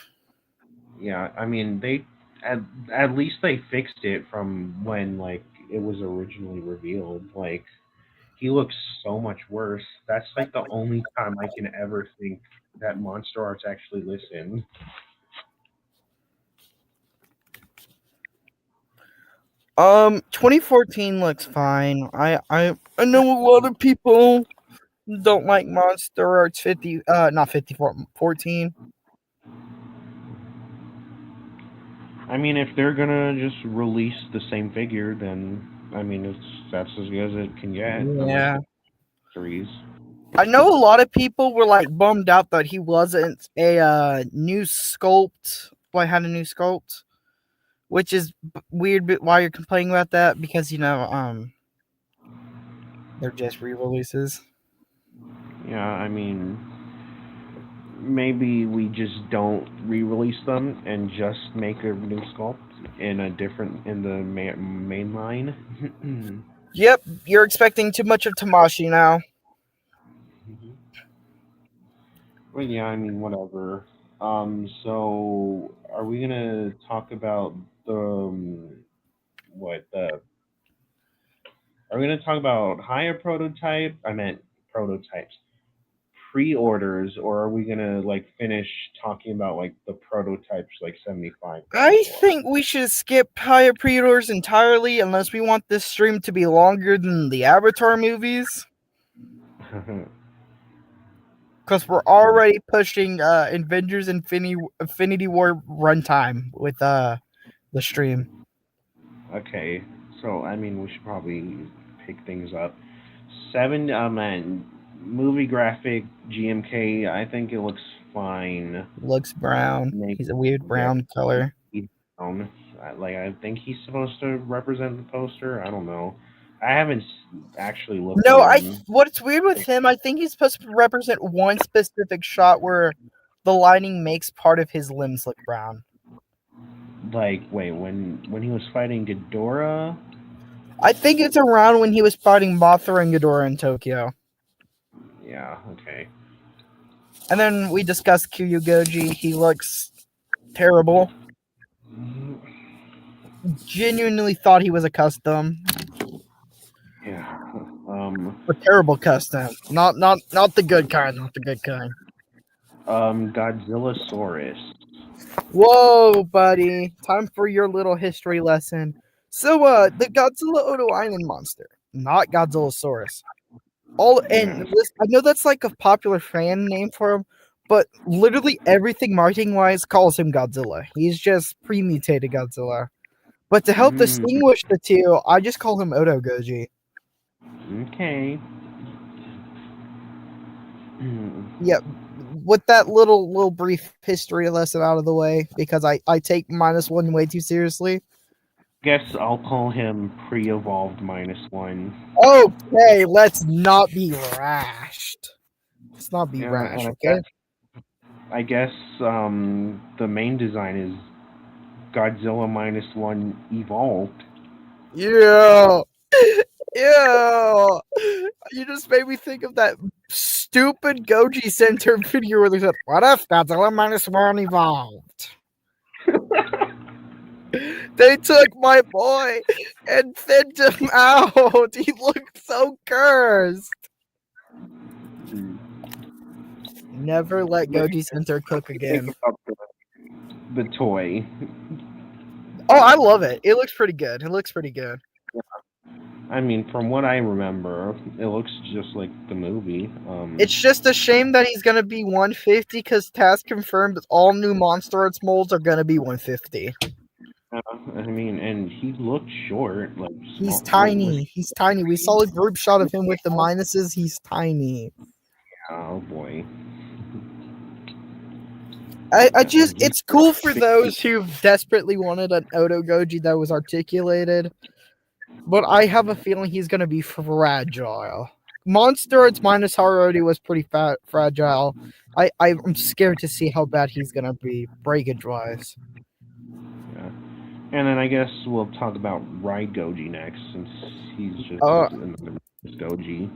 Yeah, I mean they at least they fixed it from when like it was originally revealed. Like he looks so much worse. That's like the only time I can ever think that Monster Arts actually listened. 2014 looks fine. I know a lot of people don't like Monster Arts 50 not 54 14. I mean, if they're gonna just release the same figure, then I mean that's as good as it can get. Yeah. Threes. I know a lot of people were like bummed out that he wasn't a new sculpt. Well, had a new sculpt, which is weird. But why you're complaining about that? Because they're just re-releases. Yeah, I mean, maybe we just don't re-release them and just make a new sculpt in the main line. Yep, you're expecting too much of Tamashi now. Well, yeah, I mean, whatever. So are we gonna talk about the what the? Are we gonna talk about higher prototype? I meant prototypes, pre-orders, or are we gonna like finish talking about like the prototypes, like 75? I think we should skip higher pre-orders entirely unless we want this stream to be longer than the Avatar movies. Because we're already pushing Avengers Infinity War runtime with the stream. Okay, so I mean, we should probably pick things up. Man, movie graphic GMK. I think it looks fine. Looks brown. Maybe, He's a weird yeah, brown color. brown. Like I think he's supposed to represent the poster. I don't know. I haven't actually looked. No, at him. what's weird with him, I think he's supposed to represent one specific shot where the lighting makes part of his limbs look brown. Like, wait, when he was fighting Ghidorah? I think it's around when he was fighting Mothra and Ghidorah in Tokyo. Yeah, okay. And then we discussed Kyugoji. He looks terrible. Genuinely thought he was a custom. Yeah. A terrible custom. Not the good kind. Not the good kind. Godzillasaurus. Whoa, buddy. Time for your little history lesson. So, the Godzilla Odo Island monster, not Godzillasaurus. I know that's like a popular fan name for him, but literally everything marketing wise calls him Godzilla. He's just pre-mutated Godzilla. But to help distinguish the two, I just call him Oto Goji. Okay. Yeah, with that little brief history lesson out of the way, because I take -1 way too seriously. Guess I'll call him pre-evolved -1. Okay, let's not be rash. Let's not be Yeah, rash, and okay? I guess the main design is Godzilla -1 evolved. Yeah. Yeah. You just made me think of that stupid Goji Center video where they said, "What if Godzilla -1 evolved?" They took my boy and thinned him out. He looked so cursed. Never let Goji Center cook again. The toy. Oh, I love it. It looks pretty good. It looks pretty good. I mean, from what I remember, it looks just like the movie. It's just a shame that he's gonna be 150 because Taz confirmed that all new Monster Arts molds are gonna be 150. I mean, and he looked short. Like He's small, tiny. He's tiny. We saw a group shot of him with the minuses. He's tiny. Oh boy. I just, it's cool for those who desperately wanted an Oto Goji that was articulated, but I have a feeling he's going to be fragile. Monster Arts minus already was pretty fragile. I'm scared to see how bad he's going to be, breakage wise. Yeah. And then I guess we'll talk about Ride Goji next, since he's just another Goji.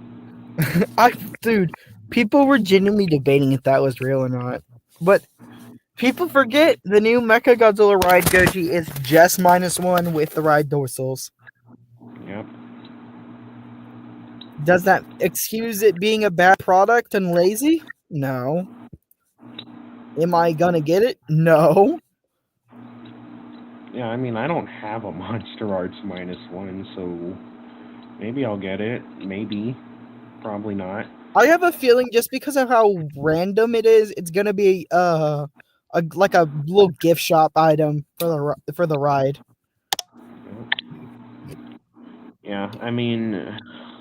Dude, people were genuinely debating if that was real or not. But people forget the new Mecha Godzilla Ride Goji is just -1 with the ride dorsals. Yep. Does that excuse it being a bad product and lazy? No. Am I gonna get it? No. Yeah, I mean, I don't have a Monster Arts -1, so maybe I'll get it. Maybe. Probably not. I have a feeling just because of how random it is, it's gonna be like a little gift shop item for the ride. Yeah, I mean,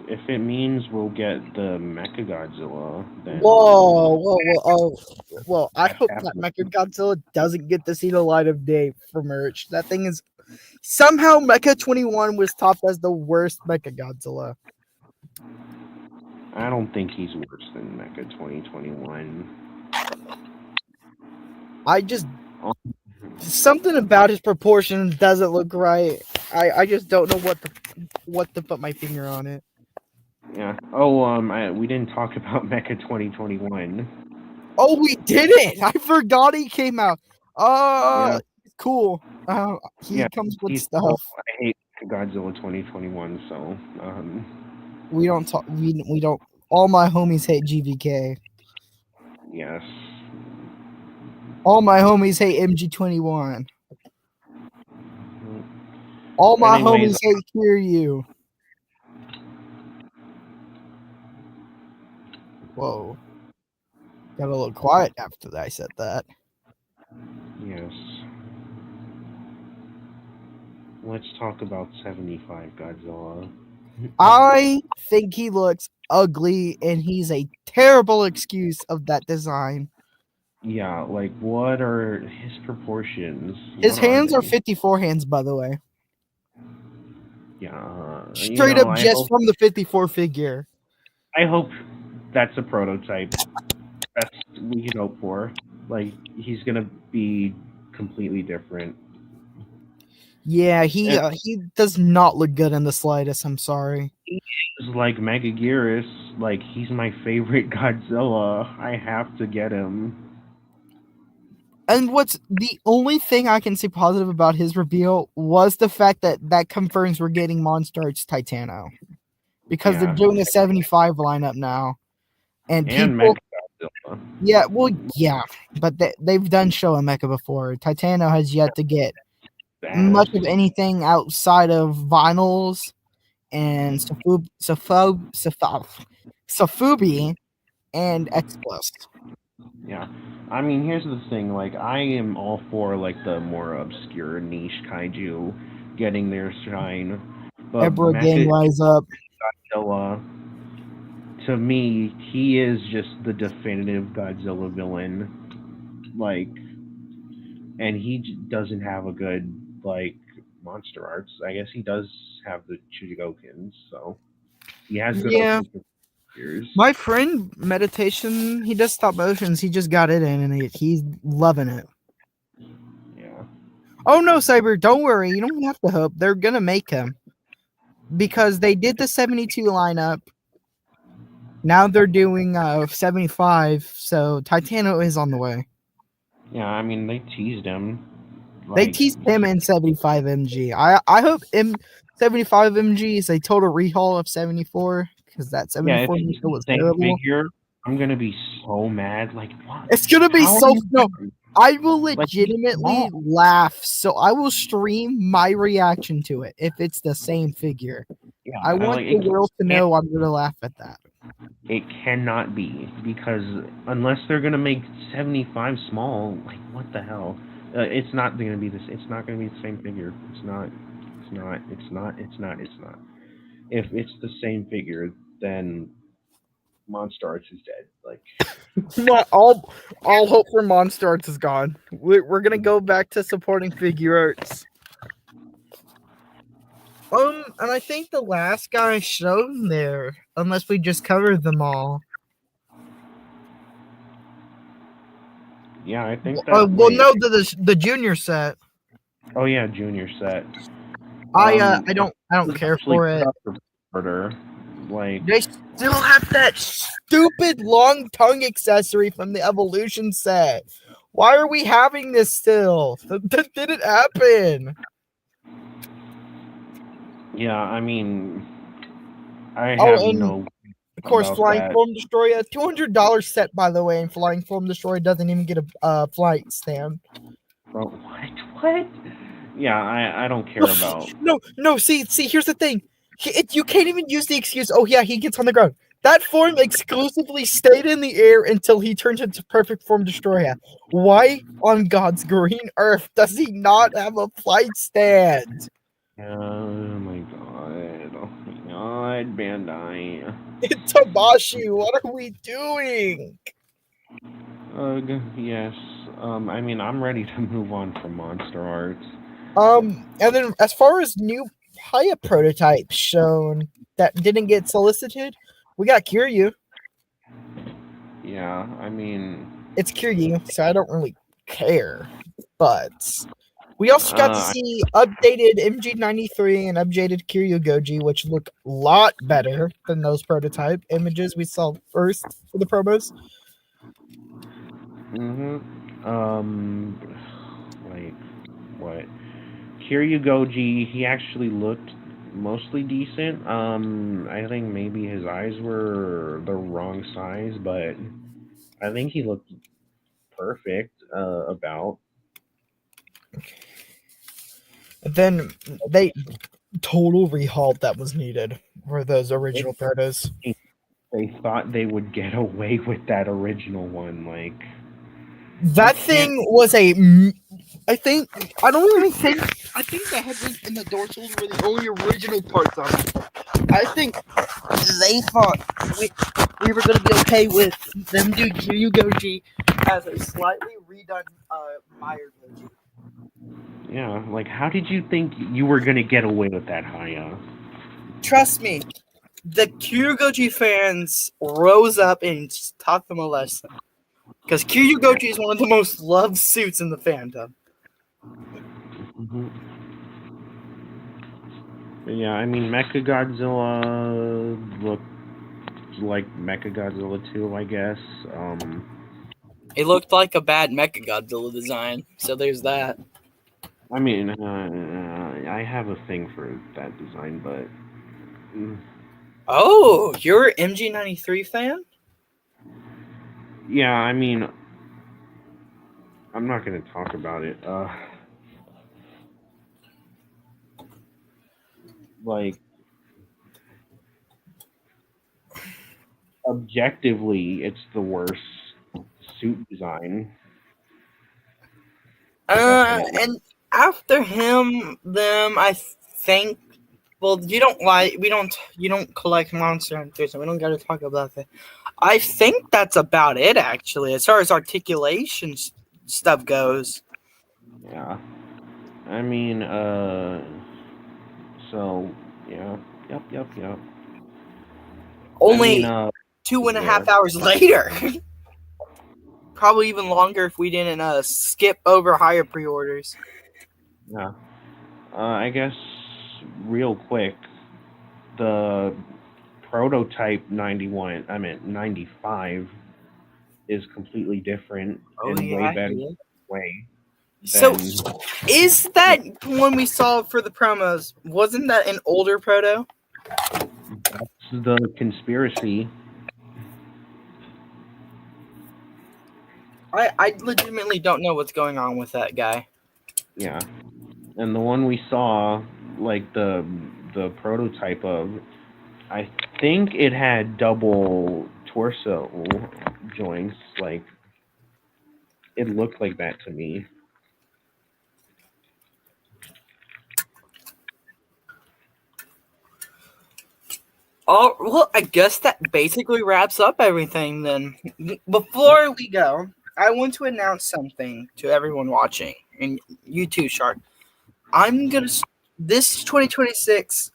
if it means we'll get the Mechagodzilla, then Whoa! I hope that Mechagodzilla doesn't get to see the light of day for merch. That thing is somehow Mecha 21 was topped as the worst Mechagodzilla. I don't think he's worse than Mecha 2021. I just something about his proportions doesn't look right. I just don't know what to put my finger on it. Yeah. Oh, we didn't talk about Mecha 2021. Oh, we didn't. I forgot he came out. Yeah. Cool. He comes with stuff. Cool. I hate Godzilla 2021, so we don't talk. We don't. All my homies hate GVK. Yes. All my homies hate MG21. All my homies hate Kiryu. Whoa. Got a little quiet after I said that. Yes. Let's talk about 75 Godzilla. I think he looks ugly, and he's a terrible excuse of that design. Yeah, like, what are his proportions? His hands are 54 hands, by the way. Yeah. Straight up just from the 54 figure. I hope that's a prototype. That's what we can hope for. Like, he's gonna be completely different. Yeah, he does not look good in the slightest. I'm sorry. He is like Megaguirus. Like, he's my favorite Godzilla. I have to get him. And what's the only thing I can see positive about his reveal was the fact that confirms we're getting Monster Arts Titano. Because they're doing a 75 lineup now. And people... Yeah, well, yeah. But they've done Show and Mecha before. Titano has yet to get much of anything outside of vinyls and Sofubi and X Plus. Yeah. I mean, here's the thing. Like, I am all for like the more obscure niche kaiju getting their shine, but Ebra gang Mecha rise up. Godzilla, to me, he is just the definitive Godzilla villain. Like, and doesn't have a good like monster arts. I guess he does have the Chujigokins, so he has good Yeah. ultimate figures. My friend meditation, he does stop motions. He just got it in and he's loving it. Yeah. Oh no, Cyber, don't worry. You don't have to hope. They're gonna make him. Because they did the 72 lineup. Now they're doing 75, so Titano is on the way. Yeah, I mean they teased him. They Like, teased him in 75 MG. I hope 75 MG is a total rehaul of 74 because that yeah, if 74 it's the was same terrible. figure, I'm gonna be so mad. Like, what? It's gonna be How are so you no. I will like he's legitimately small? laugh. So I will stream my reaction to it if it's the same figure. Yeah, I want like the world to can't know I'm gonna laugh at that. it cannot be because unless they're gonna make 75 small, like what the hell? It's not gonna be this. It's not gonna be the same figure. It's not. It's not. It's not. It's not. It's not. If it's the same figure, then Monster Arts is dead. Like, All hope for Monster Arts is gone. We're gonna go back to supporting figure arts. And I think the last guy shown there, unless we just covered them all. yeah, I think that. Well, Wait. no, the junior set. Oh yeah, junior set. I It don't was care actually for put it. up for order. Like, They still have that stupid long tongue accessory from the Evolution set. Why are we having this still? That didn't happen. yeah, I mean, I Oh, have and no of course, about Flying that. Form Destroyer, $200 set, by the way, and Flying Form Destroyer doesn't even get a flight stand. Bro, what? What? Yeah, I don't care about. No. See. Here's the thing. You can't even use the excuse. Oh yeah, he gets on the ground. That form exclusively stayed in the air until he turns into perfect form destroyer. Why on God's green earth does he not have a flight stand? Oh my god. Oh my god, Bandai. Tabashi, what are we doing? Ugh, yes. I mean, I'm ready to move on from Monster Arts. And then as far as new Haya prototypes shown that didn't get solicited, we got Kiryu. Yeah, I mean, It's Kiryu, so I don't really care. But we also got to uh, see updated MG93 and updated Kiryu Goji, which look a lot better than those prototype images we saw first for the promos. like, what? Kiryu Goji, he actually looked mostly decent. I think maybe his eyes were the wrong size, but I think he looked perfect, about. Then they total rehaul that was needed for those original protos. They thought they would get away with that original one. Like, That you can't. thing was I think I don't even think I think the headwinds and the dorsals were the only original parts on it. I think they thought we were going to be okay with them doing Kiryu Goji as a slightly redone Meyer Goji. Yeah, like, how did you think you were gonna get away with that, Haya? Trust me, the Kiryu Goji fans rose up and taught them a lesson. Because Kiryu Goji is one of the most loved suits in the fandom. hmm Yeah, I mean, Mecha Godzilla looked like Mecha Godzilla 2, I guess. It looked like a bad Mechagodzilla design, so there's that. I mean, I have a thing for that design, but Oh, you're an MG93 fan? yeah, I mean, I'm not gonna talk about it. Like, objectively, it's the worst suit design. Definitely. And after him, them, I think. Well, you don't collect Monster Hunters, and we don't got to talk about that. I think that's about it, actually, as far as articulation stuff goes. Yeah. I mean, so yeah, yep. I Only mean, 2.5 yeah, hours later. Probably even longer if we didn't skip over higher pre-orders. yeah. I guess real quick, the prototype 91, I meant 95, is completely different Oh and way yeah, better yeah. way So, than is that one we saw for the promos? Wasn't that an older proto? the conspiracy. I legitimately don't know what's going on with that guy. Yeah, and the one we saw, like the prototype of, I think it had double torso joints. Like it looked like that to me. Oh, well, I guess that basically wraps up everything then. Before we go, I want to announce something to everyone watching, and you too, Shark. This 2026,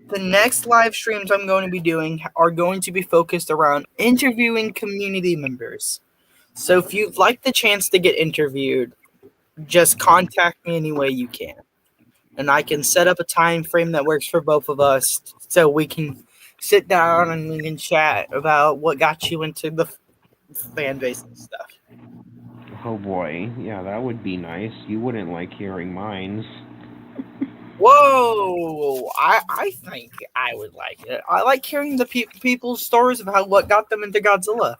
the next live streams I'm going to be doing are going to be focused around interviewing community members. So if you'd like the chance to get interviewed, just contact me any way you can. And I can set up a time frame that works for both of us so we can sit down and we can chat about what got you into the fan base and stuff. Oh boy, yeah, that would be nice. You wouldn't like hearing mines. Whoa! I think I would like it. I like hearing the people's stories about what got them into Godzilla.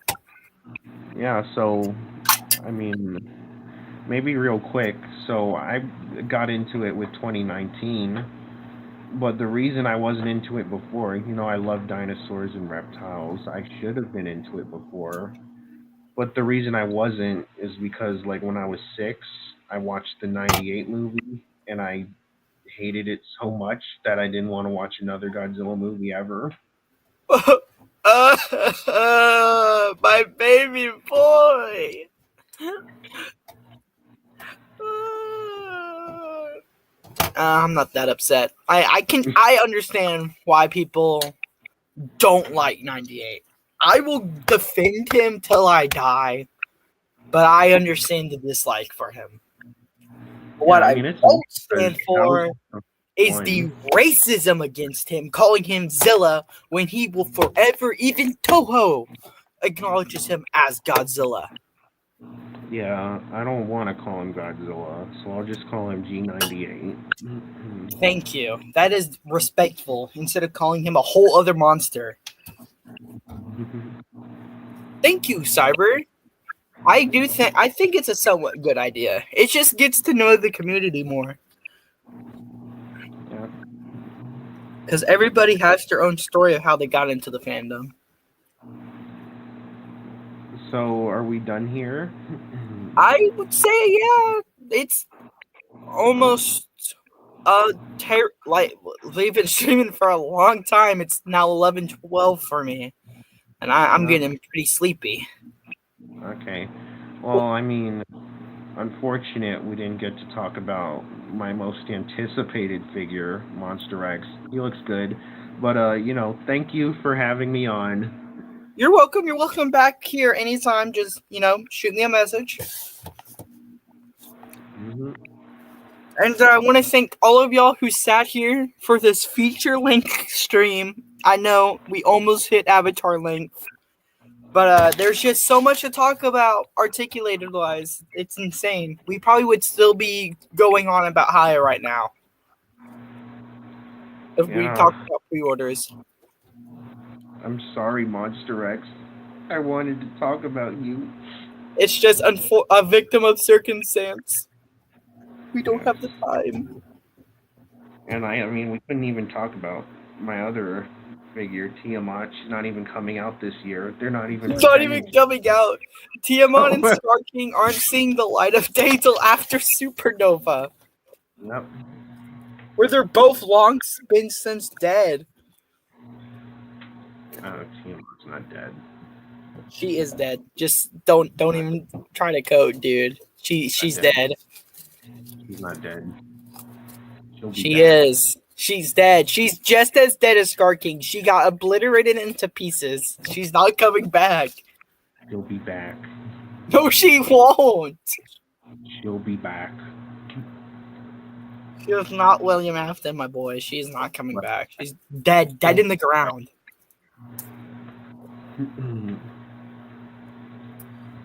Yeah, so I mean, maybe real quick. So I got into it with 2019, but the reason I wasn't into it before, I love dinosaurs and reptiles. I should have been into it before. But the reason I wasn't is because like when I was 6, I watched the 98 movie and I hated it so much that I didn't want to watch another Godzilla movie ever. My baby boy. I'm not that upset. I understand why people don't like 98. I will defend him till I die, but I understand the dislike for him. What Yeah, I I mean it's won't because stand that was for the is the one. racism against him, calling him Zilla when he will forever, even Toho, acknowledges him as Godzilla. Yeah, I don't want to call him Godzilla, so I'll just call him G98. Thank you. That is respectful instead of calling him a whole other monster. Thank you, Cyber. I think it's a somewhat good idea. It just gets to know the community more. Yeah. Because everybody has their own story of how they got into the fandom. So are we done here? I would say, yeah, it's almost like we've been streaming for a long time. It's now 11:12 for me, and I'm Yeah. getting pretty sleepy. Okay. Well, I mean, unfortunate we didn't get to talk about my most anticipated figure, Monster X. He looks good, but thank you for having me on. You're welcome. You're welcome back here anytime. Just shoot me a message. Hmm. And I want to thank all of y'all who sat here for this feature length stream. I know we almost hit Avatar length, but there's just so much to talk about articulated wise. It's insane. We probably would still be going on about Haya right now if we Yeah, talked about pre-orders. I'm sorry, Monster X. I wanted to talk about you. It's just a victim of circumstance. We don't Yes. have the time. And I mean, we couldn't even talk about my other figure, Tiamat. She's not even coming out this year. They're not even. It's not even coming out. Tiamat and Oh. Star King aren't seeing the light of day till after Supernova, Nope. where they're both long been since dead. Tiamat's not dead. She is dead. Just don't even try to code, dude. She's dead. She's not dead. She'll be She back. is. She's dead. She's just as dead as Scar King. She got obliterated into pieces. She's not coming back. She'll be back. No, she won't. She'll be back. She is not William Afton, my boy. She is not coming back. She's dead in the ground.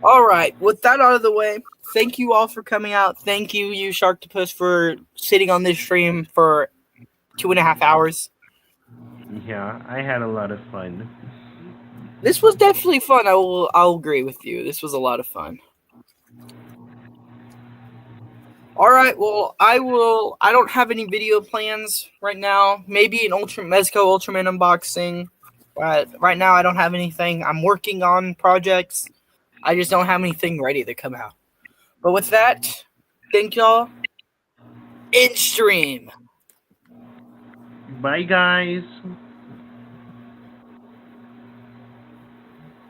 All right, with that out of the way, thank you all for coming out. Thank you, Sharktopus, for sitting on this stream for 2.5 hours. Yeah, I had a lot of fun. This was definitely fun. I'll agree with you. This was a lot of fun. All right, well, I don't have any video plans right now. Maybe an Mezco Ultraman unboxing. But right now, I don't have anything. I'm working on projects. I just don't have anything ready to come out. But with that, thank y'all. In stream. Bye, guys.